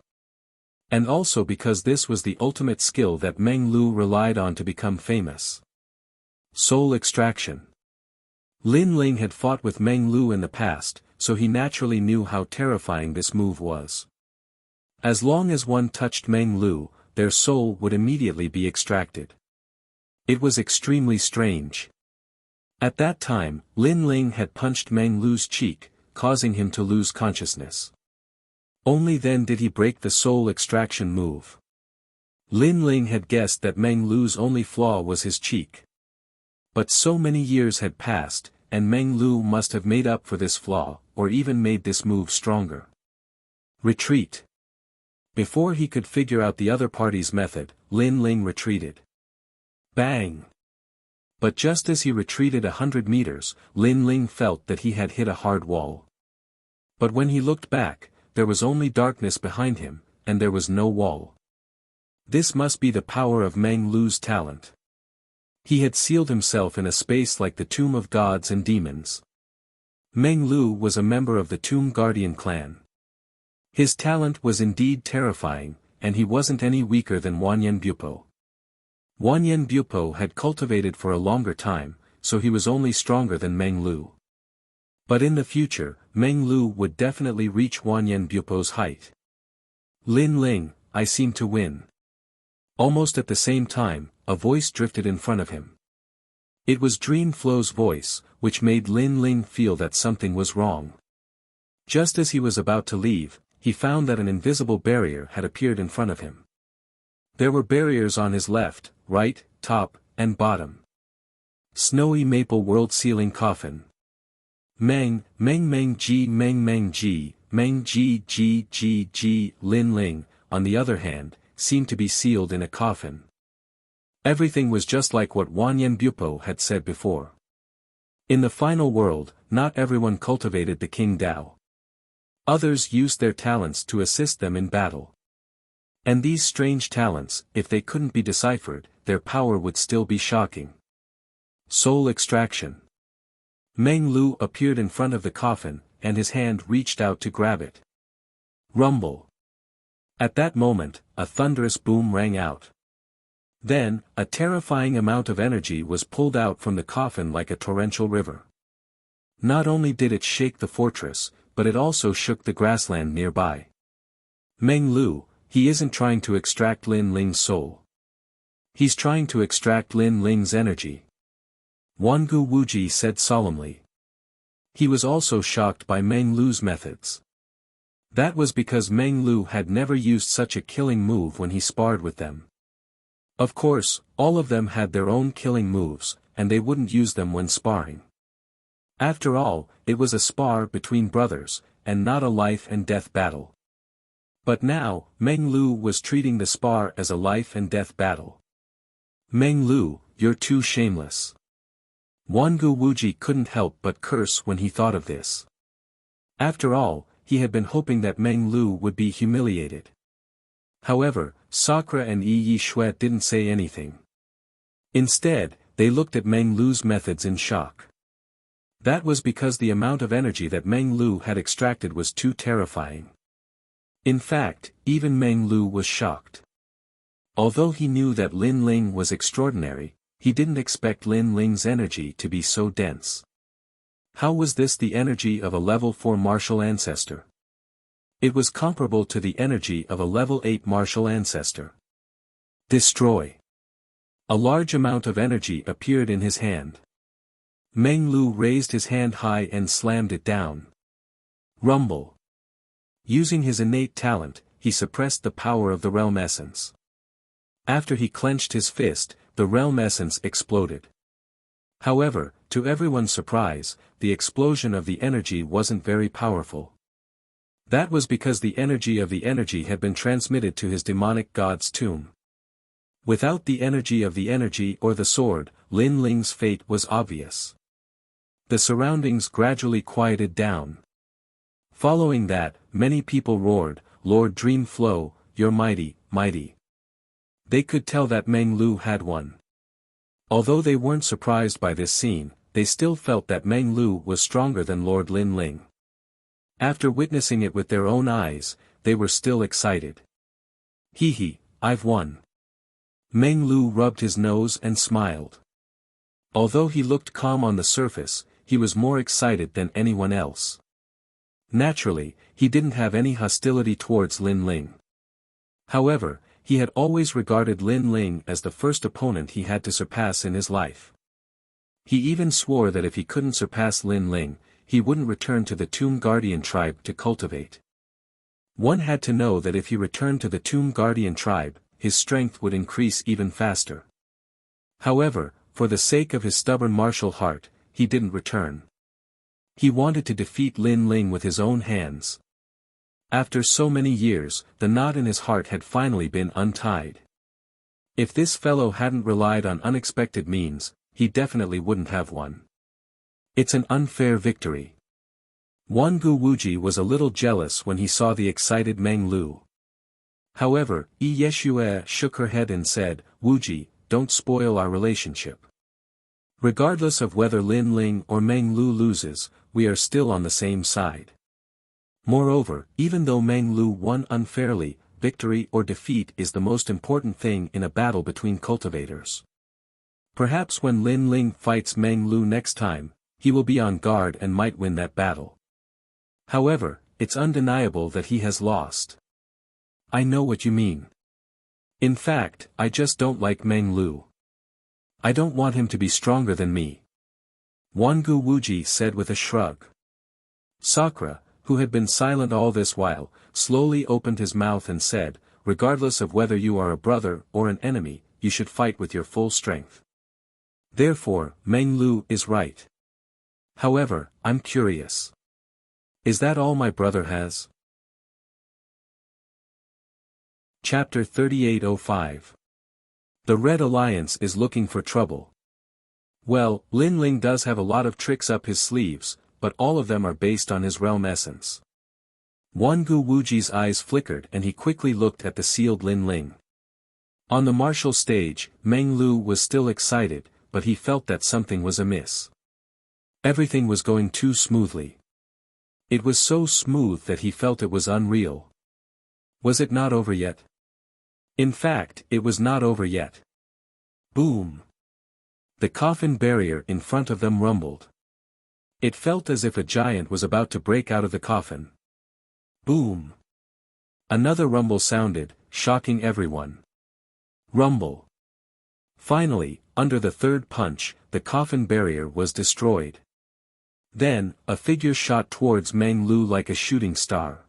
And also because this was the ultimate skill that Meng Lu relied on to become famous. Soul extraction. Lin Ling had fought with Meng Lu in the past, so he naturally knew how terrifying this move was. As long as one touched Meng Lu, their soul would immediately be extracted. It was extremely strange. At that time, Lin Ling had punched Meng Lu's cheek, causing him to lose consciousness. Only then did he break the soul extraction move. Lin Ling had guessed that Meng Lu's only flaw was his cheek. But so many years had passed, and Meng Lu must have made up for this flaw, or even made this move stronger. Retreat. Before he could figure out the other party's method, Lin Ling retreated. Bang! But just as he retreated 100 meters, Lin Ling felt that he had hit a hard wall. But when he looked back, there was only darkness behind him, and there was no wall. This must be the power of Meng Lu's talent. He had sealed himself in a space like the tomb of gods and demons. Meng Lu was a member of the Tomb Guardian clan. His talent was indeed terrifying, and he wasn't any weaker than Wanyan Bupo. Wanyan Bupo had cultivated for a longer time, so he was only stronger than Meng Lu. But in the future, Meng Lu would definitely reach Wanyan Bupo's height. Lin Ling, I seem to win. Almost at the same time, a voice drifted in front of him. It was Dream Flow's voice, which made Lin Ling feel that something was wrong. Just as he was about to leave, he found that an invisible barrier had appeared in front of him. There were barriers on his left, right, top, and bottom. Snowy maple world ceiling coffin. Meng Ji, Meng Ji, Lin Ling, on the other hand, seemed to be sealed in a coffin. Everything was just like what Wanyan Bupo had said before. In the final world, not everyone cultivated the King Dao. Others used their talents to assist them in battle. And these strange talents, if they couldn't be deciphered, their power would still be shocking. Soul extraction. Meng Lu appeared in front of the coffin, and his hand reached out to grab it. Rumble. At that moment, a thunderous boom rang out. Then, a terrifying amount of energy was pulled out from the coffin like a torrential river. Not only did it shake the fortress, but it also shook the grassland nearby. Meng Lu, he isn't trying to extract Lin Ling's soul. He's trying to extract Lin Ling's energy. Wangu Wuji said solemnly. He was also shocked by Meng Lu's methods. That was because Meng Lu had never used such a killing move when he sparred with them. Of course, all of them had their own killing moves, and they wouldn't use them when sparring. After all, it was a spar between brothers, and not a life-and-death battle. But now, Meng Lu was treating the spar as a life-and-death battle. Meng Lu, you're too shameless. Wangu Wuji couldn't help but curse when he thought of this. After all, he had been hoping that Meng Lu would be humiliated. However, Sakura and Yi Shui didn't say anything. Instead, they looked at Meng Lu's methods in shock. That was because the amount of energy that Meng Lu had extracted was too terrifying. In fact, even Meng Lu was shocked. Although he knew that Lin Ling was extraordinary, he didn't expect Lin Ling's energy to be so dense. How was this the energy of a level 4 martial ancestor? It was comparable to the energy of a level 8 martial ancestor. Destroy. A large amount of energy appeared in his hand. Meng Lu raised his hand high and slammed it down. Rumble. Using his innate talent, he suppressed the power of the realm essence. After he clenched his fist, the realm essence exploded. However, to everyone's surprise, the explosion of the energy wasn't very powerful. That was because the energy of the energy had been transmitted to his demonic god's tomb. Without the energy of the energy or the sword, Lin Ling's fate was obvious. The surroundings gradually quieted down. Following that, many people roared, "Lord Dream Flow, you're mighty, mighty." They could tell that Meng Lu had won. Although they weren't surprised by this scene, they still felt that Meng Lu was stronger than Lord Lin Ling. After witnessing it with their own eyes, they were still excited. Hee, I've won. Meng Lu rubbed his nose and smiled. Although he looked calm on the surface, he was more excited than anyone else. Naturally, he didn't have any hostility towards Lin Ling. However, he had always regarded Lin Ling as the first opponent he had to surpass in his life. He even swore that if he couldn't surpass Lin Ling, he wouldn't return to the Tomb Guardian tribe to cultivate. One had to know that if he returned to the Tomb Guardian tribe, his strength would increase even faster. However, for the sake of his stubborn martial heart, he didn't return. He wanted to defeat Lin Ling with his own hands. After so many years, the knot in his heart had finally been untied. If this fellow hadn't relied on unexpected means, he definitely wouldn't have won. It's an unfair victory. Wangu Wuji was a little jealous when he saw the excited Meng Lu. However, Yeshue shook her head and said, "Wuji, don't spoil our relationship. Regardless of whether Lin Ling or Meng Lu loses, we are still on the same side. Moreover, even though Meng Lu won unfairly, victory or defeat is the most important thing in a battle between cultivators. Perhaps when Lin Ling fights Meng Lu next time, he will be on guard and might win that battle. However, it's undeniable that he has lost." "I know what you mean. In fact, I just don't like Meng Lu. I don't want him to be stronger than me," Wangu Wuji said with a shrug. Sakura, who had been silent all this while, slowly opened his mouth and said, "Regardless of whether you are a brother or an enemy, you should fight with your full strength. Therefore, Meng Lu is right. However, I'm curious. Is that all my brother has?" Chapter 3805. The Red Alliance is looking for trouble. Well, Lin Ling does have a lot of tricks up his sleeves, but all of them are based on his realm essence. Wangu Wuji's eyes flickered and he quickly looked at the sealed Lin Ling. On the martial stage, Meng Lu was still excited, but he felt that something was amiss. Everything was going too smoothly. It was so smooth that he felt it was unreal. Was it not over yet? In fact, it was not over yet. Boom! The coffin barrier in front of them rumbled. It felt as if a giant was about to break out of the coffin. Boom! Another rumble sounded, shocking everyone. Rumble! Finally, under the third punch, the coffin barrier was destroyed. Then, a figure shot towards Meng Lu like a shooting star.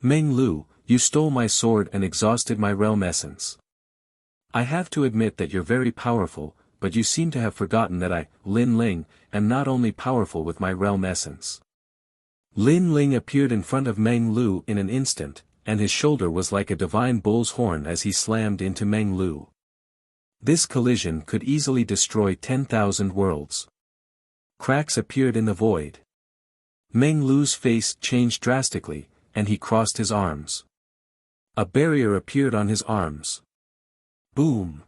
"Meng Lu, you stole my sword and exhausted my realm essence. I have to admit that you're very powerful, but you seem to have forgotten that I, Lin Ling, am not only powerful with my realm essence." Lin Ling appeared in front of Meng Lu in an instant, and his shoulder was like a divine bull's horn as he slammed into Meng Lu. This collision could easily destroy 10,000 worlds. Cracks appeared in the void. Meng Lu's face changed drastically, and he crossed his arms. A barrier appeared on his arms. Boom!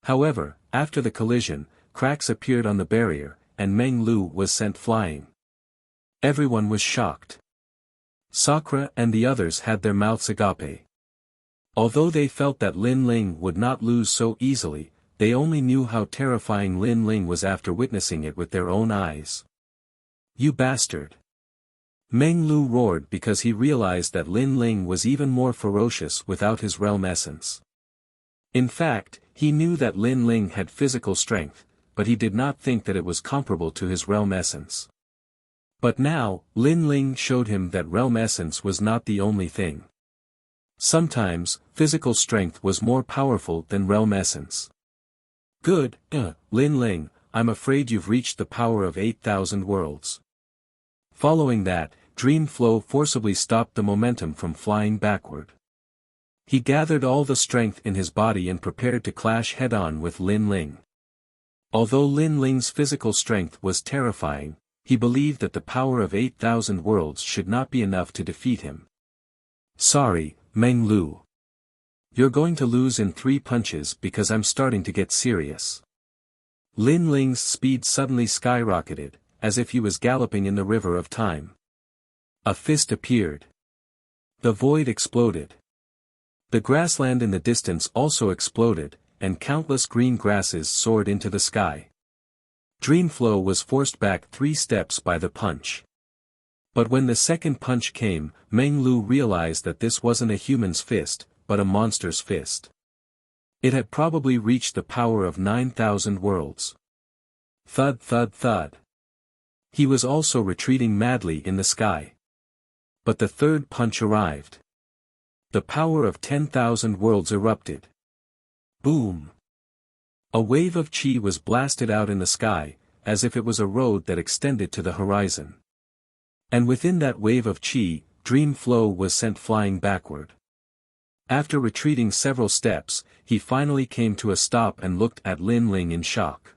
However, after the collision, cracks appeared on the barrier, and Meng Lu was sent flying. Everyone was shocked. Sakura and the others had their mouths agape. Although they felt that Lin Ling would not lose so easily, they only knew how terrifying Lin Ling was after witnessing it with their own eyes. "You bastard!" Meng Lu roared because he realized that Lin Ling was even more ferocious without his realm essence. In fact, he knew that Lin Ling had physical strength, but he did not think that it was comparable to his realm essence. But now, Lin Ling showed him that realm essence was not the only thing. Sometimes, physical strength was more powerful than realm essence. "Good, Lin Ling, I'm afraid you've reached the power of 8,000 worlds." Following that, Dream Flow forcibly stopped the momentum from flying backward. He gathered all the strength in his body and prepared to clash head-on with Lin Ling. Although Lin Ling's physical strength was terrifying, he believed that the power of 8,000 worlds should not be enough to defeat him. "Sorry, Meng Lu. You're going to lose in 3 punches because I'm starting to get serious." Lin Ling's speed suddenly skyrocketed, as if he was galloping in the river of time. A fist appeared. The void exploded. The grassland in the distance also exploded, and countless green grasses soared into the sky. Dreamflow was forced back 3 steps by the punch. But when the second punch came, Meng Lu realized that this wasn't a human's fist, but a monster's fist. It had probably reached the power of 9,000 worlds. Thud thud thud. He was also retreating madly in the sky. But the third punch arrived. The power of 10,000 worlds erupted. Boom! A wave of chi was blasted out in the sky, as if it was a road that extended to the horizon. And within that wave of chi, Dreamflow was sent flying backward. After retreating several steps, he finally came to a stop and looked at Lin Ling in shock.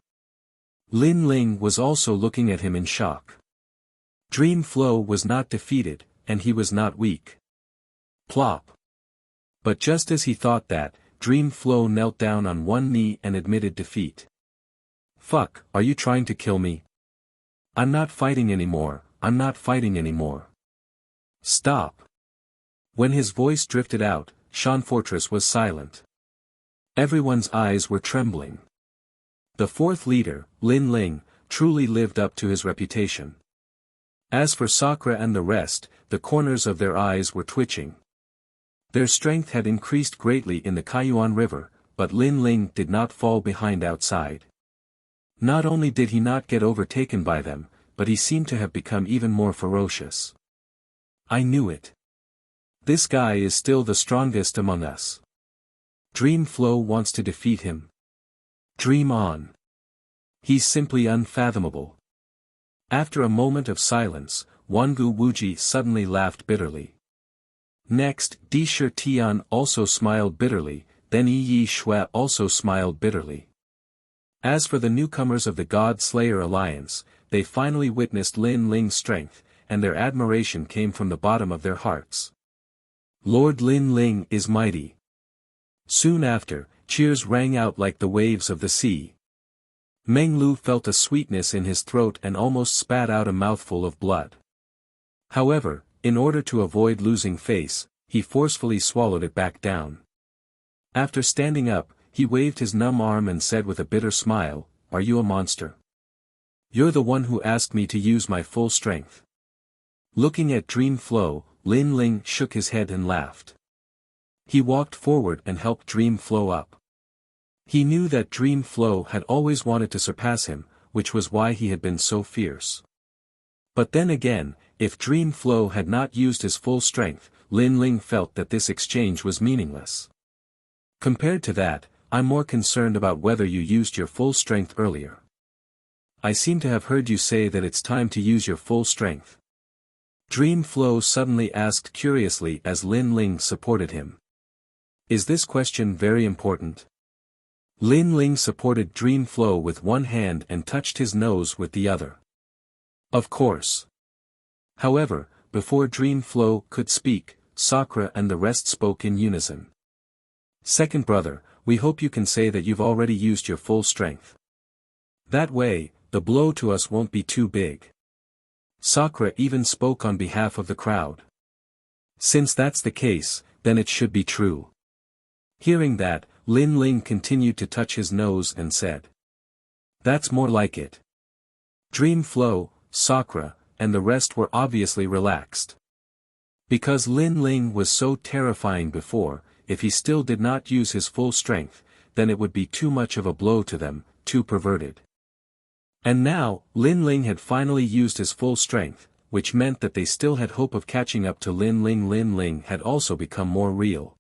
Lin Ling was also looking at him in shock. Dreamflow was not defeated, and he was not weak. Plop! But just as he thought that, Dreamflow knelt down on one knee and admitted defeat. Fuck, are you trying to kill me? I'm not fighting anymore, I'm not fighting anymore. Stop. When his voice drifted out, Shan Fortress was silent. Everyone's eyes were trembling. The fourth leader, Lin Ling, truly lived up to his reputation. As for Sakura and the rest, the corners of their eyes were twitching. Their strength had increased greatly in the Kaiyuan River, but Lin Ling did not fall behind outside. Not only did he not get overtaken by them, but he seemed to have become even more ferocious. I knew it. This guy is still the strongest among us. Dreamflow wants to defeat him. Dream on. He's simply unfathomable. After a moment of silence, Wangu Wuji suddenly laughed bitterly. Next, Di Shi Tian also smiled bitterly, then Yi Shui also smiled bitterly. As for the newcomers of the God Slayer Alliance, they finally witnessed Lin Ling's strength, and their admiration came from the bottom of their hearts. Lord Lin Ling is mighty. Soon after, cheers rang out like the waves of the sea. Meng Lu felt a sweetness in his throat and almost spat out a mouthful of blood. However, in order to avoid losing face, he forcefully swallowed it back down. After standing up, he waved his numb arm and said with a bitter smile, "Are you a monster? You're the one who asked me to use my full strength." Looking at Dreamflow, Lin Ling shook his head and laughed. He walked forward and helped Dreamflow up. He knew that Dreamflow had always wanted to surpass him, which was why he had been so fierce. But then again, if Dreamflow had not used his full strength, Lin Ling felt that this exchange was meaningless. Compared to that, I'm more concerned about whether you used your full strength earlier. I seem to have heard you say that it's time to use your full strength. Dreamflow suddenly asked curiously as Lin Ling supported him. Is this question very important? Lin Ling supported Dreamflow with one hand and touched his nose with the other. Of course. However, before Dreamflow could speak, Sakura and the rest spoke in unison. Second brother, we hope you can say that you've already used your full strength. That way, the blow to us won't be too big. Sakura even spoke on behalf of the crowd. Since that's the case, then it should be true. Hearing that, Lin Ling continued to touch his nose and said. That's more like it. Dreamflow, Sakura, and the rest were obviously relaxed. Because Lin Ling was so terrifying before, if he still did not use his full strength, then it would be too much of a blow to them, too perverted. And now, Lin Ling had finally used his full strength, which meant that they still had hope of catching up to Lin Ling. Lin Ling had also become more real.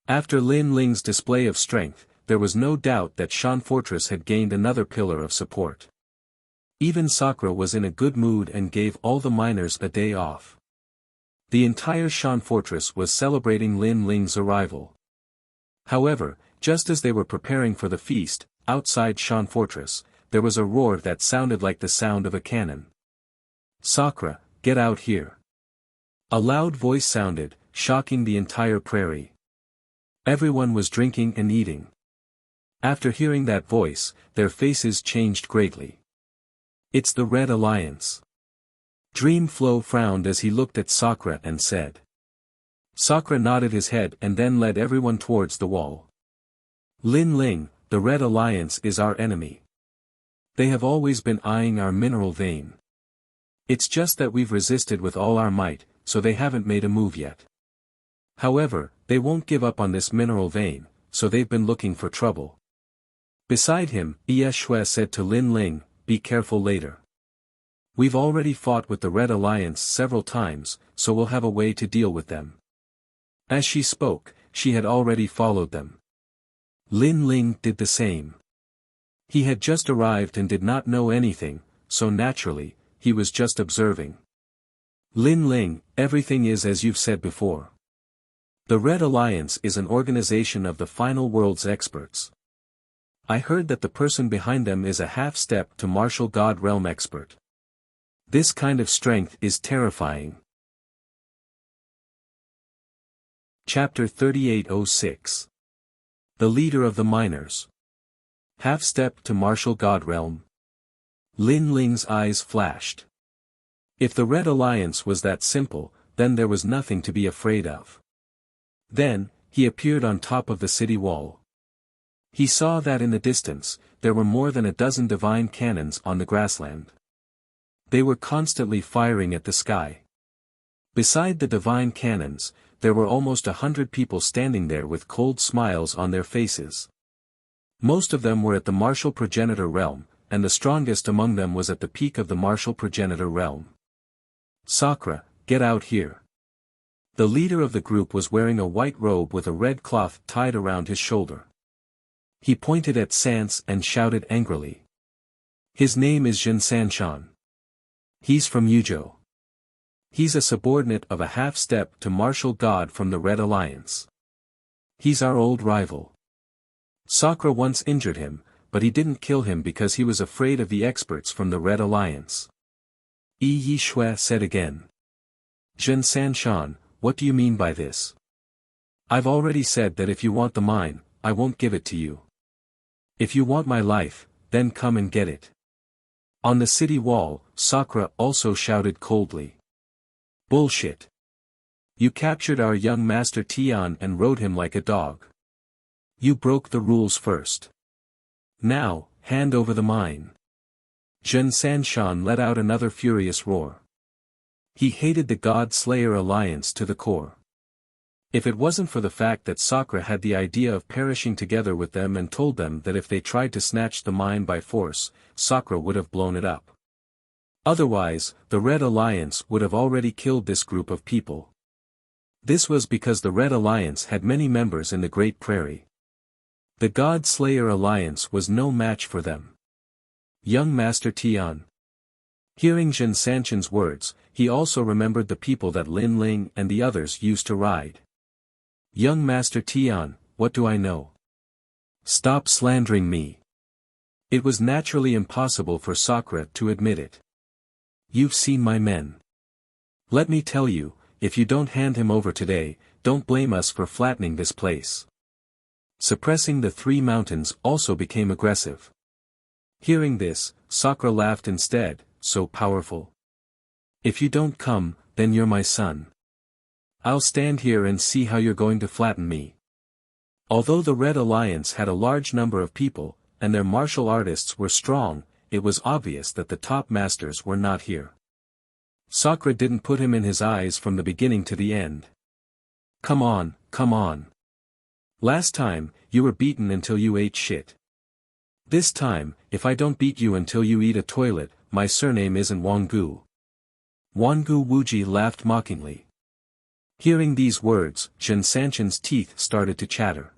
After Lin Ling's display of strength, there was no doubt that Shan Fortress had gained another pillar of support. Even Sakura was in a good mood and gave all the miners a day off. The entire Shan Fortress was celebrating Lin Ling's arrival. However, just as they were preparing for the feast, outside Shan Fortress, there was a roar that sounded like the sound of a cannon. Sakura, get out here. A loud voice sounded, shocking the entire prairie. Everyone was drinking and eating. After hearing that voice, their faces changed greatly. It's the Red Alliance. Dreamflow frowned as he looked at Sakura and said. Sakura nodded his head and then led everyone towards the wall. Lin Ling, the Red Alliance is our enemy. They have always been eyeing our mineral vein. It's just that we've resisted with all our might, so they haven't made a move yet. However, they won't give up on this mineral vein, so they've been looking for trouble. Beside him, Ye Shui said to Lin Ling, be careful later. We've already fought with the Red Alliance several times, so we'll have a way to deal with them. As she spoke, she had already followed them. Lin Ling did the same. He had just arrived and did not know anything, so naturally, he was just observing. Lin Ling, everything is as you've said before. The Red Alliance is an organization of the final world's experts. I heard that the person behind them is a half-step to martial god realm expert. This kind of strength is terrifying. Chapter 3806. The Leader of the Miners. Half-step to martial god realm. Lin Ling's eyes flashed. If the Red Alliance was that simple, then there was nothing to be afraid of. Then, he appeared on top of the city wall. He saw that in the distance, there were more than a dozen divine cannons on the grassland. They were constantly firing at the sky. Beside the divine cannons, there were almost 100 people standing there with cold smiles on their faces. Most of them were at the martial progenitor realm, and the strongest among them was at the peak of the martial progenitor realm. Sakura, get out here. The leader of the group was wearing a white robe with a red cloth tied around his shoulder. He pointed at Sans and shouted angrily. His name is Jin Sanshan. He's from Yuzhou. He's a subordinate of a half-step to martial god from the Red Alliance. He's our old rival. Sakura once injured him, but he didn't kill him because he was afraid of the experts from the Red Alliance. Yi Shui said again. Jin Sanshan, what do you mean by this? I've already said that if you want the mine, I won't give it to you. If you want my life, then come and get it. On the city wall, Sakura also shouted coldly. Bullshit. You captured our young master Tian and rode him like a dog. You broke the rules first. Now, hand over the mine. Jin Sanshan let out another furious roar. He hated the God Slayer Alliance to the core. If it wasn't for the fact that Sakura had the idea of perishing together with them and told them that if they tried to snatch the mine by force, Sakura would have blown it up. Otherwise, the Red Alliance would have already killed this group of people. This was because the Red Alliance had many members in the Great Prairie. The God Slayer Alliance was no match for them. Young Master Tian. Hearing Jin Sanshan's words, he also remembered the people that Lin Ling and the others used to ride. Young Master Tian, what do I know? Stop slandering me. It was naturally impossible for Sakura to admit it. You've seen my men. Let me tell you, if you don't hand him over today, don't blame us for flattening this place. Suppressing the three mountains also became aggressive. Hearing this, Sakura laughed instead, so powerful. If you don't come, then you're my son. I'll stand here and see how you're going to flatten me. Although the Red Alliance had a large number of people, and their martial artists were strong, it was obvious that the top masters were not here. Sakura didn't put him in his eyes from the beginning to the end. Come on, come on. Last time, you were beaten until you ate shit. This time, if I don't beat you until you eat a toilet, my surname isn't Wangu. Wangu Wuji laughed mockingly. Hearing these words, Jin Sanshan's teeth started to chatter.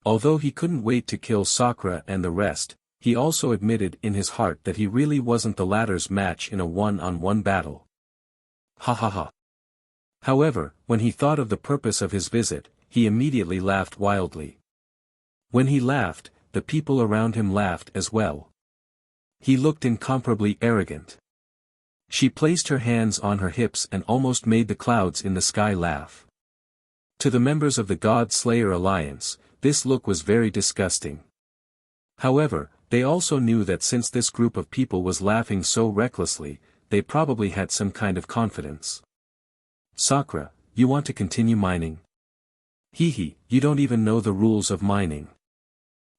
Although he couldn't wait to kill Sakura and the rest, he also admitted in his heart that he really wasn't the latter's match in a one-on-one battle. Ha ha ha. However, when he thought of the purpose of his visit, he immediately laughed wildly. When he laughed, the people around him laughed as well. He looked incomparably arrogant. She placed her hands on her hips and almost made the clouds in the sky laugh. To the members of the God Slayer Alliance, this look was very disgusting. However, they also knew that since this group of people was laughing so recklessly, they probably had some kind of confidence. Sakura, you want to continue mining? Hehe, you don't even know the rules of mining.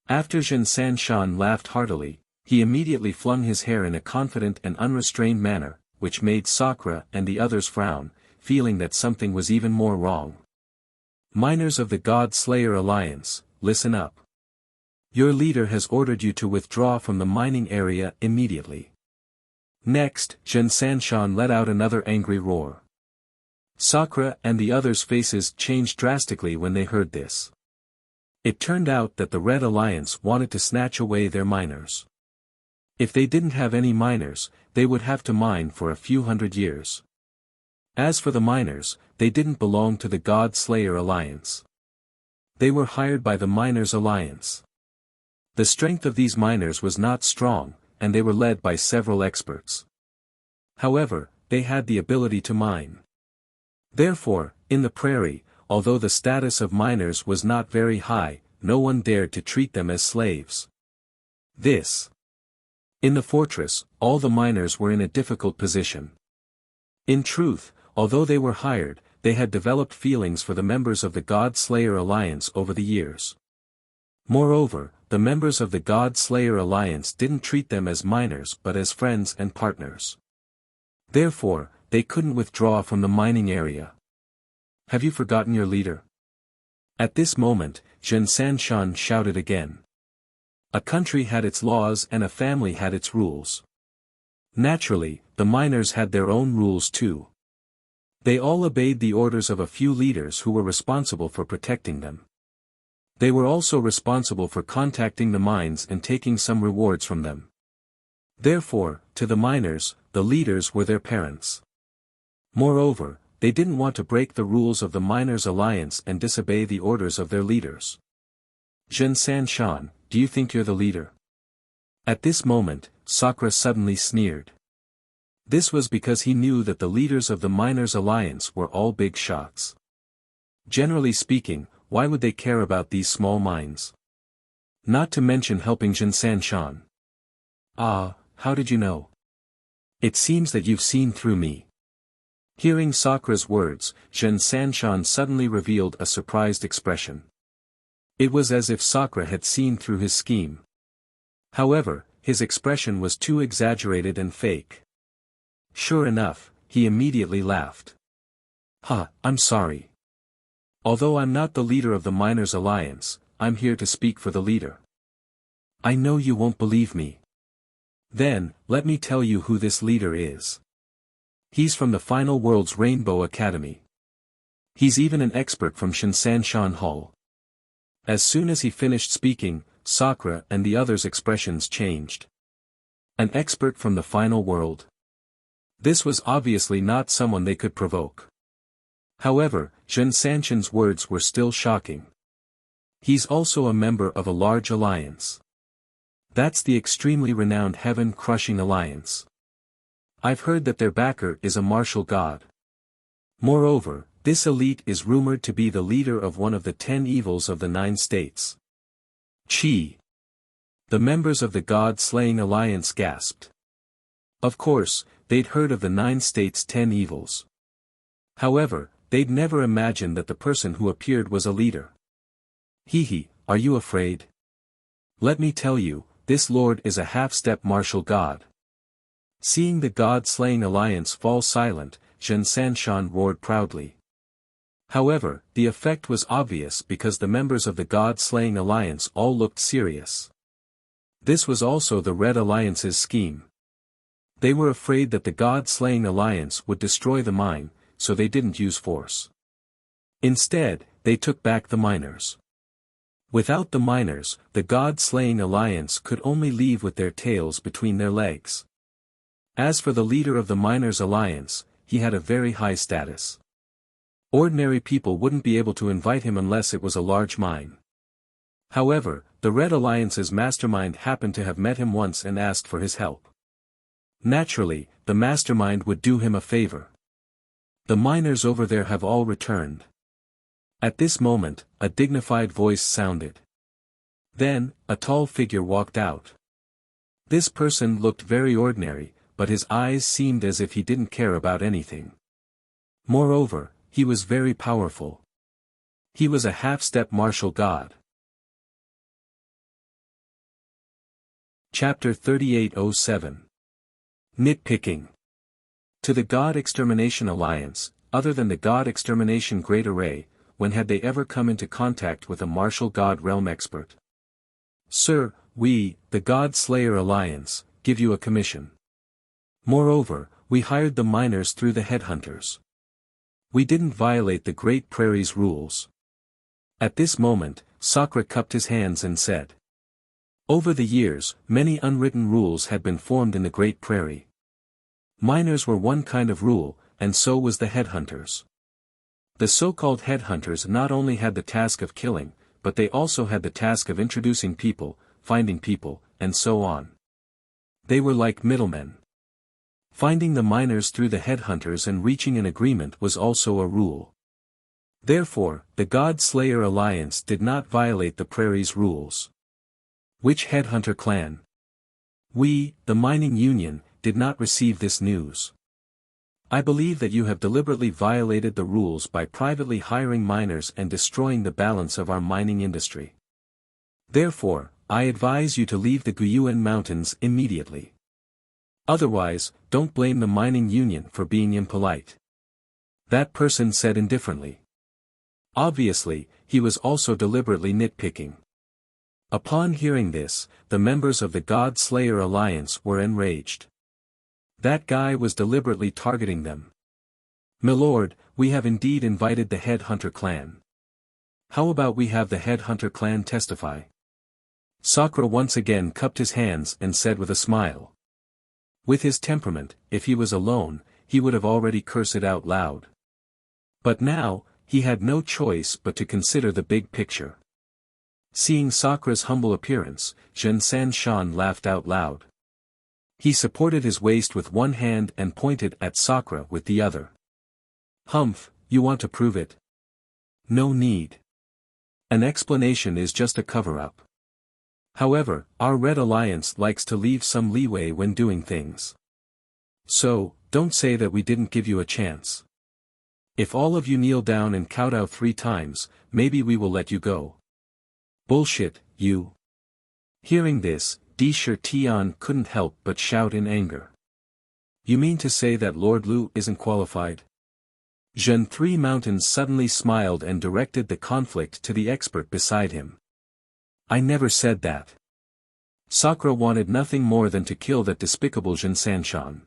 After Jin Sanshan laughed heartily, he immediately flung his hair in a confident and unrestrained manner, which made Sakura and the others frown, feeling that something was even more wrong. Miners of the God Slayer Alliance, listen up. Your leader has ordered you to withdraw from the mining area immediately. Next, Jin Sanshan let out another angry roar. Sakura and the others' faces changed drastically when they heard this. It turned out that the Red Alliance wanted to snatch away their miners. If they didn't have any miners, they would have to mine for a few hundred years. As for the miners, they didn't belong to the God Slayer Alliance. They were hired by the Miners Alliance. The strength of these miners was not strong, and they were led by several experts. However, they had the ability to mine. Therefore, in the prairie, although the status of miners was not very high, no one dared to treat them as slaves. In the fortress, all the miners were in a difficult position. In truth, although they were hired, they had developed feelings for the members of the God Slayer Alliance over the years. Moreover, the members of the God Slayer Alliance didn't treat them as miners but as friends and partners. Therefore, they couldn't withdraw from the mining area. Have you forgotten your leader? At this moment, Jin Sanshan shouted again. A country had its laws and a family had its rules. Naturally, the miners had their own rules too. They all obeyed the orders of a few leaders who were responsible for protecting them. They were also responsible for contacting the mines and taking some rewards from them. Therefore, to the miners, the leaders were their parents. Moreover, they didn't want to break the rules of the Miners Alliance and disobey the orders of their leaders. Jin Sanshan, do you think you're the leader? At this moment, Sakura suddenly sneered. This was because he knew that the leaders of the Miners Alliance were all big shots. Generally speaking, why would they care about these small mines? Not to mention helping Jin Sanshan. Ah, how did you know? It seems that you've seen through me. Hearing Sakura's words, Jin Sanshan suddenly revealed a surprised expression. It was as if Sakura had seen through his scheme. However, his expression was too exaggerated and fake. Sure enough, he immediately laughed. I'm sorry. Although I'm not the leader of the Miners Alliance, I'm here to speak for the leader. I know you won't believe me. Then, let me tell you who this leader is. He's from the Final World's Rainbow Academy. He's even an expert from Shinsanshan Hall. As soon as he finished speaking, Sakura and the others' expressions changed. An expert from the Final World. This was obviously not someone they could provoke. However, Jin Sanshan's words were still shocking. He's also a member of a large alliance. That's the extremely renowned Heaven-Crushing Alliance. I've heard that their backer is a martial god. Moreover, this elite is rumored to be the leader of one of the 10 evils of the 9 states. Chi. The members of the God-Slaying Alliance gasped. Of course, they'd heard of the 9 states' 10 evils. However, they'd never imagined that the person who appeared was a leader. Are you afraid? Let me tell you, this lord is a half-step martial god. Seeing the God-Slaying Alliance fall silent, Jin Sanshan roared proudly. However, the effect was obvious because the members of the God-Slaying Alliance all looked serious. This was also the Red Alliance's scheme. They were afraid that the God-Slaying Alliance would destroy the mine, so they didn't use force. Instead, they took back the miners. Without the miners, the God-Slaying Alliance could only leave with their tails between their legs. As for the leader of the Miners Alliance, he had a very high status. Ordinary people wouldn't be able to invite him unless it was a large mine. However, the Red Alliance's mastermind happened to have met him once and asked for his help. Naturally, the mastermind would do him a favor. The miners over there have all returned. At this moment, a dignified voice sounded. Then, a tall figure walked out. This person looked very ordinary, but his eyes seemed as if he didn't care about anything. Moreover, he was very powerful. He was a half-step martial god. Chapter 3807. Nitpicking. To the God Extermination Alliance, other than the God Extermination Great Array, when had they ever come into contact with a martial god realm expert? Sir, we, the God Slayer Alliance, give you a commission. Moreover, we hired the miners through the headhunters. We didn't violate the Great Prairie's rules. At this moment, Sakura cupped his hands and said. Over the years, many unwritten rules had been formed in the Great Prairie. Miners were one kind of rule, and so was the headhunters. The so-called headhunters not only had the task of killing, but they also had the task of introducing people, finding people, and so on. They were like middlemen. Finding the miners through the headhunters and reaching an agreement was also a rule. Therefore, the God Slayer Alliance did not violate the Prairie's rules. Which headhunter clan? We, the Mining Union, did not receive this news. I believe that you have deliberately violated the rules by privately hiring miners and destroying the balance of our mining industry. Therefore, I advise you to leave the Guyuan Mountains immediately. Otherwise, don't blame the Mining Union for being impolite. That person said indifferently. Obviously, he was also deliberately nitpicking. Upon hearing this, the members of the God Slayer Alliance were enraged. That guy was deliberately targeting them. Milord, we have indeed invited the Headhunter clan. How about we have the Headhunter clan testify? Sakura once again cupped his hands and said with a smile. With his temperament, if he was alone, he would have already cursed it out loud. But now, he had no choice but to consider the big picture. Seeing Sakura's humble appearance, Jin San-shan laughed out loud. He supported his waist with one hand and pointed at Sakura with the other. Humph, you want to prove it? No need. An explanation is just a cover-up. However, our Red Alliance likes to leave some leeway when doing things. So, don't say that we didn't give you a chance. If all of you kneel down and kowtow 3 times, maybe we will let you go. Bullshit, you. Hearing this, Di-Shi Tian couldn't help but shout in anger. You mean to say that Lord Lu isn't qualified? Zhen Three Mountains suddenly smiled and directed the conflict to the expert beside him. I never said that. Sakura wanted nothing more than to kill that despicable Jin San-shan.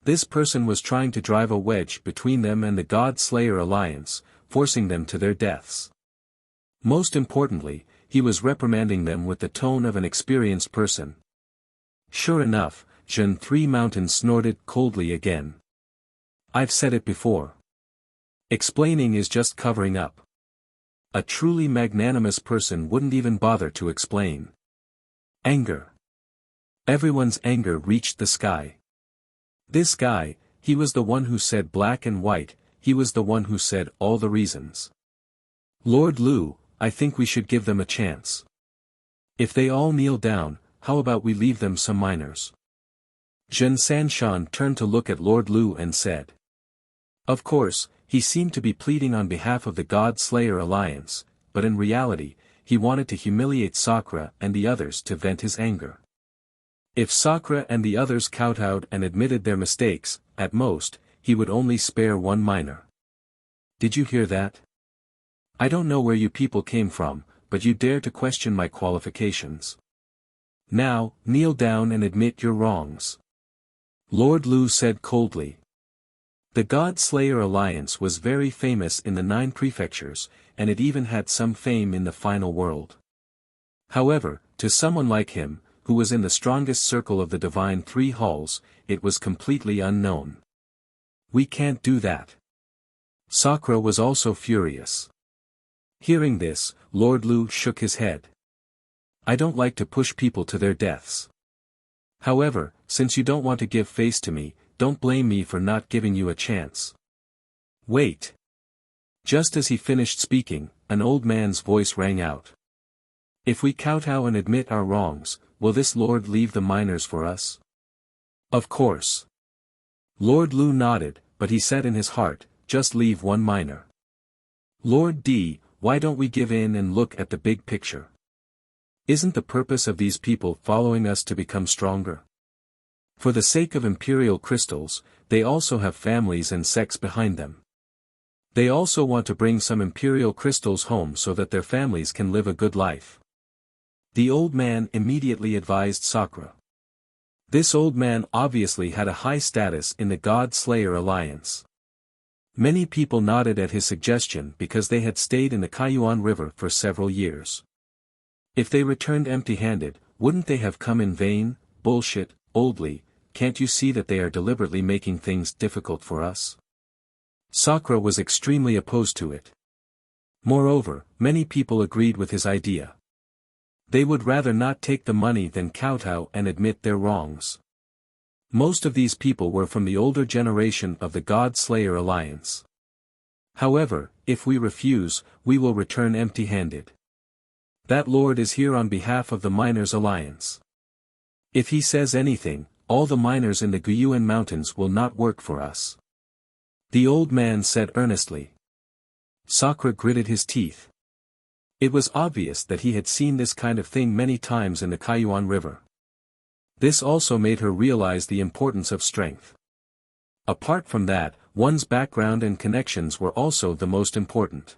This person was trying to drive a wedge between them and the God Slayer Alliance, forcing them to their deaths. Most importantly, he was reprimanding them with the tone of an experienced person. Sure enough, Zhen Three Mountains snorted coldly again. I've said it before. Explaining is just covering up. A truly magnanimous person wouldn't even bother to explain. Anger. Everyone's anger reached the sky. This guy, he was the one who said black and white, he was the one who said all the reasons. Lord Lu, I think we should give them a chance. If they all kneel down, how about we leave them some miners? Jin San-shan turned to look at Lord Lu and said. Of course, he seemed to be pleading on behalf of the God Slayer Alliance, but in reality, he wanted to humiliate Sakura and the others to vent his anger. If Sakura and the others kowtowed and admitted their mistakes, at most, he would only spare 1 miner. Did you hear that? I don't know where you people came from, but you dare to question my qualifications. Now, kneel down and admit your wrongs. Lord Lu said coldly. The God Slayer Alliance was very famous in the 9 prefectures, and it even had some fame in the final world. However, to someone like him, who was in the strongest circle of the Divine 3 halls, it was completely unknown. We can't do that. Sakura was also furious. Hearing this, Lord Lu shook his head. I don't like to push people to their deaths. However, since you don't want to give face to me, don't blame me for not giving you a chance. Wait. Just as he finished speaking, an old man's voice rang out. If we kowtow and admit our wrongs, will this Lord leave the miners for us? Of course. Lord Lu nodded, but he said in his heart, just leave one miner. Lord D, why don't we give in and look at the big picture? Isn't the purpose of these people following us to become stronger? For the sake of imperial crystals, they also have families and sects behind them. They also want to bring some imperial crystals home so that their families can live a good life. The old man immediately advised Sakura. This old man obviously had a high status in the God Slayer alliance. Many people nodded at his suggestion because they had stayed in the Kaiyuan River for several years. If they returned empty-handed, wouldn't they have come in vain? Bullshit, oldly, can't you see that they are deliberately making things difficult for us? Sakura was extremely opposed to it. Moreover, many people agreed with his idea. They would rather not take the money than kowtow and admit their wrongs. Most of these people were from the older generation of the God Slayer alliance. However, if we refuse, we will return empty-handed. That lord is here on behalf of the miners' alliance. If he says anything, all the miners in the Guyuan mountains will not work for us. The old man said earnestly. Sakura gritted his teeth. It was obvious that he had seen this kind of thing many times in the Kaiyuan River. This also made her realize the importance of strength. Apart from that, one's background and connections were also the most important.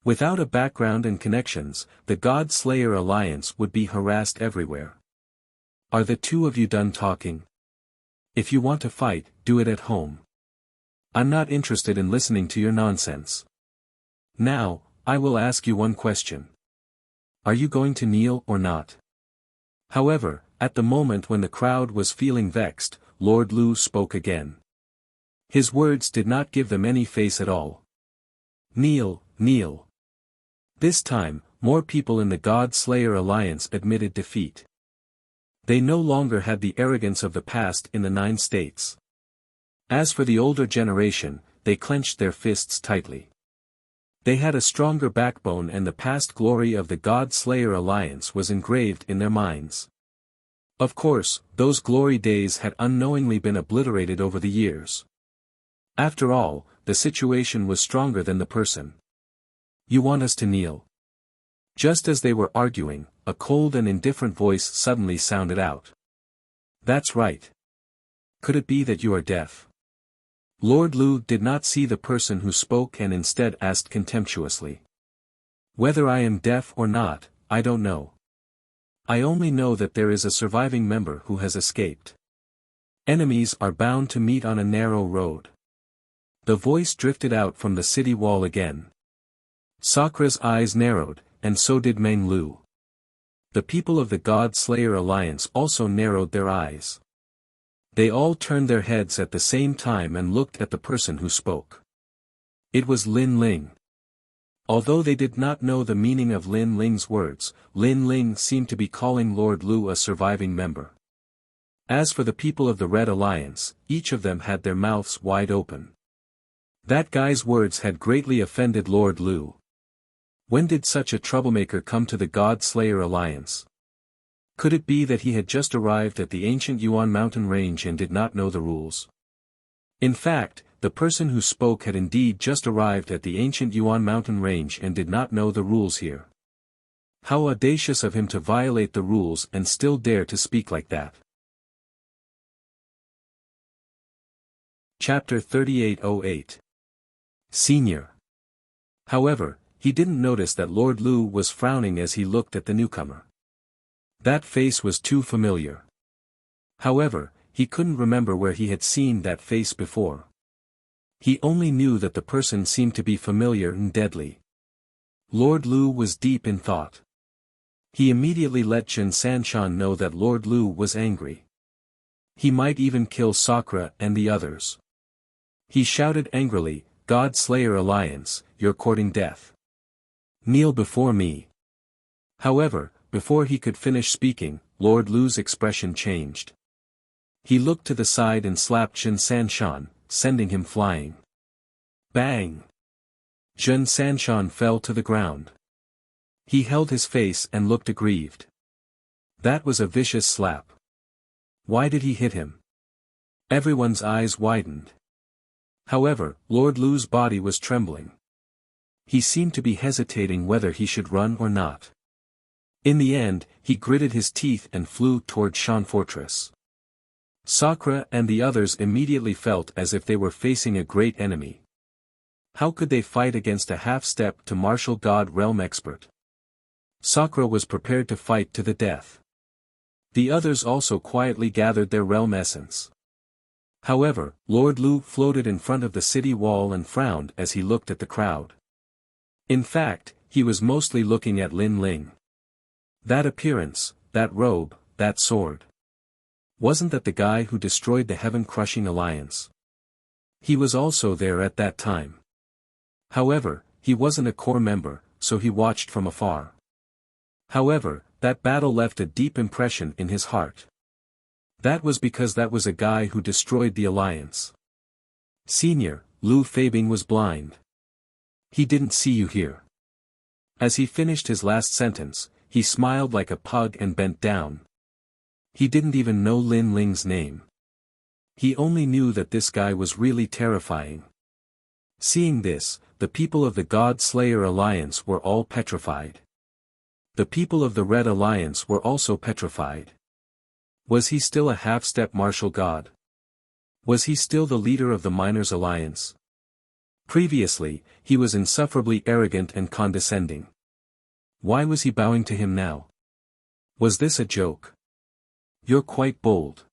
Without a background and connections, the God Slayer alliance would be harassed everywhere. Are the two of you done talking? If you want to fight, do it at home. I'm not interested in listening to your nonsense. Now, I will ask you one question. Are you going to kneel or not? However, at the moment when the crowd was feeling vexed, Lord Lu spoke again. His words did not give them any face at all. Kneel, kneel. This time, more people in the God Slayer alliance admitted defeat. They no longer had the arrogance of the past in the 9 states. As for the older generation, they clenched their fists tightly. They had a stronger backbone and the past glory of the God Slayer alliance was engraved in their minds. Of course, those glory days had unknowingly been obliterated over the years. After all, the situation was stronger than the person. You want us to kneel? Just as they were arguing, a cold and indifferent voice suddenly sounded out. That's right. Could it be that you are deaf? Lord Lu did not see the person who spoke and instead asked contemptuously. Whether I am deaf or not, I don't know. I only know that there is a surviving member who has escaped. Enemies are bound to meet on a narrow road. The voice drifted out from the city wall again. Sakura's eyes narrowed, and so did Meng Lu. The people of the God Slayer alliance also narrowed their eyes. They all turned their heads at the same time and looked at the person who spoke. It was Lin Ling. Although they did not know the meaning of Lin Ling's words, Lin Ling seemed to be calling Lord Lu a surviving member. As for the people of the Red Alliance, each of them had their mouths wide open. That guy's words had greatly offended Lord Lu. When did such a troublemaker come to the God Slayer alliance? Could it be that he had just arrived at the ancient Yuan mountain range and did not know the rules? In fact, the person who spoke had indeed just arrived at the ancient Yuan mountain range and did not know the rules here. How audacious of him to violate the rules and still dare to speak like that. Chapter 3808. Senior. However, he didn't notice that Lord Lu was frowning as he looked at the newcomer. That face was too familiar. However, he couldn't remember where he had seen that face before. He only knew that the person seemed to be familiar and deadly. Lord Lu was deep in thought. He immediately let Jin Sanshan know that Lord Lu was angry. He might even kill Sakura and the others. He shouted angrily, God Slayer Alliance, you're courting death. Kneel before me. However, before he could finish speaking, Lord Lu's expression changed. He looked to the side and slapped Jin Sanshan, sending him flying. Bang! Jin Sanshan fell to the ground. He held his face and looked aggrieved. That was a vicious slap. Why did he hit him? Everyone's eyes widened. However, Lord Lu's body was trembling. He seemed to be hesitating whether he should run or not. In the end, he gritted his teeth and flew toward Shan Fortress. Sakura and the others immediately felt as if they were facing a great enemy. How could they fight against a half-step to martial god realm expert? Sakura was prepared to fight to the death. The others also quietly gathered their realm essence. However, Lord Lu floated in front of the city wall and frowned as he looked at the crowd. In fact, he was mostly looking at Lin Ling. That appearance, that robe, that sword. Wasn't that the guy who destroyed the heaven-crushing alliance? He was also there at that time. However, he wasn't a core member, so he watched from afar. However, that battle left a deep impression in his heart. That was because that was a guy who destroyed the alliance. Senior, Lu Fabing was blind. He didn't see you here. As he finished his last sentence, he smiled like a pug and bent down. He didn't even know Lin Ling's name. He only knew that this guy was really terrifying. Seeing this, the people of the God Slayer Alliance were all petrified. The people of the Red Alliance were also petrified. Was he still a half-step martial god? Was he still the leader of the Miners Alliance? Previously, he was insufferably arrogant and condescending. Why was he bowing to him now? Was this a joke? You're quite bold.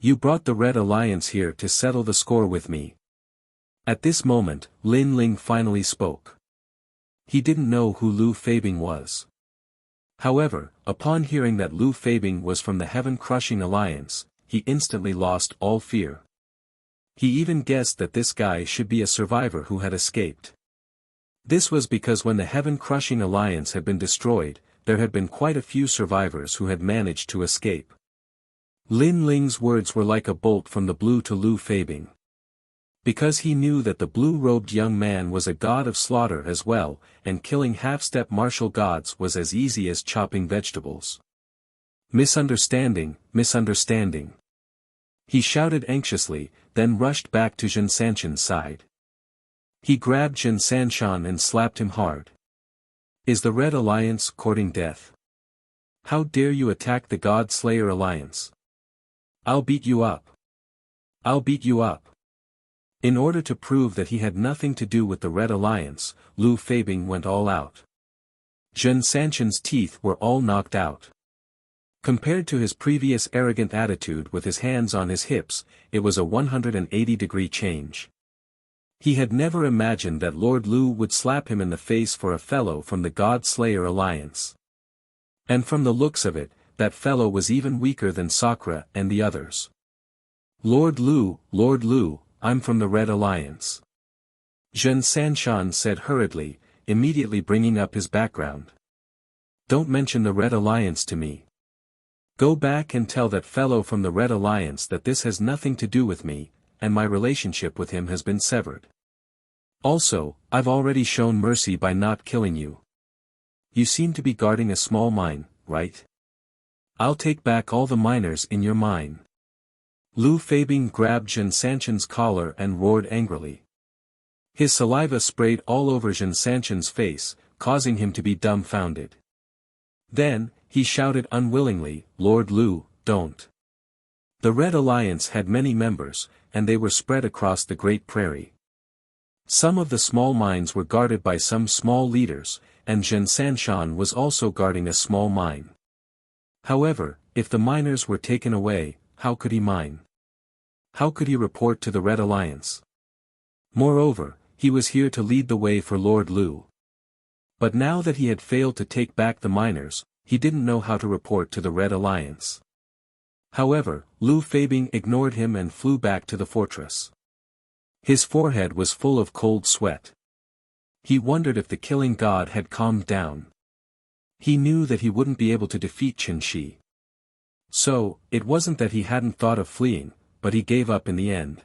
You brought the Red Alliance here to settle the score with me. At this moment, Lin Ling finally spoke. He didn't know who Lu Fabing was. However, upon hearing that Lu Fabing was from the Heaven-Crushing Alliance, he instantly lost all fear. He even guessed that this guy should be a survivor who had escaped. This was because when the Heaven-Crushing Alliance had been destroyed, there had been quite a few survivors who had managed to escape. Lin Ling's words were like a bolt from the blue to Lu Fabing. Because he knew that the blue-robed young man was a god of slaughter as well, and killing half-step martial gods was as easy as chopping vegetables. Misunderstanding, misunderstanding. He shouted anxiously, then rushed back to Jin Sanshan's side. He grabbed Jin Sanshan and slapped him hard. Is the Red Alliance courting death? How dare you attack the God Slayer Alliance? I'll beat you up. I'll beat you up. In order to prove that he had nothing to do with the Red Alliance, Lu Fabing went all out. Jin Sanshan's teeth were all knocked out. Compared to his previous arrogant attitude with his hands on his hips, it was a 180-degree change. He had never imagined that Lord Lu would slap him in the face for a fellow from the God Slayer Alliance. And from the looks of it, that fellow was even weaker than Sakura and the others. Lord Lu, I'm from the Red Alliance. Jin Sanshan said hurriedly, immediately bringing up his background. Don't mention the Red Alliance to me. Go back and tell that fellow from the Red Alliance that this has nothing to do with me, and my relationship with him has been severed. Also, I've already shown mercy by not killing you. You seem to be guarding a small mine, right? I'll take back all the miners in your mine. Lu Fabing grabbed Jin Sanshan's collar and roared angrily. His saliva sprayed all over Jin Sanshan's face, causing him to be dumbfounded. Then, he shouted unwillingly, Lord Lu, don't. The Red Alliance had many members, and they were spread across the Great Prairie. Some of the small mines were guarded by some small leaders, and Jin Sanshan was also guarding a small mine. However, if the miners were taken away, how could he mine? How could he report to the Red Alliance? Moreover, he was here to lead the way for Lord Lu. But now that he had failed to take back the miners, he didn't know how to report to the Red Alliance. However, Lu Fabing ignored him and flew back to the fortress. His forehead was full of cold sweat. He wondered if the killing god had calmed down. He knew that he wouldn't be able to defeat Qin Shi. So, it wasn't that he hadn't thought of fleeing, but he gave up in the end.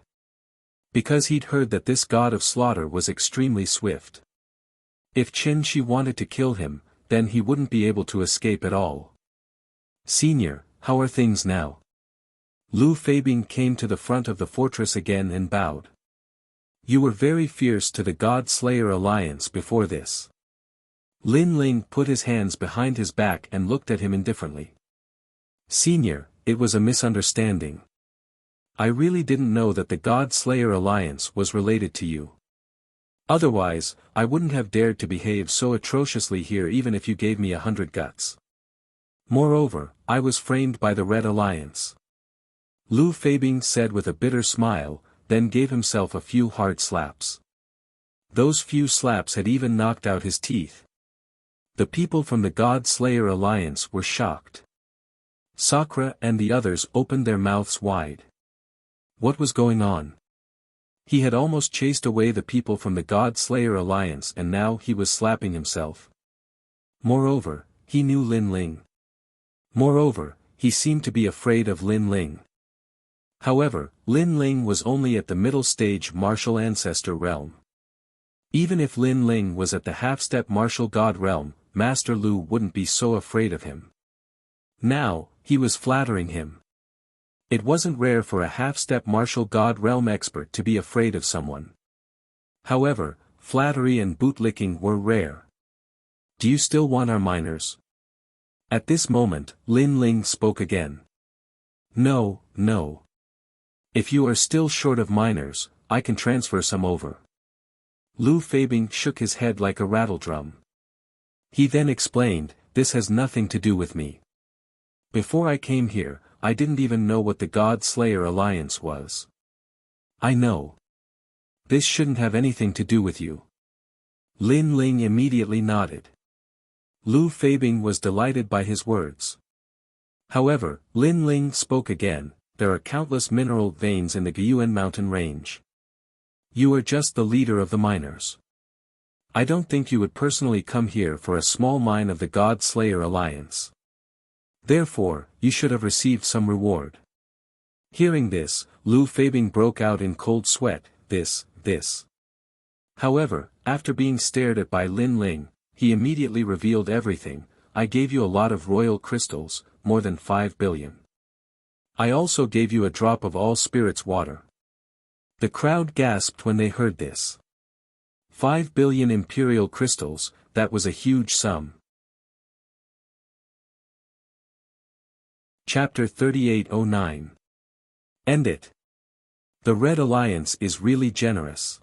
Because he'd heard that this god of slaughter was extremely swift. If Qin Shi wanted to kill him, then he wouldn't be able to escape at all. "Senior, how are things now?" Lu Fabing came to the front of the fortress again and bowed. "You were very fierce to the God Slayer Alliance before this." Lin Ling put his hands behind his back and looked at him indifferently. "Senior, it was a misunderstanding. I really didn't know that the God Slayer Alliance was related to you. Otherwise, I wouldn't have dared to behave so atrociously here even if you gave me 100 guts. Moreover, I was framed by the Red Alliance." Lu Fabing said with a bitter smile, then gave himself a few hard slaps. Those few slaps had even knocked out his teeth. The people from the God Slayer Alliance were shocked. Sakura and the others opened their mouths wide. What was going on? He had almost chased away the people from the God Slayer Alliance and now he was slapping himself. Moreover, he knew Lin Ling. Moreover, he seemed to be afraid of Lin Ling. However, Lin Ling was only at the middle stage martial ancestor realm. Even if Lin Ling was at the half-step martial god realm, Master Lu wouldn't be so afraid of him. Now, he was flattering him. It wasn't rare for a half-step martial god realm expert to be afraid of someone. However, flattery and bootlicking were rare. "Do you still want our miners?" At this moment, Lin Ling spoke again. "No, no. If you are still short of miners, I can transfer some over." Lu Fabing shook his head like a rattledrum. He then explained, "This has nothing to do with me. Before I came here, I didn't even know what the God Slayer Alliance was." "I know. This shouldn't have anything to do with you." Lin Ling immediately nodded. Lu Fabing was delighted by his words. However, Lin Ling spoke again, "There are countless mineral veins in the Guyuan mountain range. You are just the leader of the miners. I don't think you would personally come here for a small mine of the God Slayer Alliance. Therefore, you should have received some reward." Hearing this, Lu Fabing broke out in cold sweat, this. However, after being stared at by Lin Ling, he immediately revealed everything. "I gave you a lot of royal crystals, more than 5 billion. I also gave you a drop of all spirits water." The crowd gasped when they heard this. 5 billion imperial crystals, that was a huge sum. Chapter 3809. End it. The Red Alliance is really generous.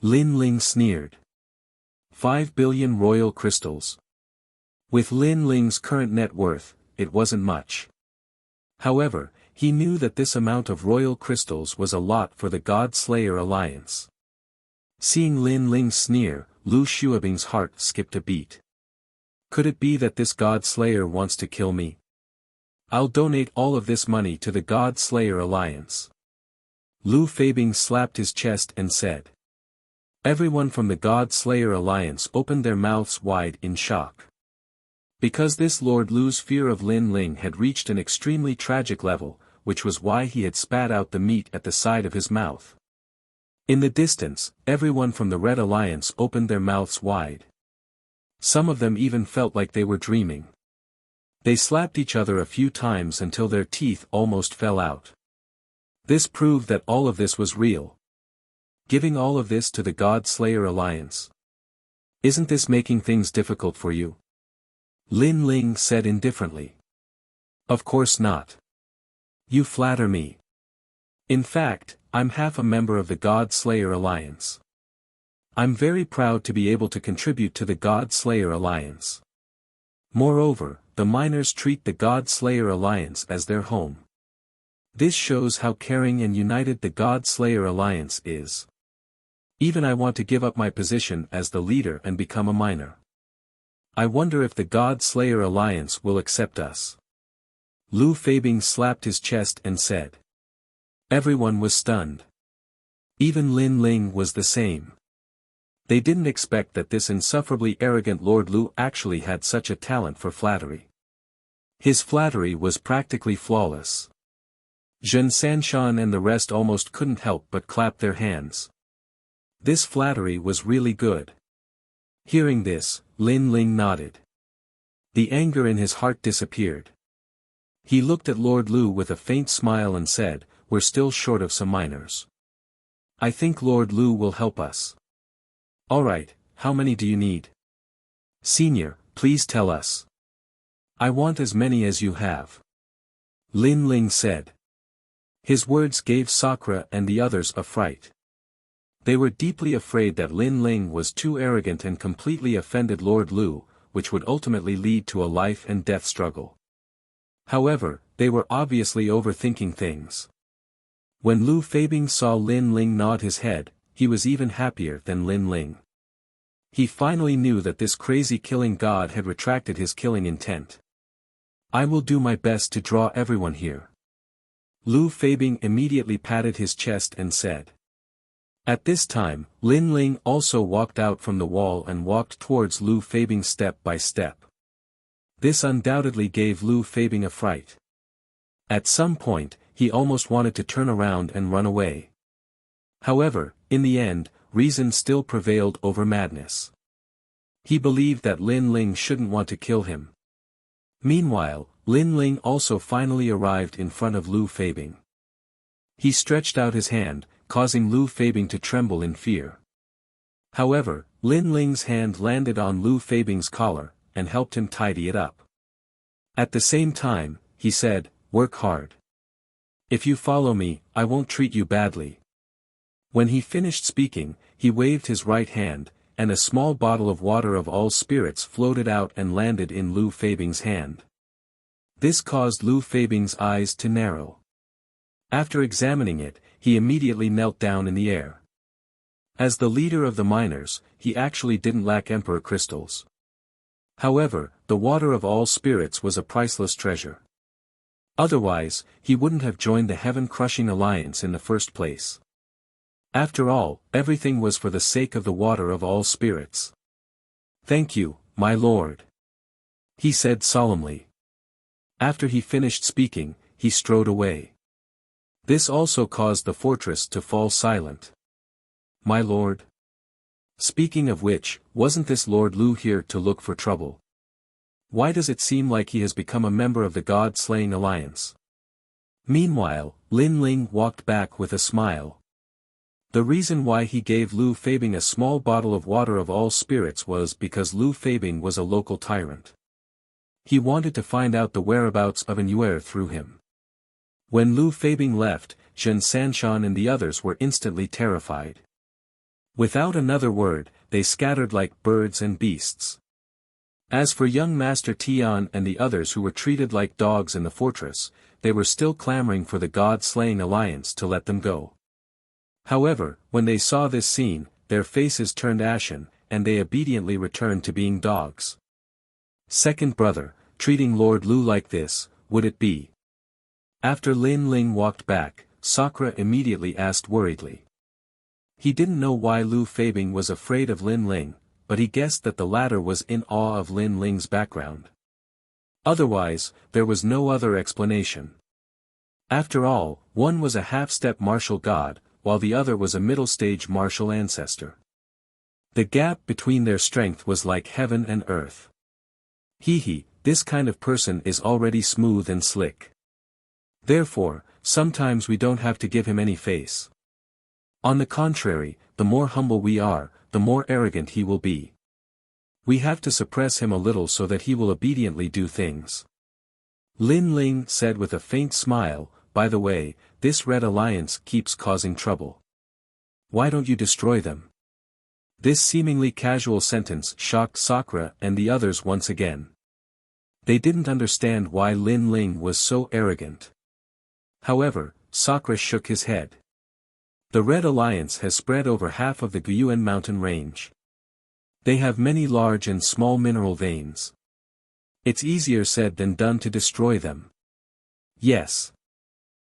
Lin Ling sneered. 5 billion royal crystals. With Lin Ling's current net worth, it wasn't much. However, he knew that this amount of royal crystals was a lot for the God Slayer Alliance. Seeing Lin Ling's sneer, Lu Xuebing's heart skipped a beat. Could it be that this God Slayer wants to kill me? I'll donate all of this money to the God Slayer Alliance. Lu Fabing slapped his chest and said. Everyone from the God Slayer Alliance opened their mouths wide in shock. Because this Lord Lu's fear of Lin Ling had reached an extremely tragic level, which was why he had spat out the meat at the side of his mouth. In the distance, everyone from the Red Alliance opened their mouths wide. Some of them even felt like they were dreaming. They slapped each other a few times until their teeth almost fell out. This proved that all of this was real. Giving all of this to the God Slayer Alliance. Isn't this making things difficult for you? Lin Ling said indifferently. Of course not. You flatter me. In fact, I'm half a member of the God Slayer Alliance. I'm very proud to be able to contribute to the God Slayer Alliance. Moreover, the miners treat the God Slayer Alliance as their home. This shows how caring and united the God Slayer Alliance is. Even I want to give up my position as the leader and become a miner. I wonder if the God Slayer Alliance will accept us. Lu Fabing slapped his chest and said. Everyone was stunned. Even Lin Ling was the same. They didn't expect that this insufferably arrogant Lord Lu actually had such a talent for flattery. His flattery was practically flawless. Zhen Sanshan and the rest almost couldn't help but clap their hands. This flattery was really good. Hearing this, Lin Ling nodded. The anger in his heart disappeared. He looked at Lord Lu with a faint smile and said, "We're still short of some miners. I think Lord Lu will help us." "Alright, how many do you need?" "Senior, please tell us." "I want as many as you have," Lin Ling said. His words gave Sakura and the others a fright. They were deeply afraid that Lin Ling was too arrogant and completely offended Lord Lu, which would ultimately lead to a life and death struggle. However, they were obviously overthinking things. When Lu Fabing saw Lin Ling nod his head, he was even happier than Lin Ling. He finally knew that this crazy killing god had retracted his killing intent. "I will do my best to draw everyone here." Lu Fabing immediately patted his chest and said. At this time, Lin Ling also walked out from the wall and walked towards Lu Fabing step by step. This undoubtedly gave Lu Fabing a fright. At some point, he almost wanted to turn around and run away. However, in the end, reason still prevailed over madness. He believed that Lin Ling shouldn't want to kill him. Meanwhile, Lin Ling also finally arrived in front of Lu Fabing. He stretched out his hand, causing Lu Fabing to tremble in fear. However, Lin Ling's hand landed on Lu Fabing's collar, and helped him tidy it up. At the same time, he said, "Work hard. If you follow me, I won't treat you badly." When he finished speaking, he waved his right hand, and a small bottle of water of all spirits floated out and landed in Lu Fabing's hand. This caused Lu Fabing's eyes to narrow. After examining it, he immediately knelt down in the air. As the leader of the miners, he actually didn't lack emperor crystals. However, the water of all spirits was a priceless treasure. Otherwise, he wouldn't have joined the heaven-crushing alliance in the first place. After all, everything was for the sake of the water of all spirits. "Thank you, my lord," he said solemnly. After he finished speaking, he strode away. This also caused the fortress to fall silent. "My lord?" Speaking of which, wasn't this Lord Lu here to look for trouble? Why does it seem like he has become a member of the God-slaying alliance? Meanwhile, Lin Ling walked back with a smile. The reason why he gave Lu Fabing a small bottle of water of all spirits was because Lu Fabing was a local tyrant. He wanted to find out the whereabouts of an Yuer through him. When Lu Fabing left, Zhen Sanshan and the others were instantly terrified. Without another word, they scattered like birds and beasts. As for young Master Tian and the others who were treated like dogs in the fortress, they were still clamoring for the God-slaying alliance to let them go. However, when they saw this scene, their faces turned ashen, and they obediently returned to being dogs. Second brother, treating Lord Lu like this, would it be? After Lin Ling walked back, Sakura immediately asked worriedly. He didn't know why Lu Fabing was afraid of Lin Ling, but he guessed that the latter was in awe of Lin Ling's background. Otherwise, there was no other explanation. After all, one was a half-step martial god, while the other was a middle-stage martial ancestor. The gap between their strength was like heaven and earth. This kind of person is already smooth and slick. Therefore, sometimes we don't have to give him any face. On the contrary, the more humble we are, the more arrogant he will be. We have to suppress him a little so that he will obediently do things. Lin Ling said with a faint smile, "By the way, this Red Alliance keeps causing trouble. Why don't you destroy them?" This seemingly casual sentence shocked Sakura and the others once again. They didn't understand why Lin Ling was so arrogant. However, Sakura shook his head. The Red Alliance has spread over half of the Guyuan mountain range. They have many large and small mineral veins. It's easier said than done to destroy them. Yes.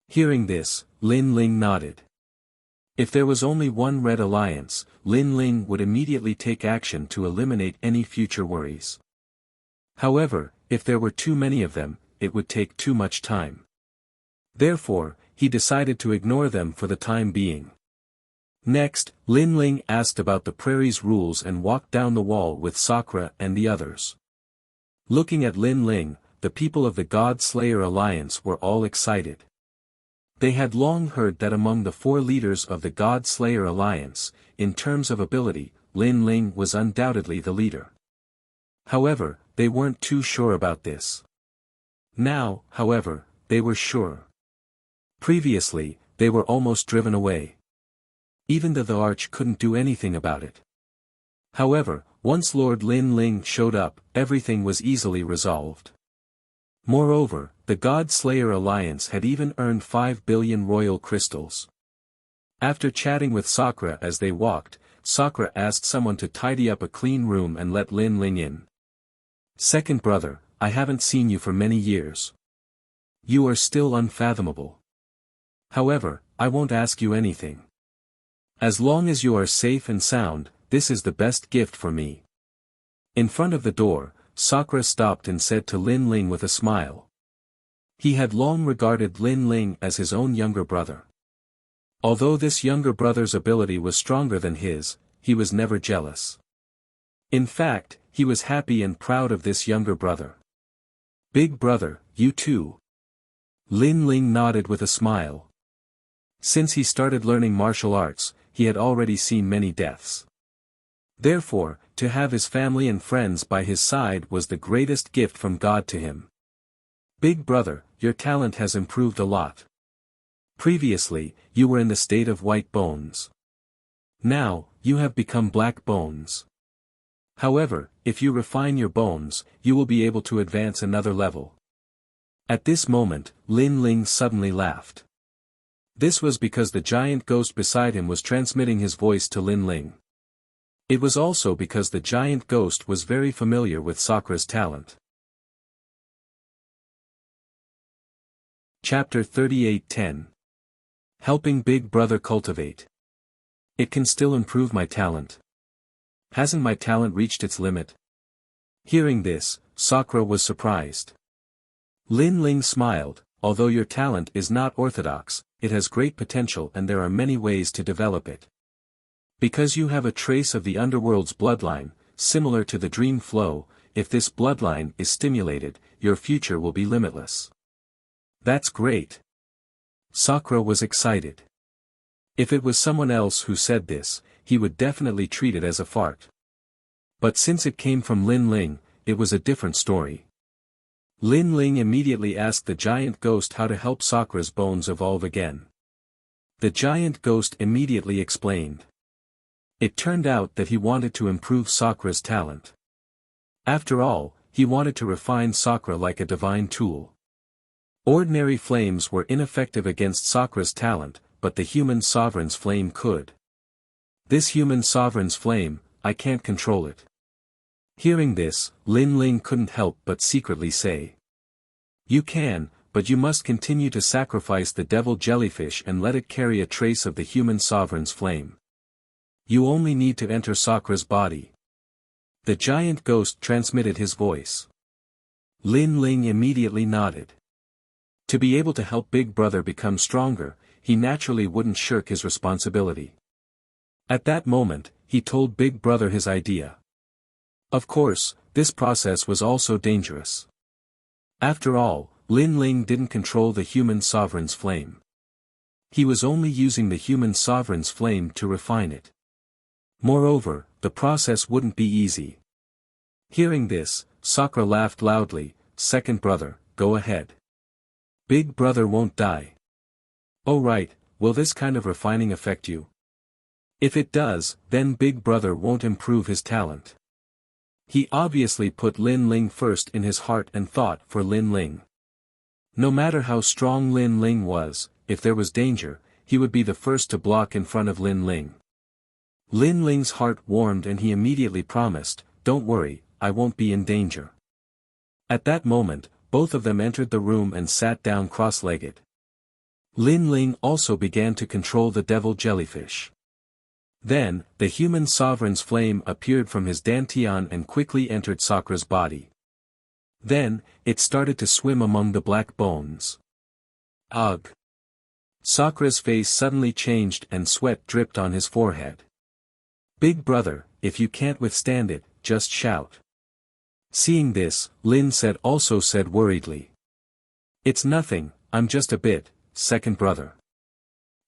Hearing this, Lin Ling nodded. If there was only one Red Alliance, Lin Ling would immediately take action to eliminate any future worries. However, if there were too many of them, it would take too much time. Therefore, he decided to ignore them for the time being. Next, Lin Ling asked about the prairie's rules and walked down the wall with Sakura and the others. Looking at Lin Ling, the people of the God Slayer Alliance were all excited. They had long heard that among the 4 leaders of the God Slayer Alliance, in terms of ability, Lin Ling was undoubtedly the leader. However, they weren't too sure about this. Now, however, they were sure. Previously, they were almost driven away. Even the Arch couldn't do anything about it. However, once Lord Lin Ling showed up, everything was easily resolved. Moreover, the God Slayer Alliance had even earned 5 billion royal crystals. After chatting with Sakura as they walked, Sakura asked someone to tidy up a clean room and let Lin Ling in. "Second brother, I haven't seen you for many years. You are still unfathomable. However, I won't ask you anything. As long as you are safe and sound, this is the best gift for me." In front of the door, Sakura stopped and said to Lin Ling with a smile. He had long regarded Lin Ling as his own younger brother. Although this younger brother's ability was stronger than his, he was never jealous. In fact, he was happy and proud of this younger brother. "Big brother, you too?" Lin Ling nodded with a smile. Since he started learning martial arts, he had already seen many deaths. Therefore, to have his family and friends by his side was the greatest gift from God to him. "Big brother, your talent has improved a lot. Previously, you were in the state of white bones. Now, you have become black bones. However, if you refine your bones, you will be able to advance another level." At this moment, Lin Ling suddenly laughed. This was because the giant ghost beside him was transmitting his voice to Lin Ling. It was also because the giant ghost was very familiar with Sakura's talent. Chapter 38:10. Helping Big Brother Cultivate. It can still improve my talent. Hasn't my talent reached its limit? Hearing this, Sakura was surprised. Lin Ling smiled, "Although your talent is not orthodox, it has great potential and there are many ways to develop it. Because you have a trace of the underworld's bloodline, similar to the dream flow, if this bloodline is stimulated, your future will be limitless." "That's great." Sakura was excited. If it was someone else who said this, he would definitely treat it as a fart. But since it came from Lin Ling, it was a different story. Lin Ling immediately asked the giant ghost how to help Sakura's bones evolve again. The giant ghost immediately explained. It turned out that he wanted to improve Sakura's talent. After all, he wanted to refine Sakura like a divine tool. Ordinary flames were ineffective against Sakura's talent, but the human sovereign's flame could. "This human sovereign's flame, I can't control it." Hearing this, Lin Ling couldn't help but secretly say. "You can, but you must continue to sacrifice the devil jellyfish and let it carry a trace of the human sovereign's flame. You only need to enter Sakura's body." The giant ghost transmitted his voice. Lin Ling immediately nodded. To be able to help Big Brother become stronger, he naturally wouldn't shirk his responsibility. At that moment, he told Big Brother his idea. Of course, this process was also dangerous. After all, Lin Ling didn't control the human sovereign's flame. He was only using the human sovereign's flame to refine it. Moreover, the process wouldn't be easy. Hearing this, Sakura laughed loudly. "Second brother, go ahead. Big Brother won't die." "Oh right, will this kind of refining affect you?" "If it does, then Big Brother won't improve his talent." He obviously put Lin Ling first in his heart and thought for Lin Ling. No matter how strong Lin Ling was, if there was danger, he would be the first to block in front of Lin Ling. Lin Ling's heart warmed and he immediately promised, "Don't worry, I won't be in danger." At that moment, both of them entered the room and sat down cross-legged. Lin Ling also began to control the devil jellyfish. Then, the human sovereign's flame appeared from his dantian and quickly entered Sakura's body. Then, it started to swim among the black bones. Ugh! Sakra's face suddenly changed and sweat dripped on his forehead. "Big brother, if you can't withstand it, just shout." Seeing this, Lin also said worriedly. "It's nothing, I'm just a bit, second brother."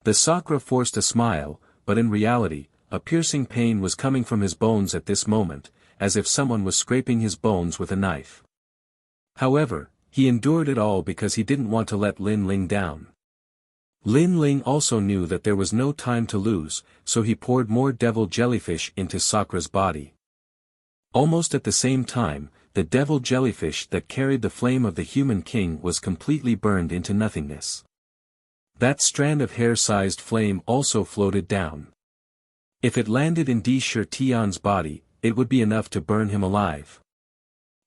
The Sakra forced a smile, but in reality, a piercing pain was coming from his bones at this moment, as if someone was scraping his bones with a knife. However, he endured it all because he didn't want to let Lin Ling down. Lin Ling also knew that there was no time to lose, so he poured more devil jellyfish into Sakra's body. Almost at the same time, the devil jellyfish that carried the flame of the human king was completely burned into nothingness. That strand of hair-sized flame also floated down. If it landed in Di Shi Tian's body, it would be enough to burn him alive.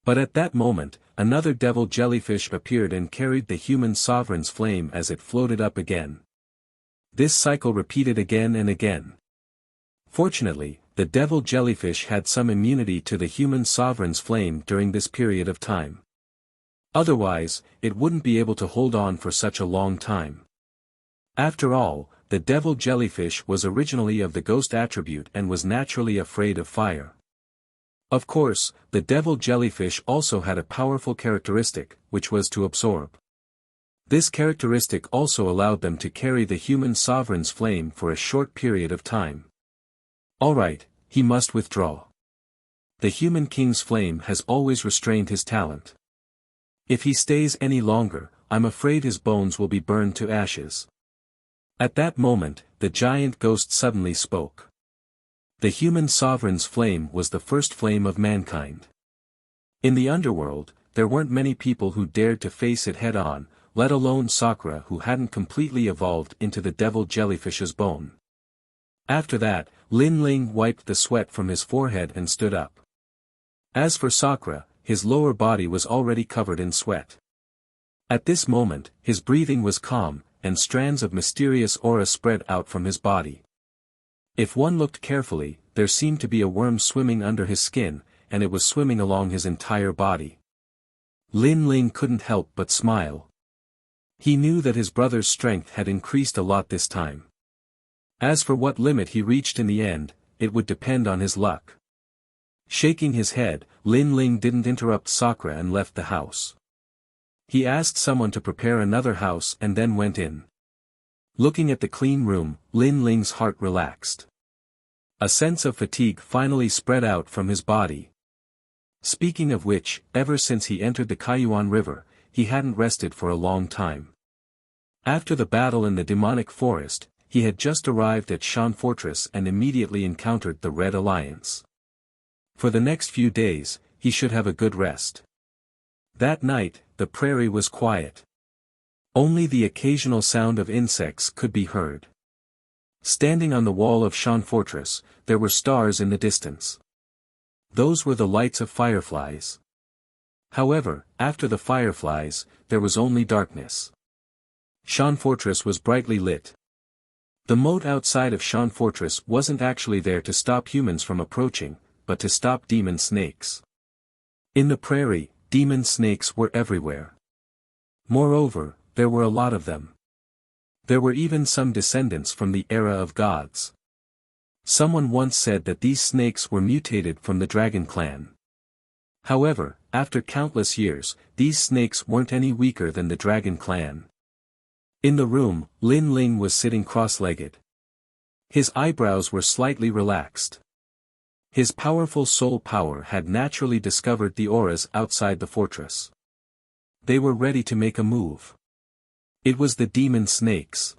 But at that moment, another devil jellyfish appeared and carried the human sovereign's flame as it floated up again. This cycle repeated again and again. Fortunately, the devil jellyfish had some immunity to the human sovereign's flame during this period of time. Otherwise, it wouldn't be able to hold on for such a long time. After all, the devil jellyfish was originally of the ghost attribute and was naturally afraid of fire. Of course, the devil jellyfish also had a powerful characteristic, which was to absorb. This characteristic also allowed them to carry the human sovereign's flame for a short period of time. Alright, he must withdraw. The human king's flame has always restrained his talent. If he stays any longer, I'm afraid his bones will be burned to ashes. At that moment, the giant ghost suddenly spoke. The human sovereign's flame was the first flame of mankind. In the underworld, there weren't many people who dared to face it head-on, let alone Sakra who hadn't completely evolved into the devil jellyfish's bone. After that, Lin Ling wiped the sweat from his forehead and stood up. As for Sakra, his lower body was already covered in sweat. At this moment, his breathing was calm, and strands of mysterious aura spread out from his body. If one looked carefully, there seemed to be a worm swimming under his skin, and it was swimming along his entire body. Lin Ling couldn't help but smile. He knew that his brother's strength had increased a lot this time. As for what limit he reached in the end, it would depend on his luck. Shaking his head, Lin Ling didn't interrupt Sakra and left the house. He asked someone to prepare another house and then went in. Looking at the clean room, Lin Ling's heart relaxed. A sense of fatigue finally spread out from his body. Speaking of which, ever since he entered the Kaiyuan River, he hadn't rested for a long time. After the battle in the demonic forest, he had just arrived at Shan Fortress and immediately encountered the Red Alliance. For the next few days, he should have a good rest. That night, the prairie was quiet. Only the occasional sound of insects could be heard. Standing on the wall of Shan Fortress, there were stars in the distance. Those were the lights of fireflies. However, after the fireflies, there was only darkness. Shan Fortress was brightly lit. The moat outside of Shan Fortress wasn't actually there to stop humans from approaching, but to stop demon snakes. In the prairie, demon snakes were everywhere. Moreover, there were a lot of them. There were even some descendants from the era of gods. Someone once said that these snakes were mutated from the dragon clan. However, after countless years, these snakes weren't any weaker than the dragon clan. In the room, Lin Ling was sitting cross-legged. His eyebrows were slightly relaxed. His powerful soul power had naturally discovered the auras outside the fortress. They were ready to make a move. It was the demon snakes.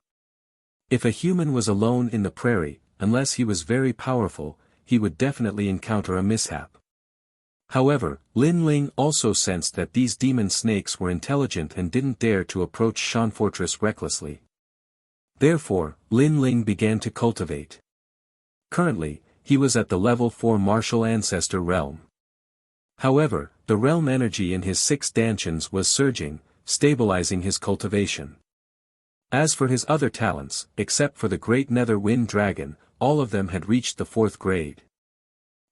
If a human was alone in the prairie, unless he was very powerful, he would definitely encounter a mishap. However, Lin Ling also sensed that these demon snakes were intelligent and didn't dare to approach Shan Fortress recklessly. Therefore, Lin Ling began to cultivate. Currently, he was at the level 4 martial ancestor realm. However, the realm energy in his 6 dantians was surging, stabilizing his cultivation. As for his other talents, except for the Great Nether Wind Dragon, all of them had reached the 4th grade.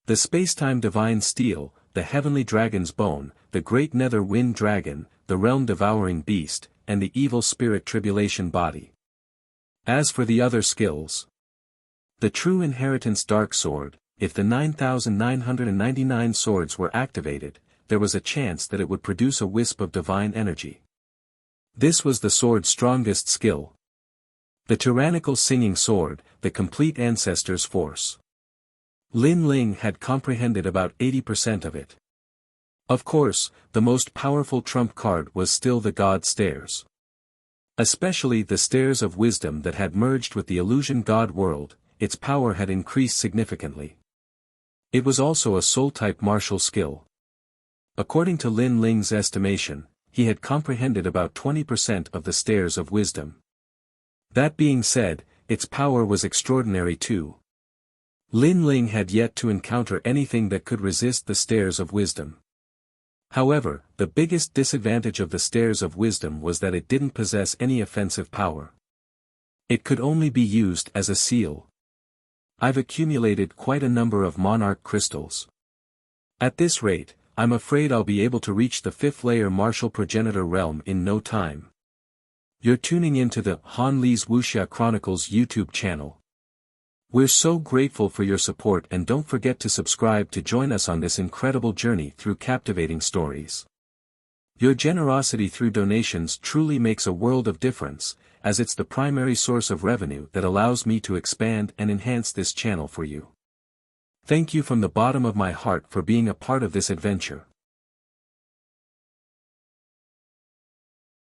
The Spacetime Divine Steel, the Heavenly Dragon's Bone, the Great Nether Wind Dragon, the Realm Devouring Beast, and the Evil Spirit Tribulation Body. As for the other skills, the True Inheritance Dark Sword, if the 9,999 swords were activated, there was a chance that it would produce a wisp of divine energy. This was the sword's strongest skill. The Tyrannical Singing Sword, the Complete Ancestor's Force. Lin Ling had comprehended about 80% of it. Of course, the most powerful trump card was still the God Stairs. Especially the Stairs of Wisdom that had merged with the Illusion God world, its power had increased significantly. It was also a soul-type martial skill. According to Lin Ling's estimation, he had comprehended about 20% of the Stairs of Wisdom. That being said, its power was extraordinary too. Lin Ling had yet to encounter anything that could resist the Stairs of Wisdom. However, the biggest disadvantage of the Stairs of Wisdom was that it didn't possess any offensive power. It could only be used as a seal. I've accumulated quite a number of monarch crystals. At this rate, I'm afraid I'll be able to reach the 5th layer martial progenitor realm in no time. You're tuning into the Han Li's Wuxia Chronicles YouTube channel. We're so grateful for your support, and don't forget to subscribe to join us on this incredible journey through captivating stories. Your generosity through donations truly makes a world of difference, as it's the primary source of revenue that allows me to expand and enhance this channel for you. Thank you from the bottom of my heart for being a part of this adventure.